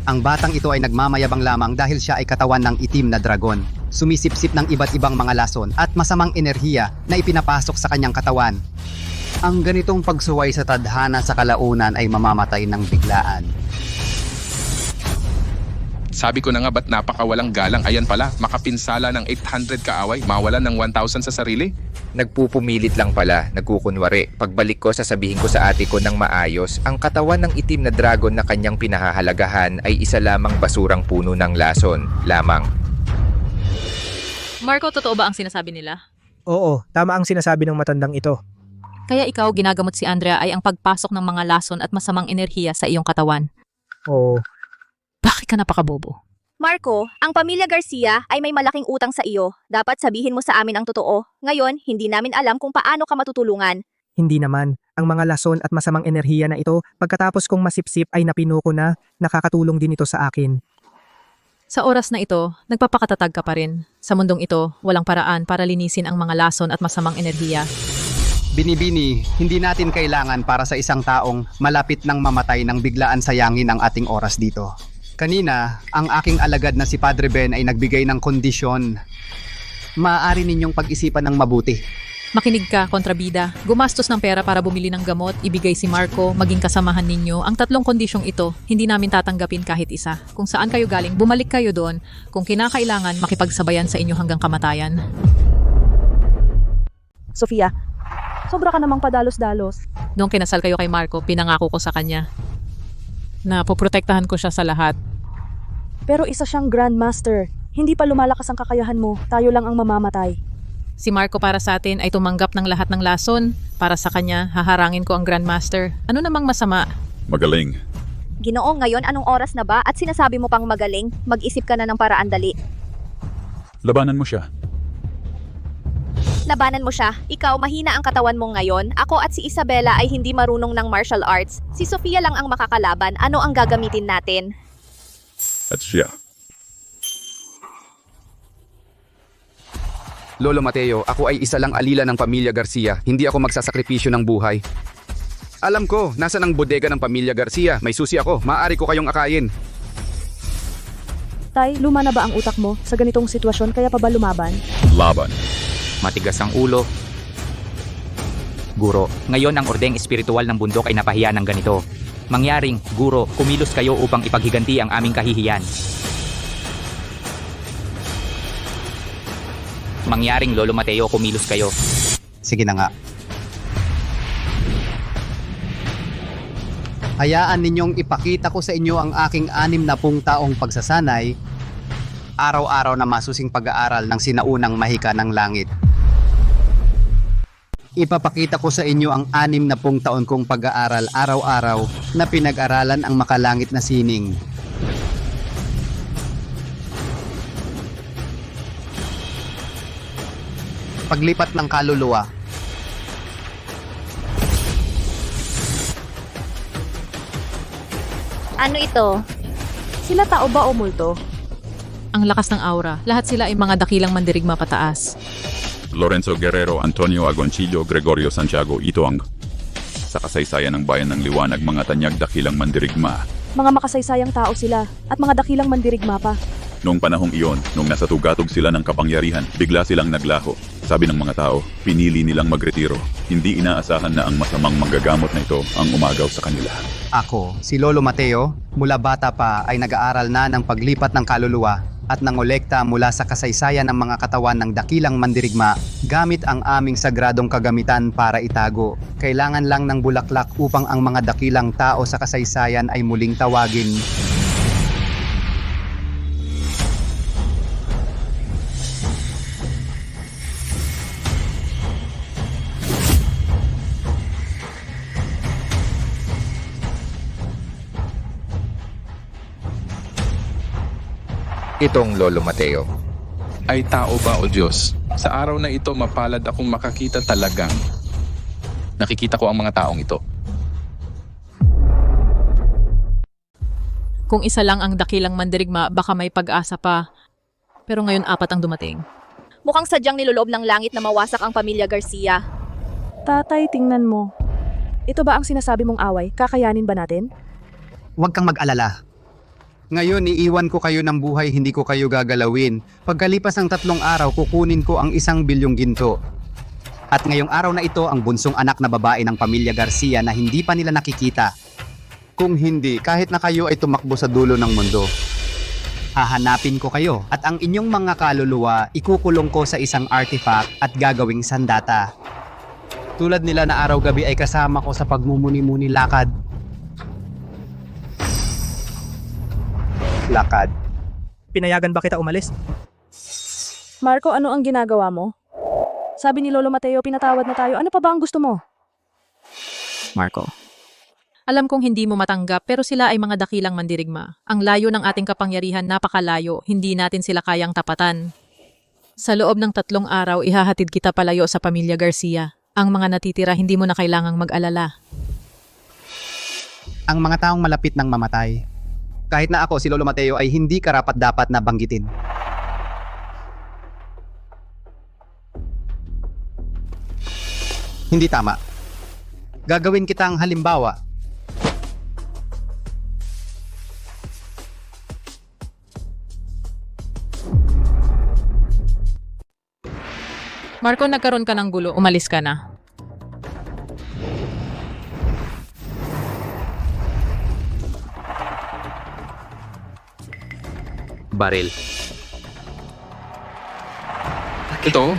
Ang batang ito ay nagmamayabang lamang dahil siya ay katawan ng itim na dragon. Sumisipsip ng iba't ibang mga lason at masamang enerhiya na ipinapasok sa kanyang katawan. Ang ganitong pagsuway sa tadhana sa kalaunan ay mamamatay ng biglaan. Sabi ko na nga ba't napakawalang galang, ayan pala, makapinsala ng 800 kaaway, mawalan ng 1,000 sa sarili? Nagpupumilit lang pala, nagkukunwari. Pagbalik ko, sasabihin ko sa ate ko ng maayos, ang katawan ng itim na dragon na kanyang pinahahalagahan ay isa lamang basurang puno ng lason, lamang. Marco, totoo ba ang sinasabi nila? Oo, tama ang sinasabi ng matandang ito. Kaya ikaw, ginagamot si Andrea ay ang pagpasok ng mga lason at masamang enerhiya sa iyong katawan. Oo. Bakit ka napakabobo? Marco, ang pamilya Garcia ay may malaking utang sa iyo. Dapat sabihin mo sa amin ang totoo. Ngayon, hindi namin alam kung paano ka matutulungan. Hindi naman. Ang mga lason at masamang enerhiya na ito, pagkatapos kong masipsip ay napinuko na, nakakatulong din ito sa akin. Sa oras na ito, nagpapakatatag ka pa rin. Sa mundong ito, walang paraan para linisin ang mga lason at masamang enerhiya. Binibini, hindi natin kailangan para sa isang taong malapit nang mamatay nang biglaan sayangin ang ating oras dito. Kanina, ang aking alagad na si Padre Ben ay nagbigay ng kondisyon. Maaari ninyong pag-isipan ng mabuti. Makinig ka, kontrabida. Gumastos ng pera para bumili ng gamot, ibigay si Marco, maging kasamahan ninyo. Ang tatlong kondisyong ito, hindi namin tatanggapin kahit isa. Kung saan kayo galing, bumalik kayo doon. Kung kinakailangan, makipagsabayan sa inyo hanggang kamatayan. Sofia, sobra ka namang padalos-dalos. Noong kinasal kayo kay Marco, pinangako ko sa kanya na poprotektahan ko siya sa lahat. Pero isa siyang Grandmaster. Hindi pa lumalakas ang kakayahan mo. Tayo lang ang mamamatay. Si Marco para sa atin ay tumanggap ng lahat ng lason. Para sa kanya, haharangin ko ang Grandmaster. Ano namang masama? Magaling. Ginoo, ngayon anong oras na ba at sinasabi mo pang magaling? Mag-isip ka na ng paraan, dali. Labanan mo siya. Labanan mo siya. Ikaw, mahina ang katawan mo ngayon. Ako at si Isabela ay hindi marunong ng martial arts. Si Sofia lang ang makakalaban. Ano ang gagamitin natin? At siya. Lolo Mateo, ako ay isa lang alila ng pamilya Garcia. Hindi ako magsasakripisyo ng buhay. Alam ko, nasa ng bodega ng pamilya Garcia. May susi ako. Maaari ko kayong akayin. Tay, luma na ba ang utak mo sa ganitong sitwasyon kaya pa ba lumaban? Laban. Matigas ang ulo. Guro, ngayon ang ordeng espiritual ng bundok ay napahiya ng ganito. Mangyaring, Guro, kumilos kayo upang ipaghiganti ang aming kahihiyan. Mangyaring, Lolo Mateo, kumilos kayo. Sige na nga. Hayaan ninyong ipakita ko sa inyo ang aking 60 taong pagsasanay, araw-araw na masusing pag-aaral ng sinaunang mahika ng langit. Ipapakita ko sa inyo ang 60 taon kong pag-aaral araw-araw na pinag-aralan ang makalangit na sining. Paglipat ng kaluluwa. Ano ito? Sila tao ba o multo? Ang lakas ng aura. Lahat sila ay mga dakilang mandirigma pataas. Lorenzo Guerrero, Antonio Agoncillo, Gregorio Santiago, Itoang. Sa kasaysayan ng Bayan ng Liwanag, mga tanyag dakilang mandirigma. Mga makasaysayang tao sila at mga dakilang mandirigma pa. Noong panahong iyon, nung nasa tugatog sila ng kapangyarihan, bigla silang naglaho. Sabi ng mga tao, pinili nilang magretiro. Hindi inaasahan na ang masamang manggagamot na ito ang umagaw sa kanila. Ako, si Lolo Mateo, mula bata pa ay nag-aaral na ng paglipat ng kaluluwa at nangolekta mula sa kasaysayan ng mga katawan ng dakilang mandirigma gamit ang aming sagradong kagamitan para itago. Kailangan lang ng bulaklak upang ang mga dakilang tao sa kasaysayan ay muling tawagin. Itong Lolo Mateo. Ay tao ba o Diyos? Sa araw na ito mapalad akong makakita talagang. Nakikita ko ang mga taong ito. Kung isa lang ang dakilang mandirigma, baka may pag-asa pa. Pero ngayon 4 ang dumating. Mukhang sadyang niloloob ng langit na mawasak ang pamilya Garcia. Tatay, tingnan mo. Ito ba ang sinasabi mong away? Kakayanin ba natin? Huwag kang mag-alala. Ngayon, iiwan ko kayo ng buhay, hindi ko kayo gagalawin. Pagkalipas ng 3 araw, kukunin ko ang 1 bilyong ginto. At ngayong araw na ito, ang bunsong anak na babae ng pamilya Garcia na hindi pa nila nakikita. Kung hindi, kahit na kayo ay tumakbo sa dulo ng mundo, hahanapin ko kayo at ang inyong mga kaluluwa ikukulong ko sa isang artifact at gagawing sandata. Tulad nila na araw-gabi ay kasama ko sa pagmumuni-muni lakad. Pinayagan ba kita umalis? Marco, ano ang ginagawa mo? Sabi ni Lolo Mateo, pinatawad na tayo. Ano pa ba ang gusto mo? Marco. Alam kong hindi mo matanggap pero sila ay mga dakilang mandirigma. Ang layo ng ating kapangyarihan napakalayo, hindi natin sila kayang tapatan. Sa loob ng 3 araw, ihahatid kita palayo sa pamilya Garcia. Ang mga natitira hindi mo na kailangang mag-alala. Ang mga taong malapit ng mamatay. Kahit na ako, si Lolo Mateo, ay hindi karapat-dapat na banggitin. Hindi tama. Gagawin kitang halimbawa. Marco, nagkaroon ka ng gulo. Umalis ka na. Baril. Ito,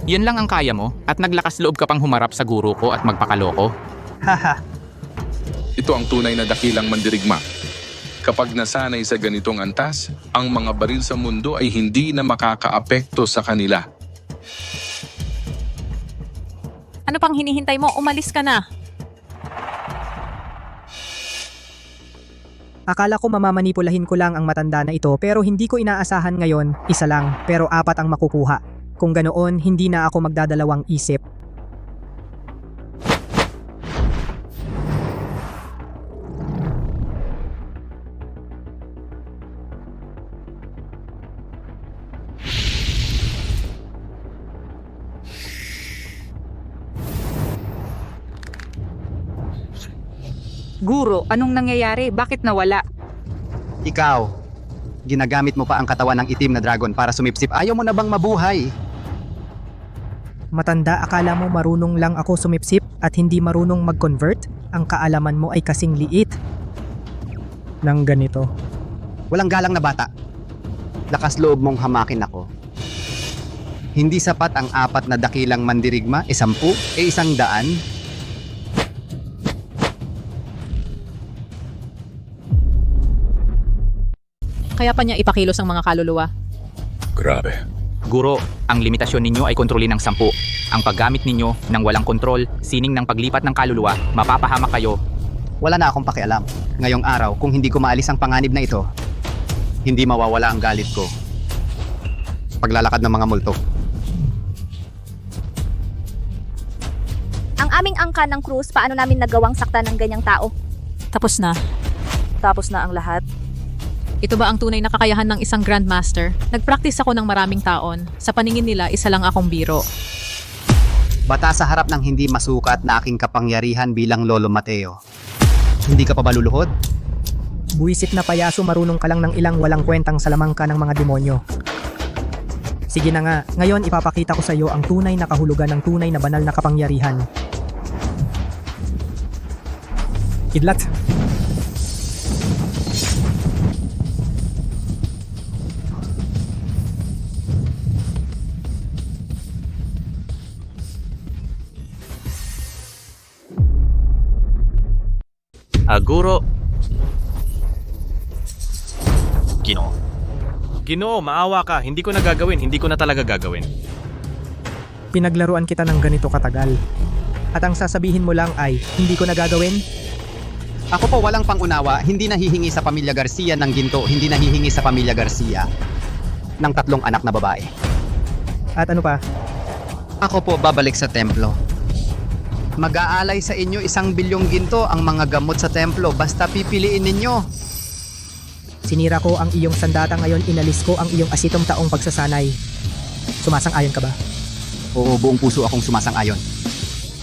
Yun lang ang kaya mo at naglakas loob ka pang humarap sa guro ko at magpakaloko? ito ang tunay na dakilang mandirigma. Kapag nasanay sa ganitong antas, ang mga baril sa mundo ay hindi na makakaapekto sa kanila. Ano pang hinihintay mo? Umalis ka na. Akala ko mamamanipulahin ko lang ang matanda na ito pero hindi ko inaasahan ngayon, 1 lang pero 4 ang makukuha. Kung ganoon, hindi na ako magdadalawang isip. Guro, anong nangyayari? Bakit nawala? Ikaw, ginagamit mo pa ang katawan ng itim na dragon para sumipsip. Ayaw mo na bang mabuhay? Matanda, akala mo marunong lang ako sumipsip at hindi marunong mag-convert? Ang kaalaman mo ay kasing liit. Nang ganito. Walang galang na bata. Lakas loob mong hamakin ako. Hindi sapat ang 4 na dakilang mandirigma, 10, 100. Kaya pa niya ipakilos ang mga kaluluwa. Grabe. Guro, ang limitasyon ninyo ay kontrolin ng 10. Ang paggamit ninyo ng walang kontrol, sining ng paglipat ng kaluluwa, mapapahamak kayo. Wala na akong pakialam. Ngayong araw, kung hindi ko maalis ang panganib na ito, hindi mawawala ang galit ko. Paglalakad ng mga multo. Ang aming angkan ng krus, paano namin nagawang sakta ng ganyang tao? Tapos na. Tapos na ang lahat. Ito ba ang tunay na kakayahan ng isang Grandmaster? Nagpractice ako ng maraming taon. Sa paningin nila, isa lang akong biro. Bata sa harap ng hindi masukat na aking kapangyarihan bilang Lolo Mateo. Hindi ka pa ba luluhod? Buwisit na payaso, marunong ka lang ng ilang walang kwentang salamangka ng mga demonyo. Sige na nga, ngayon ipapakita ko sa iyo ang tunay na kahulugan ng tunay na banal na kapangyarihan. Kidlat. Guro. Ginoo, maawa ka. Hindi ko na gagawin. Hindi ko na talaga gagawin. Pinaglaruan kita ng ganito katagal. At ang sasabihin mo lang ay, hindi ko na gagawin? Ako po walang pangunawa, hindi nahihingi sa pamilya Garcia ng ginto, hindi nahihingi sa pamilya Garcia ng 3 anak na babae. At ano pa? Ako po babalik sa templo. Mag-aalay sa inyo 1 bilyong ginto ang mga gamot sa templo, basta pipiliin ninyo. Sinira ko ang iyong sandata, ngayon inalis ko ang iyong asitong taong pagsasanay. Sumasang-ayon ka ba? Oo, buong puso akong sumasang-ayon.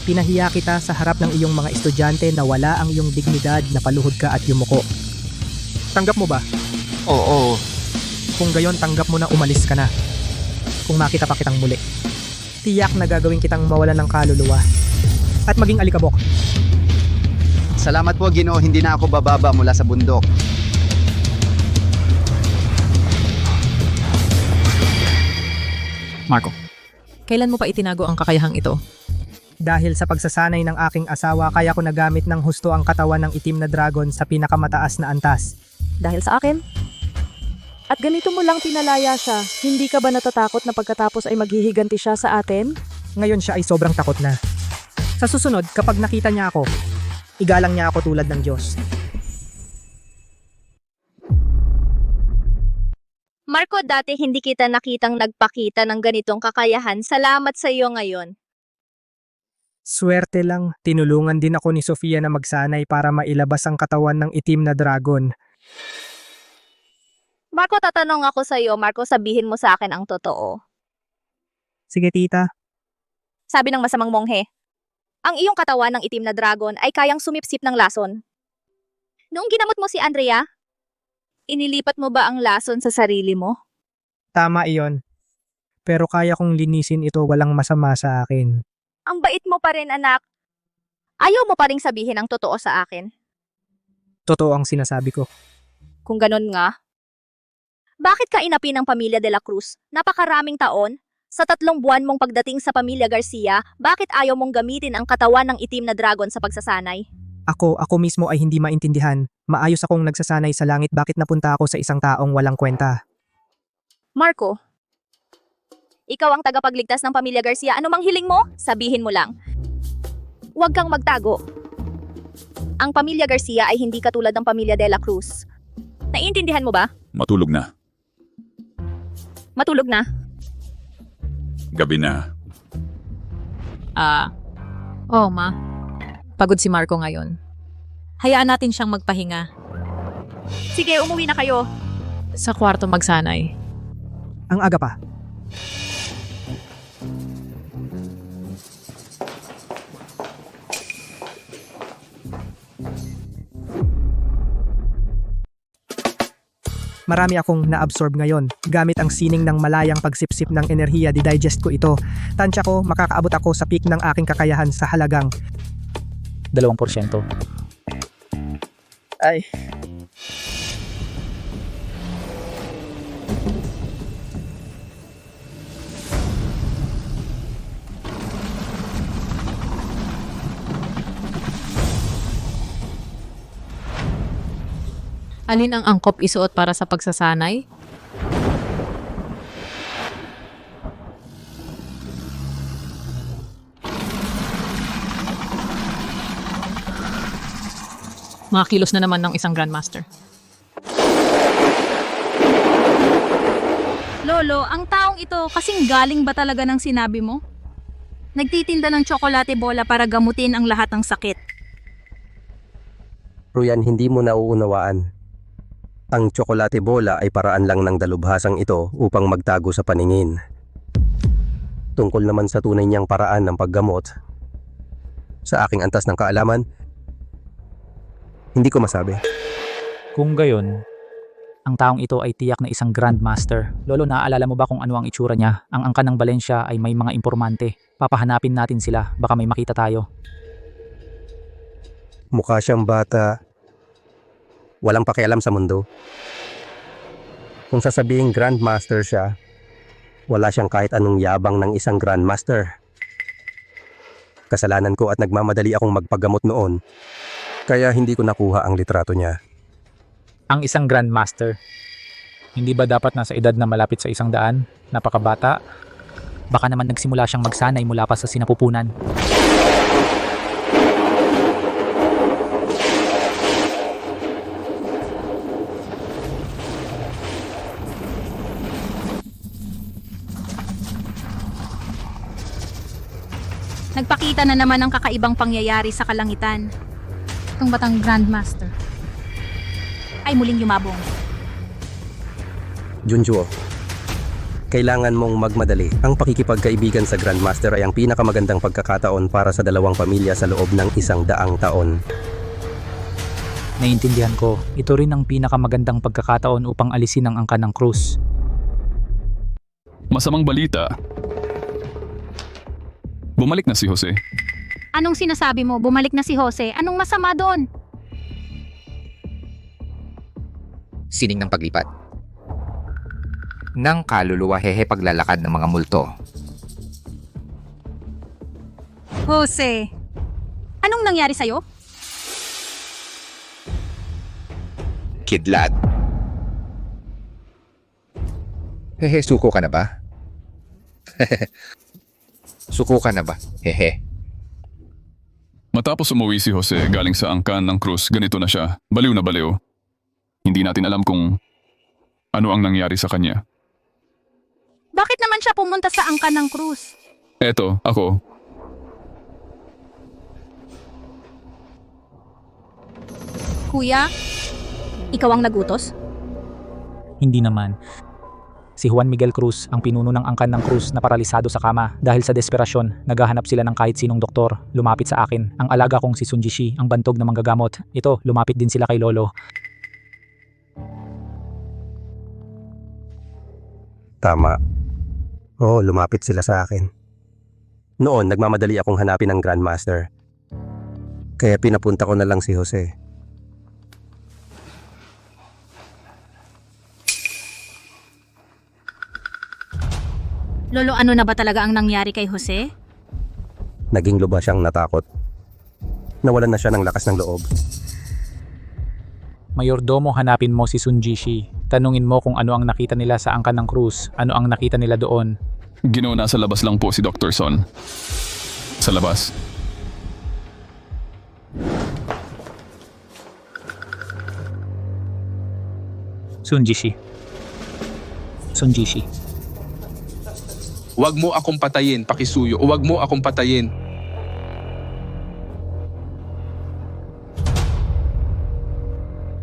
Pinahiya kita sa harap ng iyong mga estudyante na wala ang iyong dignidad, na paluhod ka at yumuko. Tanggap mo ba? Oo. Kung gayon, tanggap mo na umalis ka na. Kung makita pa kitang muli. Tiyak na gagawin kitang mawalan ng kaluluwa. At maging alikabok. Salamat po, Ginoo, hindi na ako bababa mula sa bundok. Marco, kailan mo pa itinago ang kakayahang ito? Dahil sa pagsasanay ng aking asawa, kaya ko nagamit ng husto ang katawan ng itim na dragon sa pinakamataas na antas. Dahil sa akin? At ganito mo lang pinalaya siya, hindi ka ba natatakot na pagkatapos ay maghihiganti siya sa atin? Ngayon siya ay sobrang takot na. Sa susunod, kapag nakita niya ako, igalang niya ako tulad ng Diyos. Marco, dati hindi kita nakitang nagpakita ng ganitong kakayahan. Salamat sa iyo ngayon. Swerte lang, tinulungan din ako ni Sofia na magsanay para mailabas ang katawan ng itim na dragon. Marco, tatanong ako sa iyo. Marco, sabihin mo sa akin ang totoo. Sige, tita. Sabi ng masamang monghe, ang iyong katawan ng itim na dragon ay kayang sumipsip ng lason. Noong ginamot mo si Andrea, inilipat mo ba ang lason sa sarili mo? Tama iyon. Pero kaya kong linisin ito, walang masama sa akin. Ang bait mo pa rin, anak. Ayaw mo pa rin sabihin ang totoo sa akin. Totoo ang sinasabi ko. Kung ganon nga, bakit ka inapi ng pamilya de la Cruz? Napakaraming taon. Sa 3 buwan mong pagdating sa pamilya Garcia, bakit ayaw mong gamitin ang katawan ng itim na dragon sa pagsasanay? Ako mismo ay hindi maintindihan. Maayos akong nagsasanay sa langit, bakit napunta ako sa isang taong walang kwenta? Marco, ikaw ang tagapagligtas ng pamilya Garcia. Ano mang hiling mo? Sabihin mo lang. Huwag kang magtago. Ang pamilya Garcia ay hindi katulad ng pamilya de la Cruz. Naiintindihan mo ba? Matulog na. Matulog na. Gabi na. Ma. Pagod si Marco ngayon. Hayaan natin siyang magpahinga. Sige, umuwi na kayo. Sa kwarto magsanay. Ang aga pa. Marami akong na-absorb ngayon. Gamit ang sining ng malayang pagsipsip ng enerhiya, di-digest ko ito. Tansya ko, makakaabot ako sa peak ng aking kakayahan sa halagang 2%. Ay. Alin ang angkop isuot para sa pagsasanay? Mga kilos na naman ng isang Grandmaster. Lolo, ang taong ito kasing galing ba talaga ng sinabi mo? Nagtitinda ng tsokolate bola para gamutin ang lahat ng sakit. Ruyan, hindi mo nauunawaan. Ang tsokolate bola ay paraan lang ng dalubhasang ito upang magtago sa paningin. Tungkol naman sa tunay niyang paraan ng paggamot, sa aking antas ng kaalaman, hindi ko masabi. Kung gayon, ang taong ito ay tiyak na isang Grandmaster. Lolo, naaalala mo ba kung ano ang itsura niya? Ang angkan ng Valencia ay may mga impormante. Papahanapin natin sila, baka may makita tayo. Mukha siyang bata, walang pakialam sa mundo. Kung sasabing Grandmaster siya, wala siyang kahit anong yabang ng isang Grandmaster. Kasalanan ko at nagmamadali akong magpagamot noon, kaya hindi ko nakuha ang litrato niya. Ang isang Grandmaster, hindi ba dapat nasa edad na malapit sa 100? Napakabata. Baka naman nagsimula siyang magsanay mula pa sa sinapupunan. Nagpakita na naman ang kakaibang pangyayari sa kalangitan. Itong batang Grandmaster ay muling yumabong. Junjuo, kailangan mong magmadali. Ang pakikipagkaibigan sa Grandmaster ay ang pinakamagandang pagkakataon para sa dalawang pamilya sa loob ng 100 taon. Naiintindihan ko, ito rin ang pinakamagandang pagkakataon upang alisin ang angkan ng krus. Masamang balita. Bumalik na si Jose. Anong sinasabi mo? Bumalik na si Jose. Anong masama doon? Sining ng paglipat. Nang kaluluwa paglalakad ng mga multo. Jose, anong nangyari sa'yo? Kidlat. Suko ka na ba? Suko ka na ba? Matapos umuwi si Jose galing sa angkan ng krus, ganito na siya. Baliw na baliw. Hindi natin alam kung ano ang nangyari sa kanya. Bakit naman siya pumunta sa angkan ng krus? Eto, ako. Kuya, ikaw ang nagutos? Hindi naman. Si Juan Miguel Cruz ang pinuno ng angkan ng krus na paralisado sa kama. Dahil sa desperasyon, naghahanap sila ng kahit sinong doktor. Lumapit sa akin. Ang alaga kong si Sunjishi, ang bantog na manggagamot. Ito, lumapit din sila kay Lolo. Tama. Oo, lumapit sila sa akin. Noon, nagmamadali akong hanapin ang Grandmaster. Kaya pinapunta ko na lang si Jose. Lolo, ano na ba talaga ang nangyari kay Jose? Naging lubha siyang natakot. Nawalan na siya ng lakas ng loob. Mayordomo, hanapin mo si Sunjishi. Tanungin mo kung ano ang nakita nila sa angkan ng krus. Ano ang nakita nila doon. Ginoo, nasa labas lang po si Dr. Son. Sa labas. Sunjishi. Sunjishi. Huwag mo akong patayin, pakisuyo. Huwag mo akong patayin.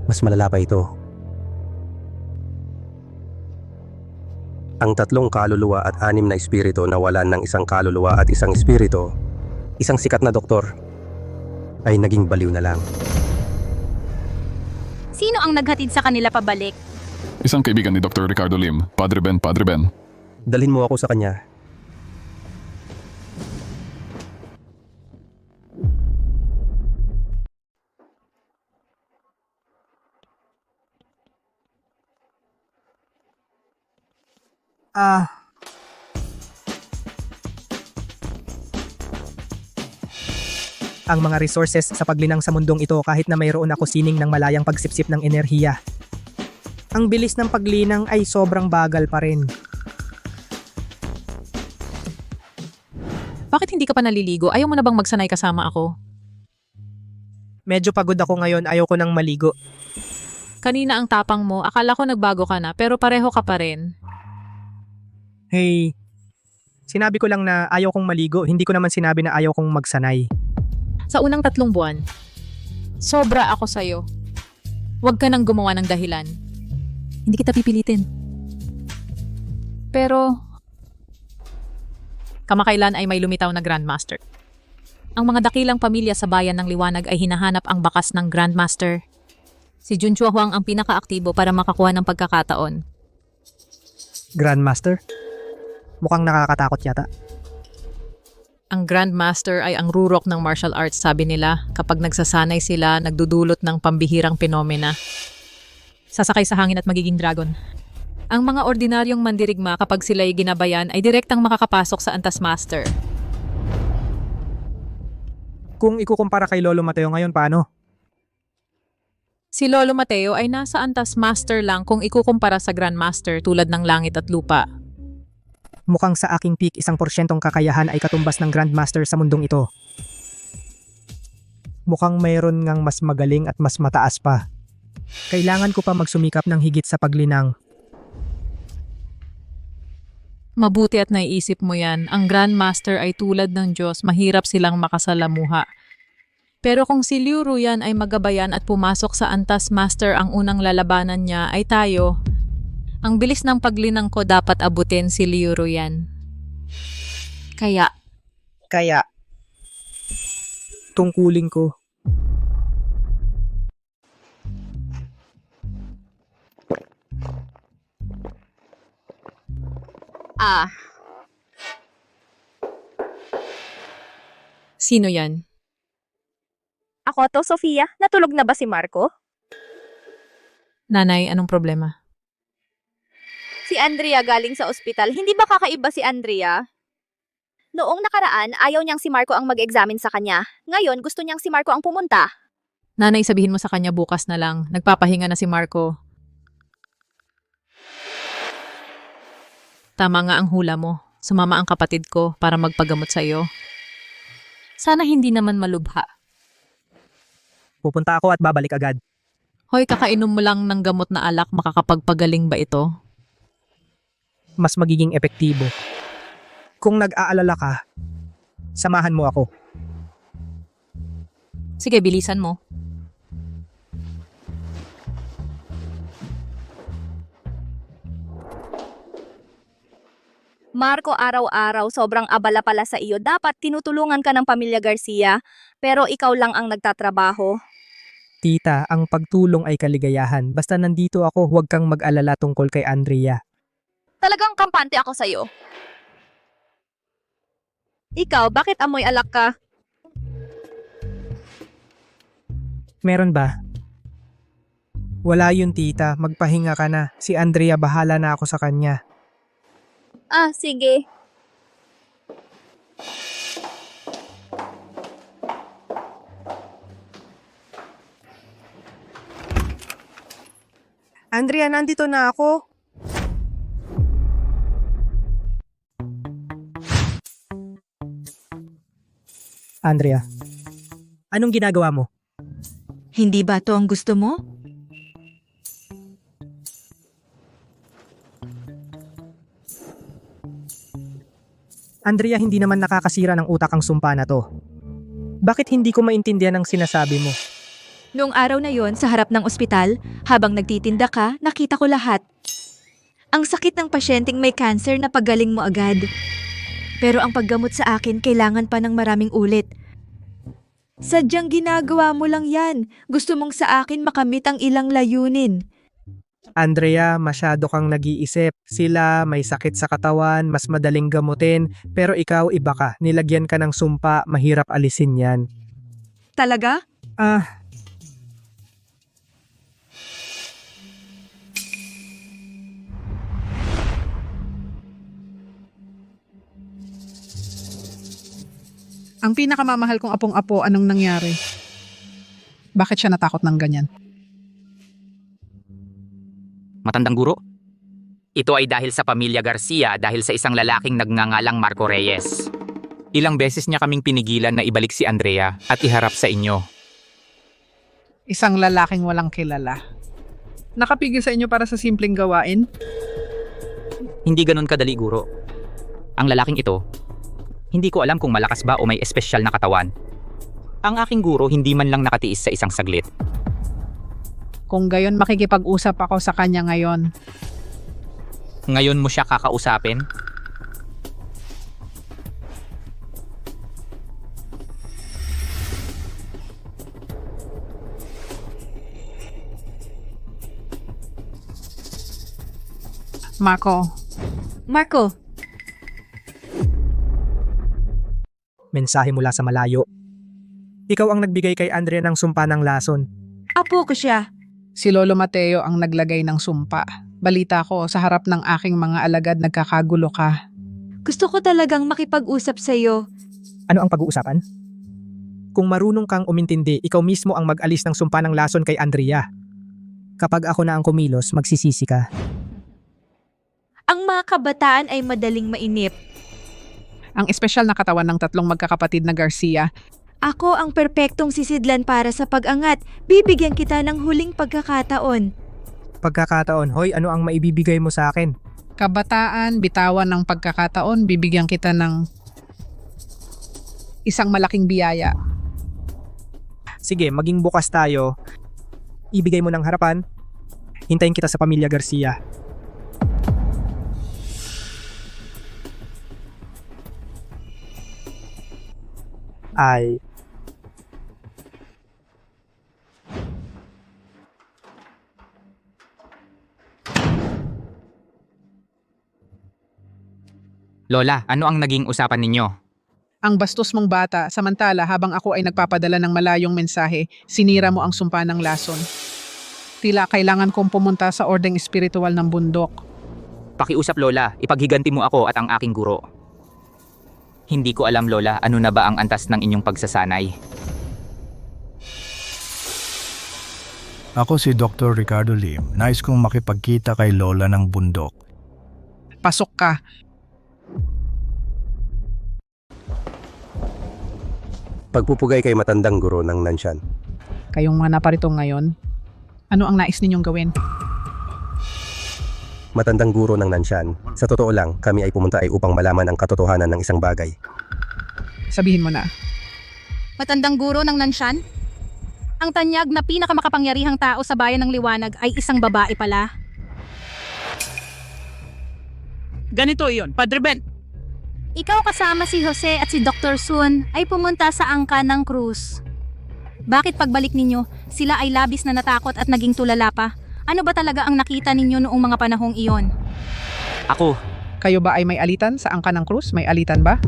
Mas malala pa ito. Ang 3 kaluluwa at 6 na espiritu nawalan ng 1 kaluluwa at 1 espiritu, isang sikat na doktor, ay naging baliw na lang. Sino ang naghatid sa kanila pabalik? Isang kaibigan ni Dr. Ricardo Lim, Padre Ben, Padre Ben. Dalhin mo ako sa kanya. Ang mga resources sa paglinang sa mundong ito kahit na mayroon ako sining ng malayang pagsipsip ng enerhiya. Ang bilis ng paglinang ay sobrang bagal pa rin. Bakit hindi ka pa naliligo? Ayaw mo na bang magsanay kasama ako? Medyo pagod ako ngayon, ayaw ko nang maligo. Kanina ang tapang mo, akala ko nagbago ka na, pero pareho ka pa rin. Hey, sinabi ko lang na ayaw kong maligo, hindi ko naman sinabi na ayaw kong magsanay. Sa unang 3 buwan, sobra ako sa'yo. Huwag ka nang gumawa ng dahilan. Hindi kita pipilitin. Pero, Kamakailan ay may lumitaw na Grandmaster. Ang mga dakilang pamilya sa bayan ng Liwanag ay hinahanap ang bakas ng Grandmaster. Si Junchua Huang ang pinakaaktibo para makakuha ng pagkakataon. Grandmaster? Mukhang nakakatakot yata. Ang Grandmaster ay ang rurok ng martial arts, sabi nila. Kapag nagsasanay sila, nagdudulot ng pambihirang penomena. Sasakay sa hangin at magiging dragon. Ang mga ordinaryong mandirigma kapag sila'y ginabayan ay direktang makakapasok sa Antas Master. Kung ikukumpara kay Lolo Mateo ngayon, paano? Si Lolo Mateo ay nasa Antas Master lang kung ikukumpara sa Grandmaster tulad ng langit at lupa. Mukhang sa aking peak 1% kakayahan ay katumbas ng Grandmaster sa mundong ito. Mukhang mayroon ngang mas magaling at mas mataas pa. Kailangan ko pa magsumikap ng higit sa paglinang. Mabuti at naiisip mo yan, ang Grandmaster ay tulad ng Diyos, mahirap silang makasalamuha. Pero kung si Liu Ruyan ay magabayan at pumasok sa Antas Master, ang unang lalabanan niya ay tayo. Ang bilis ng paglinang ko dapat abutin si Liu Ruyan. Kaya, tungkulin ko. Sino yan? Ako to, Sofia. Natulog na ba si Marco? Nanay, anong problema? Si Andrea galing sa ospital. Hindi ba kakaiba si Andrea? Noong nakaraan, ayaw niyang si Marco ang mag-examine sa kanya. Ngayon, gusto niyang si Marco ang pumunta. Nanay, sabihin mo sa kanya bukas na lang. Nagpapahinga na si Marco. Tama nga ang hula mo. Sumama ang kapatid ko para magpagamot sa iyo. Sana hindi naman malubha. Pupunta ako at babalik agad. Hoy, kakainom mo lang ng gamot na alak, makakapagpagaling ba ito? Mas magiging epektibo. Kung nag-aalala ka, samahan mo ako. Sige, bilisan mo. Marco, araw-araw, sobrang abala pala sa iyo. Dapat tinutulungan ka ng pamilya Garcia, pero ikaw lang ang nagtatrabaho. Tita, ang pagtulong ay kaligayahan. Basta nandito ako, huwag kang mag-alala tungkol kay Andrea. Talagang kampante ako sa iyo. Ikaw, bakit amoy alak ka? Meron ba? Wala yun, tita. Magpahinga ka na. Si Andrea, bahala na ako sa kanya. Ah, sige. Andrea, nandito na ako. Andrea, anong ginagawa mo? Hindi ba to ang gusto mo? Andrea, hindi naman nakakasira ng utak ang sumpa na to. Bakit hindi ko maintindihan ang sinasabi mo? Noong araw na yon sa harap ng ospital, habang nagtitinda ka, nakita ko lahat. Ang sakit ng pasyenteng may cancer na pagaling mo agad. Pero ang paggamot sa akin kailangan pa ng maraming ulit. Sadyang ginagawa mo lang yan. Gusto mong sa akin makamit ang ilang layunin. Andrea, masyado kang nag-iisip. Sila may sakit sa katawan, mas madaling gamutin, pero ikaw iba ka. Nilagyan ka ng sumpa, mahirap alisin yan. Talaga? Ang pinakamamahal kong apong-apo, anong nangyari? Bakit siya natakot ng ganyan? Matandang guro? Ito ay dahil sa pamilya Garcia dahil sa isang lalaking nagngangalang Marco Reyes. Ilang beses niya kaming pinigilan na ibalik si Andrea at iharap sa inyo. Isang lalaking walang kilala. Nakapigil sa inyo para sa simpleng gawain? Hindi ganun kadali, guro. Ang lalaking ito, hindi ko alam kung malakas ba o may espesyal na katawan. Ang aking guro hindi man lang nakatiis sa isang saglit. Kung gayon, makikipag-usap ako sa kanya ngayon. Ngayon mo siya kakausapin? Marco. Marco, Mensahe mula sa malayo. Ikaw ang nagbigay kay Andrea ng sumpa ng lason. apo ko siya. Si Lolo Mateo ang naglagay ng sumpa. Balita ko, sa harap ng aking mga alagad nagkakagulo ka. Gusto ko talagang makipag-usap sa'yo. Ano ang pag-uusapan? Kung marunong kang umintindi, ikaw mismo ang mag-alis ng sumpa ng lason kay Andrea. Kapag ako na ang kumilos, magsisisi ka. Ang mga kabataan ay madaling mainip. Ang espesyal na katawan ng tatlong magkakapatid na Garcia. Ako ang perpektong sisidlan para sa pag-angat. Bibigyan kita ng huling pagkakataon. Pagkakataon, hoy, ano ang maibibigay mo sa akin? Kabataan, bitawan ng pagkakataon, bibigyan kita ng isang malaking biyaya. Sige, maging bukas tayo. Ibigay mo ng harapan. Hintayin kita sa Pamilya Garcia. Ay, Lola, ano ang naging usapan ninyo? Ang bastos mong bata, samantala habang ako ay nagpapadala ng malayong mensahe, sinira mo ang sumpa ng lason. Tila kailangan kong pumunta sa ordeng espiritual ng bundok. Pakiusap Lola, ipaghiganti mo ako at ang aking guro. Hindi ko alam Lola, ano na ba ang antas ng inyong pagsasanay? Ako si Dr. Ricardo Lim. Nais kong makipagkita kay Lola ng bundok. Pasok ka. Pagpupugay kay matandang guro ng Nanshan. Kayong mga naparito ngayon, ano ang nais ninyong gawin? Matandang guro ng Nanshan. Sa totoo lang, kami ay pumunta ay upang malaman ang katotohanan ng isang bagay. Sabihin mo na. Matandang guro ng Nanshan? Ang tanyag na pinakamakapangyarihang tao sa bayan ng Liwanag ay isang babae pala. Ganito iyon, Padre Ben. Ikaw kasama si Jose at si Dr. Sun ay pumunta sa angka ng krus. Bakit pagbalik ninyo, sila ay labis na natakot at naging tulala pa? Ano ba talaga ang nakita ninyo noong mga panahong iyon? Ako. Kayo ba ay may alitan sa angka ng krus? May alitan ba?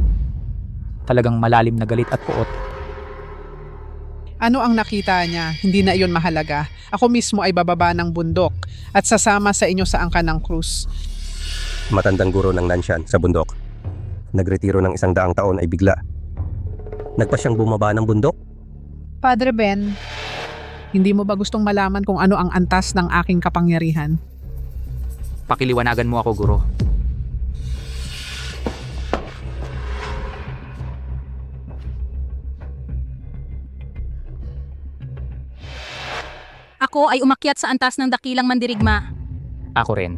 Talagang malalim na galit at puot. Ano ang nakita niya? Hindi na iyon mahalaga. Ako mismo ay bababa ng bundok at sasama sa inyo sa angka ng krus. Matandang guro ng Nanshan sa bundok. Nagretiro ng 100 taon ay bigla. Nagpa siyang bumaba ng bundok? Padre Ben, hindi mo ba gustong malaman kung ano ang antas ng aking kapangyarihan? Pakiliwanagan mo ako guro. Ako ay umakyat sa antas ng dakilang mandirigma. Ako rin.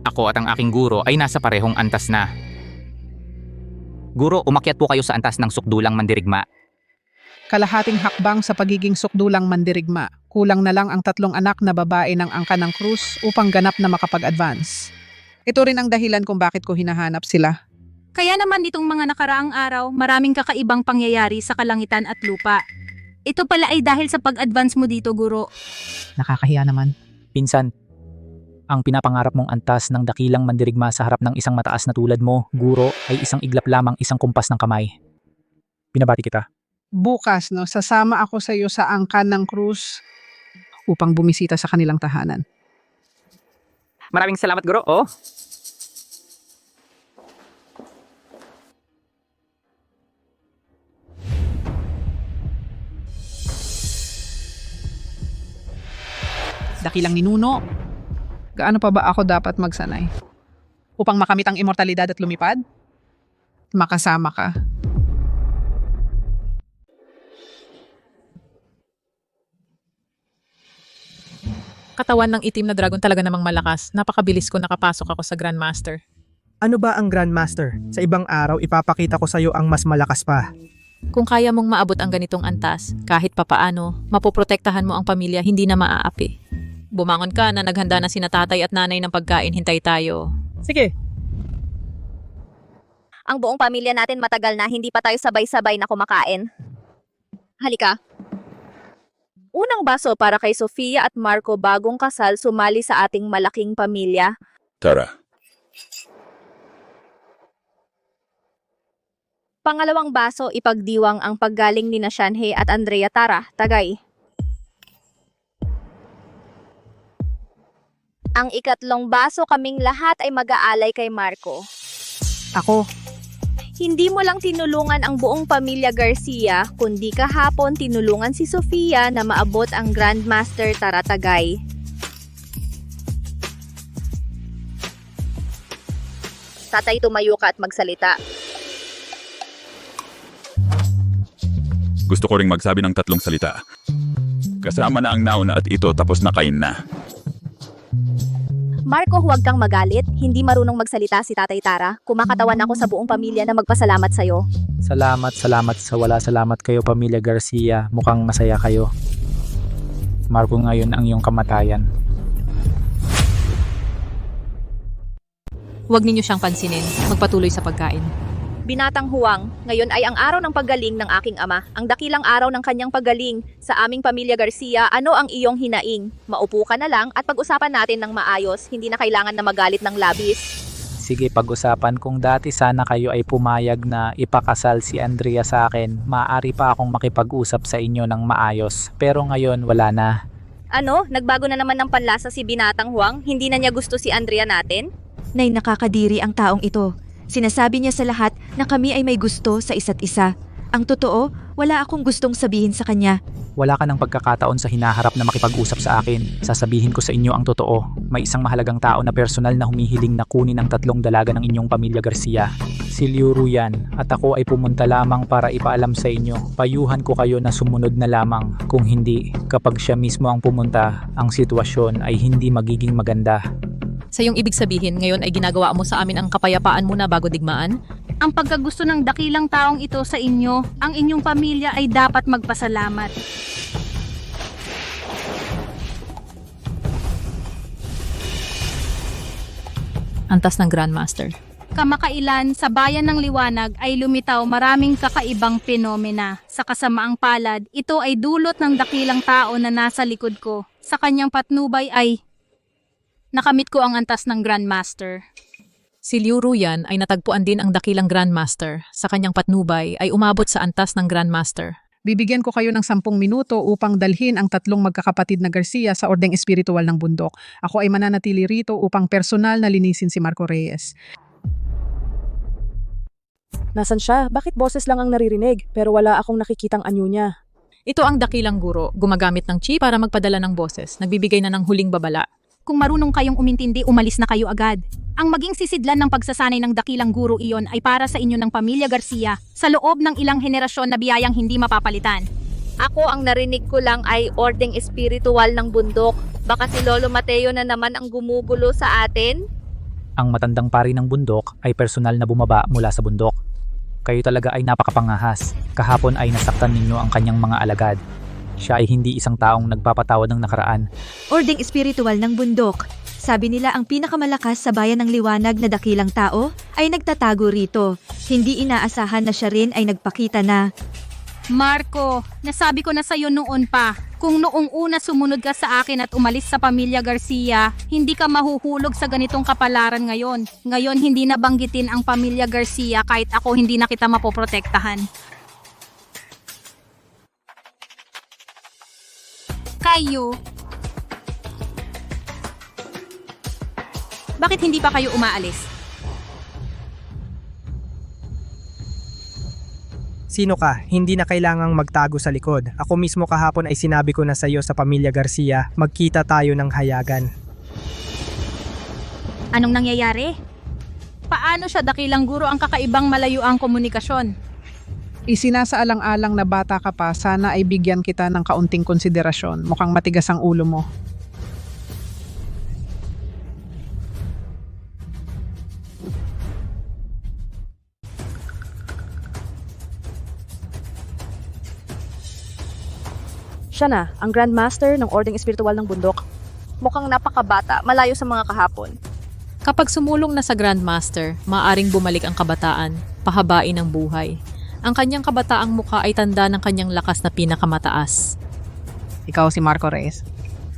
Ako at ang aking guro ay nasa parehong antas na. Guro, umakyat po kayo sa antas ng sukdulang mandirigma. Kalahating hakbang sa pagiging sukdulang mandirigma. Kulang na lang ang 3 anak na babae ng angka ng krus upang ganap na makapag-advance. Ito rin ang dahilan kung bakit ko hinahanap sila. Kaya naman nitong mga nakaraang araw, maraming kakaibang pangyayari sa kalangitan at lupa. Ito pala ay dahil sa pag-advance mo dito, guro. Nakakahiya naman. Pinsan, ang pinapangarap mong antas ng dakilang mandirigma sa harap ng isang mataas na tulad mo, guro, ay isang iglap lamang, isang kumpas ng kamay. Binabati kita. Bukas, no, sasama ako sa iyo sa angkan ng krus upang bumisita sa kanilang tahanan. Maraming salamat guro. Oh. Dakilang ninuno. Gaano pa ba ako dapat magsanay? Upang makamit ang immortalidad at lumipad? Makasama ka. Katawan ng itim na dragon talaga namang malakas. Napakabilis ko nakapasok ako sa Grandmaster. Ano ba ang Grandmaster? Sa ibang araw, ipapakita ko sa iyo ang mas malakas pa. Kung kaya mong maabot ang ganitong antas, kahit papaano, mapoprotektahan mo ang pamilya, hindi na maaapi. Bumangon ka na naghanda na sina tatay at nanay ng pagkain, hintay tayo. Sige. Ang buong pamilya natin matagal na hindi pa tayo sabay-sabay na kumakain. Halika. Unang baso para kay Sofia at Marco bagong kasal sumali sa ating malaking pamilya. Tara. Pangalawang baso, ipagdiwang ang paggaling ni Shanhei at Andrea. Tara, tagay. Ang ikatlong baso, kaming lahat ay mag-aalay kay Marco. Ako, Hindi mo lang tinulungan ang buong pamilya Garcia, kundi kahapon tinulungan si Sofia na maabot ang Grandmaster. Tara, tagay. Tatay, tumayo ka at magsalita. Gusto ko ring magsabi ng 3 salita. Kasama na ang nauna at ito tapos na kain na. Marco, huwag kang magalit. Hindi marunong magsalita si Tatay Tara. Kumakatawan ako sa buong pamilya na magpasalamat sa'yo. Salamat sa wala. Salamat kayo, Pamilya Garcia. Mukhang masaya kayo. Marco, ngayon ang iyong kamatayan. Huwag ninyo siyang pansinin. Magpatuloy sa pagkain. Binatang Huwang, ngayon ay ang araw ng paggaling ng aking ama, ang dakilang araw ng kanyang paggaling. Sa aming pamilya Garcia, ano ang iyong hinaing? Maupo ka na lang at pag-usapan natin ng maayos, hindi na kailangan na magalit ng labis. Sige, pag-usapan. Kung dati sana kayo ay pumayag na ipakasal si Andrea sa akin, maaari pa akong makipag-usap sa inyo ng maayos. Pero ngayon, wala na. Ano? Nagbago na naman ng panlasa si Binatang Huwang? Hindi na niya gusto si Andrea natin? Nay, nakakadiri ang taong ito. Sinasabi niya sa lahat na kami ay may gusto sa isa't isa. Ang totoo, wala akong gustong sabihin sa kanya. Wala ka ng pagkakataon sa hinaharap na makipag-usap sa akin. Sasabihin ko sa inyo ang totoo. May isang mahalagang tao na personal na humihiling na kunin ang 3 dalaga ng inyong pamilya Garcia. Si Liu Ruyan, at ako ay pumunta lamang para ipaalam sa inyo. Payuhan ko kayo na sumunod na lamang. Kung hindi, kapag siya mismo ang pumunta, ang sitwasyon ay hindi magiging maganda. Sa iyong ibig sabihin, ngayon ay ginagawa mo sa amin ang kapayapaan muna bago digmaan? Ang pagkagusto ng dakilang taong ito sa inyo, ang inyong pamilya ay dapat magpasalamat. Antas ng Grandmaster. Kamakailan sa bayan ng Liwanag ay lumitaw maraming kakaibang fenomena. Sa kasamaang palad, ito ay dulot ng dakilang tao na nasa likod ko. Sa kanyang patnubay ay nakamit ko ang antas ng Grandmaster. Si Liu Ruyan ay natagpuan din ang dakilang Grandmaster. Sa kanyang patnubay ay umabot sa antas ng Grandmaster. Bibigyan ko kayo ng 10 minuto upang dalhin ang 3 magkakapatid na Garcia sa ordeng espiritual ng bundok. Ako ay mananatili rito upang personal na linisin si Marco Reyes. Nasaan siya? Bakit boses lang ang naririnig pero wala akong nakikitang anyo niya? Ito ang dakilang guro, gumagamit ng chi para magpadala ng boses. Nagbibigay na ng huling babala. Kung marunong kayong umintindi, umalis na kayo agad. Ang maging sisidlan ng pagsasanay ng dakilang guro iyon ay para sa inyo ng pamilya Garcia sa loob ng ilang henerasyon na biyayang hindi mapapalitan. Ako, ang narinig ko lang ay ordeng espiritual ng bundok. Baka si Lolo Mateo na naman ang gumugulo sa atin? Ang matandang pari ng bundok ay personal na bumaba mula sa bundok. Kayo talaga ay napakapangahas. Kahapon ay nasaktan ninyo ang kanyang mga alagad. Siya ay hindi isang taong nagpapatawad ng nakaraan. Ordeng espiritual ng bundok. Sabi nila ang pinakamalakas sa bayan ng Liwanag na dakilang tao ay nagtatago rito. Hindi inaasahan na siya rin ay nagpakita na. Marco, nasabi ko na sa'yo noon pa, kung noong una sumunod ka sa akin at umalis sa pamilya Garcia, hindi ka mahuhulog sa ganitong kapalaran ngayon. Ngayon hindi na banggitin ang pamilya Garcia kahit ako hindi na kita mapoprotektahan. Kayo, bakit hindi pa kayo umaalis? Sino ka? Hindi na kailangang magtago sa likod. Ako mismo kahapon ay sinabi ko na sa iyo sa pamilya Garcia, magkita tayo ng hayagan. Anong nangyayari? Paano siya dakilang guro ang kakaibang malayuang komunikasyon? Isinasaalang-alang na bata ka pa, sana ay bigyan kita ng kaunting konsiderasyon. Mukhang matigas ang ulo mo. Siya na, ang Grandmaster ng ordeng espiritual ng bundok. Mukhang napakabata, malayo sa mga kahapon. Kapag sumulong na sa Grandmaster, maaaring bumalik ang kabataan, pahabain ang buhay. Ang kanyang kabataang mukha ay tanda ng kanyang lakas na pinakamataas. Ikaw si Marco Reyes.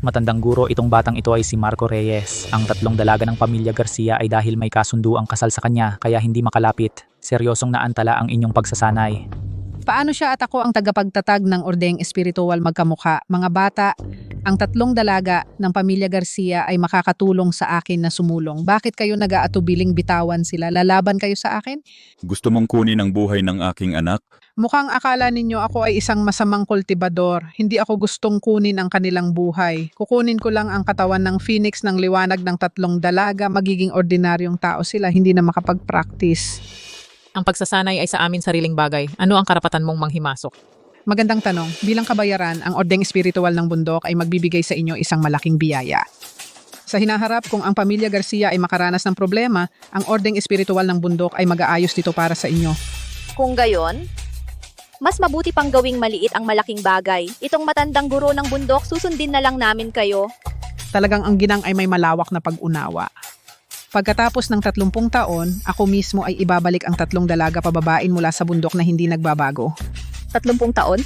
Matandang guro, itong batang ito ay si Marco Reyes. Ang tatlong dalaga ng pamilya Garcia ay dahil may kasunduang kasal sa kanya kaya hindi makalapit. Seryosong naantala ang inyong pagsasanay. Paano siya at ako ang tagapagtatag ng ordeng espiritual magkamukha? Mga bata, ang tatlong dalaga ng pamilya Garcia ay makakatulong sa akin na sumulong. Bakit kayo nag-aatubiling bitawan sila? Lalaban kayo sa akin? Gusto mong kunin ang buhay ng aking anak? Mukhang akala ninyo ako ay isang masamang kultibador. Hindi ako gustong kunin ang kanilang buhay. Kukunin ko lang ang katawan ng phoenix ng liwanag ng tatlong dalaga. Magiging ordinaryong tao sila, hindi na makapag-practice. Ang pagsasanay ay sa amin sariling bagay. Ano ang karapatan mong manghimasok? Magandang tanong. Bilang kabayaran, ang ordeng espiritual ng bundok ay magbibigay sa inyo isang malaking biyaya. Sa hinaharap, kung ang pamilya Garcia ay makaranas ng problema, ang ordeng espiritual ng bundok ay mag-aayos dito para sa inyo. Kung gayon, mas mabuti pang gawing maliit ang malaking bagay. Itong matandang guro ng bundok, susundin na lang namin kayo. Talagang ang ginang ay may malawak na pag-unawa. Pagkatapos ng 30 taon, ako mismo ay ibabalik ang tatlong dalaga pababain mula sa bundok na hindi nagbabago. 30 taon?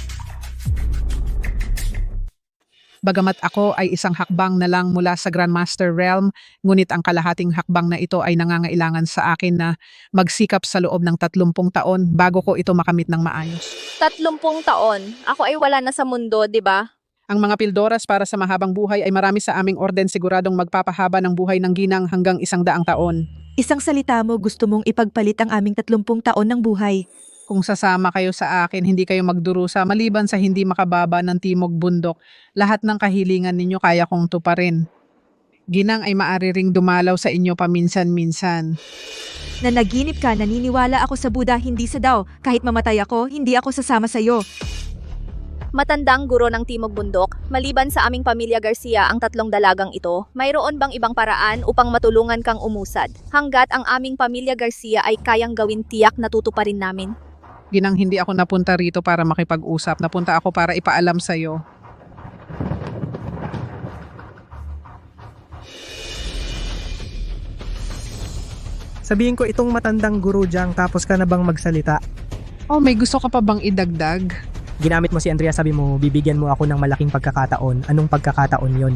Bagamat ako ay isang hakbang na lang mula sa Grandmaster Realm, ngunit ang kalahating hakbang na ito ay nangangailangan sa akin na magsikap sa loob ng 30 taon bago ko ito makamit ng maayos. 30 taon? Ako ay wala na sa mundo, di ba? Ang mga pildoras para sa mahabang buhay ay marami sa aming orden siguradong magpapahaba ng buhay ng ginang hanggang 100 taon. Isang salita mo, gusto mong ipagpalit ang aming 30 taon ng buhay. Kung sasama kayo sa akin, hindi kayo magdurusa maliban sa hindi makababa ng timog bundok. Lahat ng kahilingan ninyo kaya kong tuparin. Ginang ay maaari ring dumalaw sa inyo paminsan-minsan. Nanaginip ka, naniniwala ako sa Buddha, hindi sa Dao. Kahit mamatay ako, hindi ako sasama sa'yo. Matandang guro ng Timog Bundok, maliban sa aming pamilya Garcia ang tatlong dalagang ito, mayroon bang ibang paraan upang matulungan kang umusad? Hanggat ang aming pamilya Garcia ay kayang gawin, tiyak na tutuparin namin. Ginang, hindi ako napunta rito para makipag-usap. Napunta ako para ipaalam sa'yo. Sabihin ko itong matandang guro diyang tapos ka na bang magsalita? Oh, may gusto ka pa bang idagdag? Ginamit mo si Andrea, sabi mo, bibigyan mo ako ng malaking pagkakataon. Anong pagkakataon yon?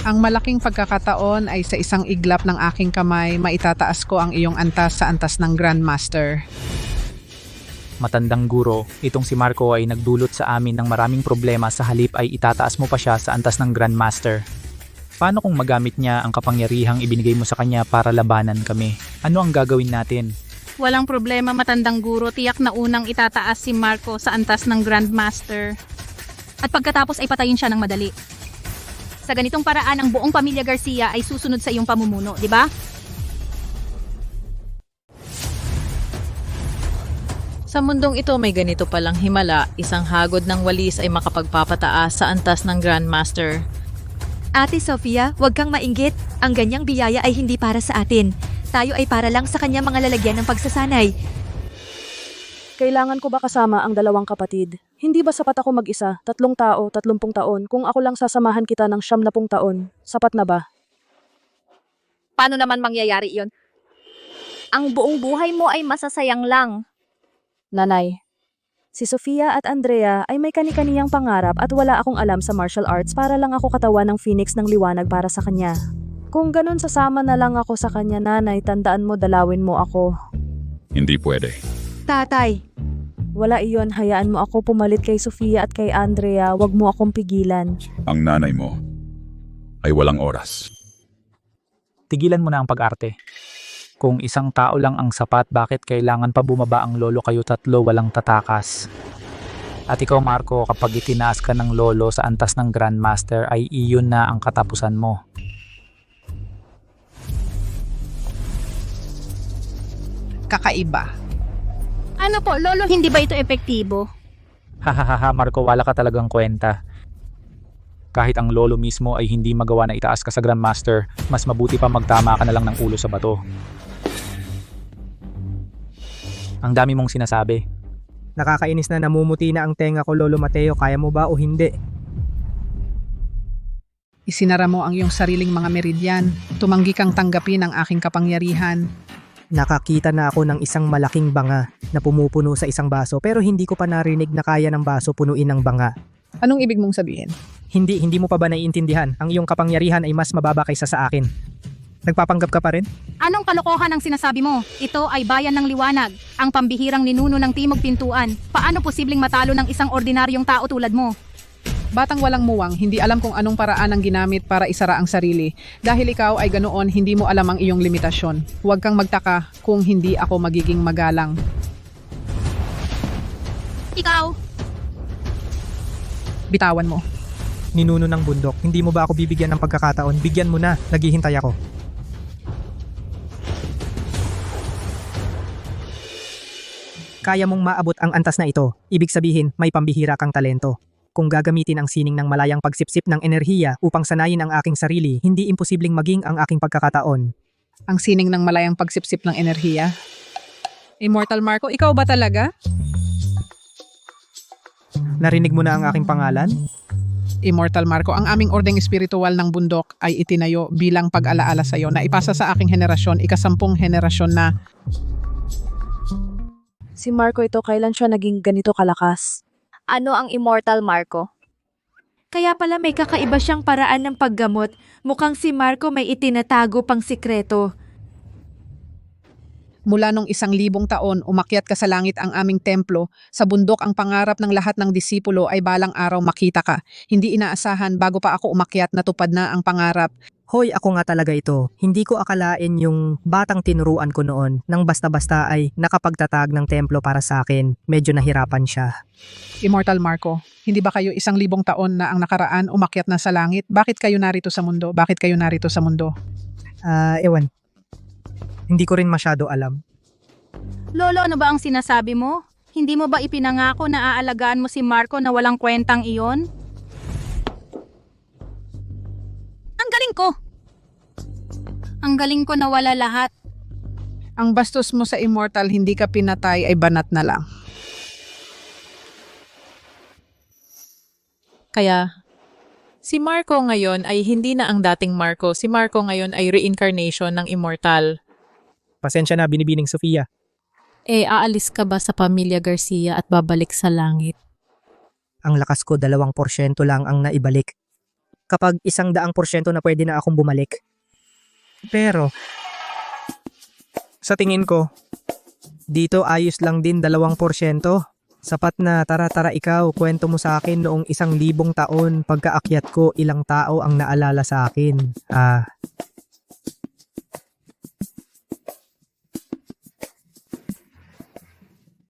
Ang malaking pagkakataon ay sa isang iglap ng aking kamay, maitataas ko ang iyong antas sa antas ng Grandmaster. Matandang guro, itong si Marco ay nagdulot sa amin ng maraming problema, sa halip ay itataas mo pa siya sa antas ng Grandmaster. Paano kung magamit niya ang kapangyarihang ibinigay mo sa kanya para labanan kami? Ano ang gagawin natin? Walang problema, matandang guro. Tiyak na unang itataas si Marco sa antas ng Grandmaster. At pagkatapos ay patayin siya ng madali. Sa ganitong paraan, ang buong pamilya Garcia ay susunod sa iyong pamumuno, di ba? Sa mundong ito may ganito palang himala, isang hagod ng walis ay makapagpapataas sa antas ng Grandmaster. Ate Sofia, huwag kang mainggit. Ang ganyang biyaya ay hindi para sa atin. Tayo ay para lang sa kanya mga lalagyan ng pagsasanay. Kailangan ko ba kasama ang dalawang kapatid? Hindi ba sapat ako mag-isa, 3 tao, 30 taon, kung ako lang sasamahan kita ng 70 taon? Sapat na ba? Paano naman mangyayari iyon? Ang buong buhay mo ay masasayang lang. Nanay, si Sofia at Andrea ay may kani-kaniyang pangarap at wala akong alam sa martial arts para lang ako katawan ng phoenix ng liwanag para sa kanya. Kung ganun, sasama na lang ako sa kanya, nanay. Tandaan mo, dalawin mo ako. Hindi pwede. Tatay, wala iyon. Hayaan mo ako pumalit kay Sofia at kay Andrea. Huwag mo akong pigilan. Ang nanay mo ay walang oras. Tigilan mo na ang pag-arte. Kung isang tao lang ang sapat, bakit kailangan pa bumaba ang lolo kayo tatlo walang tatakas? At ikaw, Marco, kapag itinaas ka ng lolo sa antas ng Grandmaster, ay iyon na ang katapusan mo. Kakaiba. Ano po, lolo, hindi ba ito epektibo? Hahaha, Marco, wala ka talagang kwenta. Kahit ang lolo mismo ay hindi magawa na itaas ka sa Grandmaster, mas mabuti pa magtama ka na lang ng ulo sa bato. Ang dami mong sinasabi. Nakakainis na, namumuti na ang tenga ko, Lolo Mateo. Kaya mo ba o hindi? Isinara mo ang iyong sariling mga meridyan. Tumanggi kang tanggapin ang aking kapangyarihan. Nakakita na ako ng isang malaking banga na pumupuno sa isang baso pero hindi ko pa narinig na kaya ng baso punuin ng banga. Anong ibig mong sabihin? Hindi mo pa ba naiintindihan? Ang iyong kapangyarihan ay mas mababa kaysa sa akin. Nagpapanggap ka pa rin? Anong kalokohan ang sinasabi mo? Ito ay bayan ng liwanag, ang pambihirang ninuno ng Timog Pintuan. Paano posibleng matalo ng isang ordinaryong tao tulad mo? Batang walang muwang, hindi alam kung anong paraan ang ginamit para isara ang sarili. Dahil ikaw ay ganoon, hindi mo alam ang iyong limitasyon. Huwag kang magtaka kung hindi ako magiging magalang. Ikaw! Bitawan mo. Ninuno ng bundok, hindi mo ba ako bibigyan ng pagkakataon? Bigyan mo na, naghihintay ako. Kaya mong maabot ang antas na ito, ibig sabihin may pambihira kang talento. Kung gagamitin ang sining ng malayang pagsipsip ng enerhiya upang sanayin ang aking sarili, hindi imposibleng maging ang aking pagkakataon. Ang sining ng malayang pagsipsip ng enerhiya. Immortal Marco, ikaw ba talaga? Narinig mo na ang aking pangalan? Immortal Marco, ang aming ordeng espiritual ng bundok ay itinayo bilang pag-alaala sa iyo na ipasa sa aking henerasyon, ika-10 henerasyon na. Si Marco ito, kailan siya naging ganito kalakas? Ano ang Immortal Marco? Kaya pala may kakaiba siyang paraan ng paggamot. Mukhang si Marco may itinatago pang sikreto. Mula nung 1,000 taon, umakyat ka sa langit ang aming templo. Sa bundok ang pangarap ng lahat ng disipulo ay balang araw makita ka. Hindi inaasahan bago pa ako umakyat natupad na ang pangarap. Hoy, ako nga talaga ito. Hindi ko akalain yung batang tinuruan ko noon nang basta-basta ay nakapagtatag ng templo para sa akin. Medyo nahirapan siya. Immortal Marco, hindi ba kayo 1,000 taon na ang nakaraan umakyat na sa langit? Bakit kayo narito sa mundo? Bakit kayo narito sa mundo? Ewan. Hindi ko rin masyado alam. Lolo, ano ba ang sinasabi mo? Hindi mo ba ipinangako na aalagaan mo si Marco na walang kwentang iyon? Ang galing ko! Ang galing ko na wala lahat. Ang bastos mo sa Immortal, hindi ka pinatay ay banat na lang. Kaya, si Marco ngayon ay hindi na ang dating Marco. Si Marco ngayon ay reincarnation ng Immortal. Pasensya na, binibining Sofia. Aalis ka ba sa pamilya Garcia at babalik sa langit? Ang lakas ko 2% lang ang naibalik. Kapag 100% na pwede na akong bumalik. Pero, sa tingin ko, dito ayos lang din 2%. Sapat na, tara ikaw, kwento mo sa akin noong 1,000 taon pagkaakyat ko ilang tao ang naalala sa akin.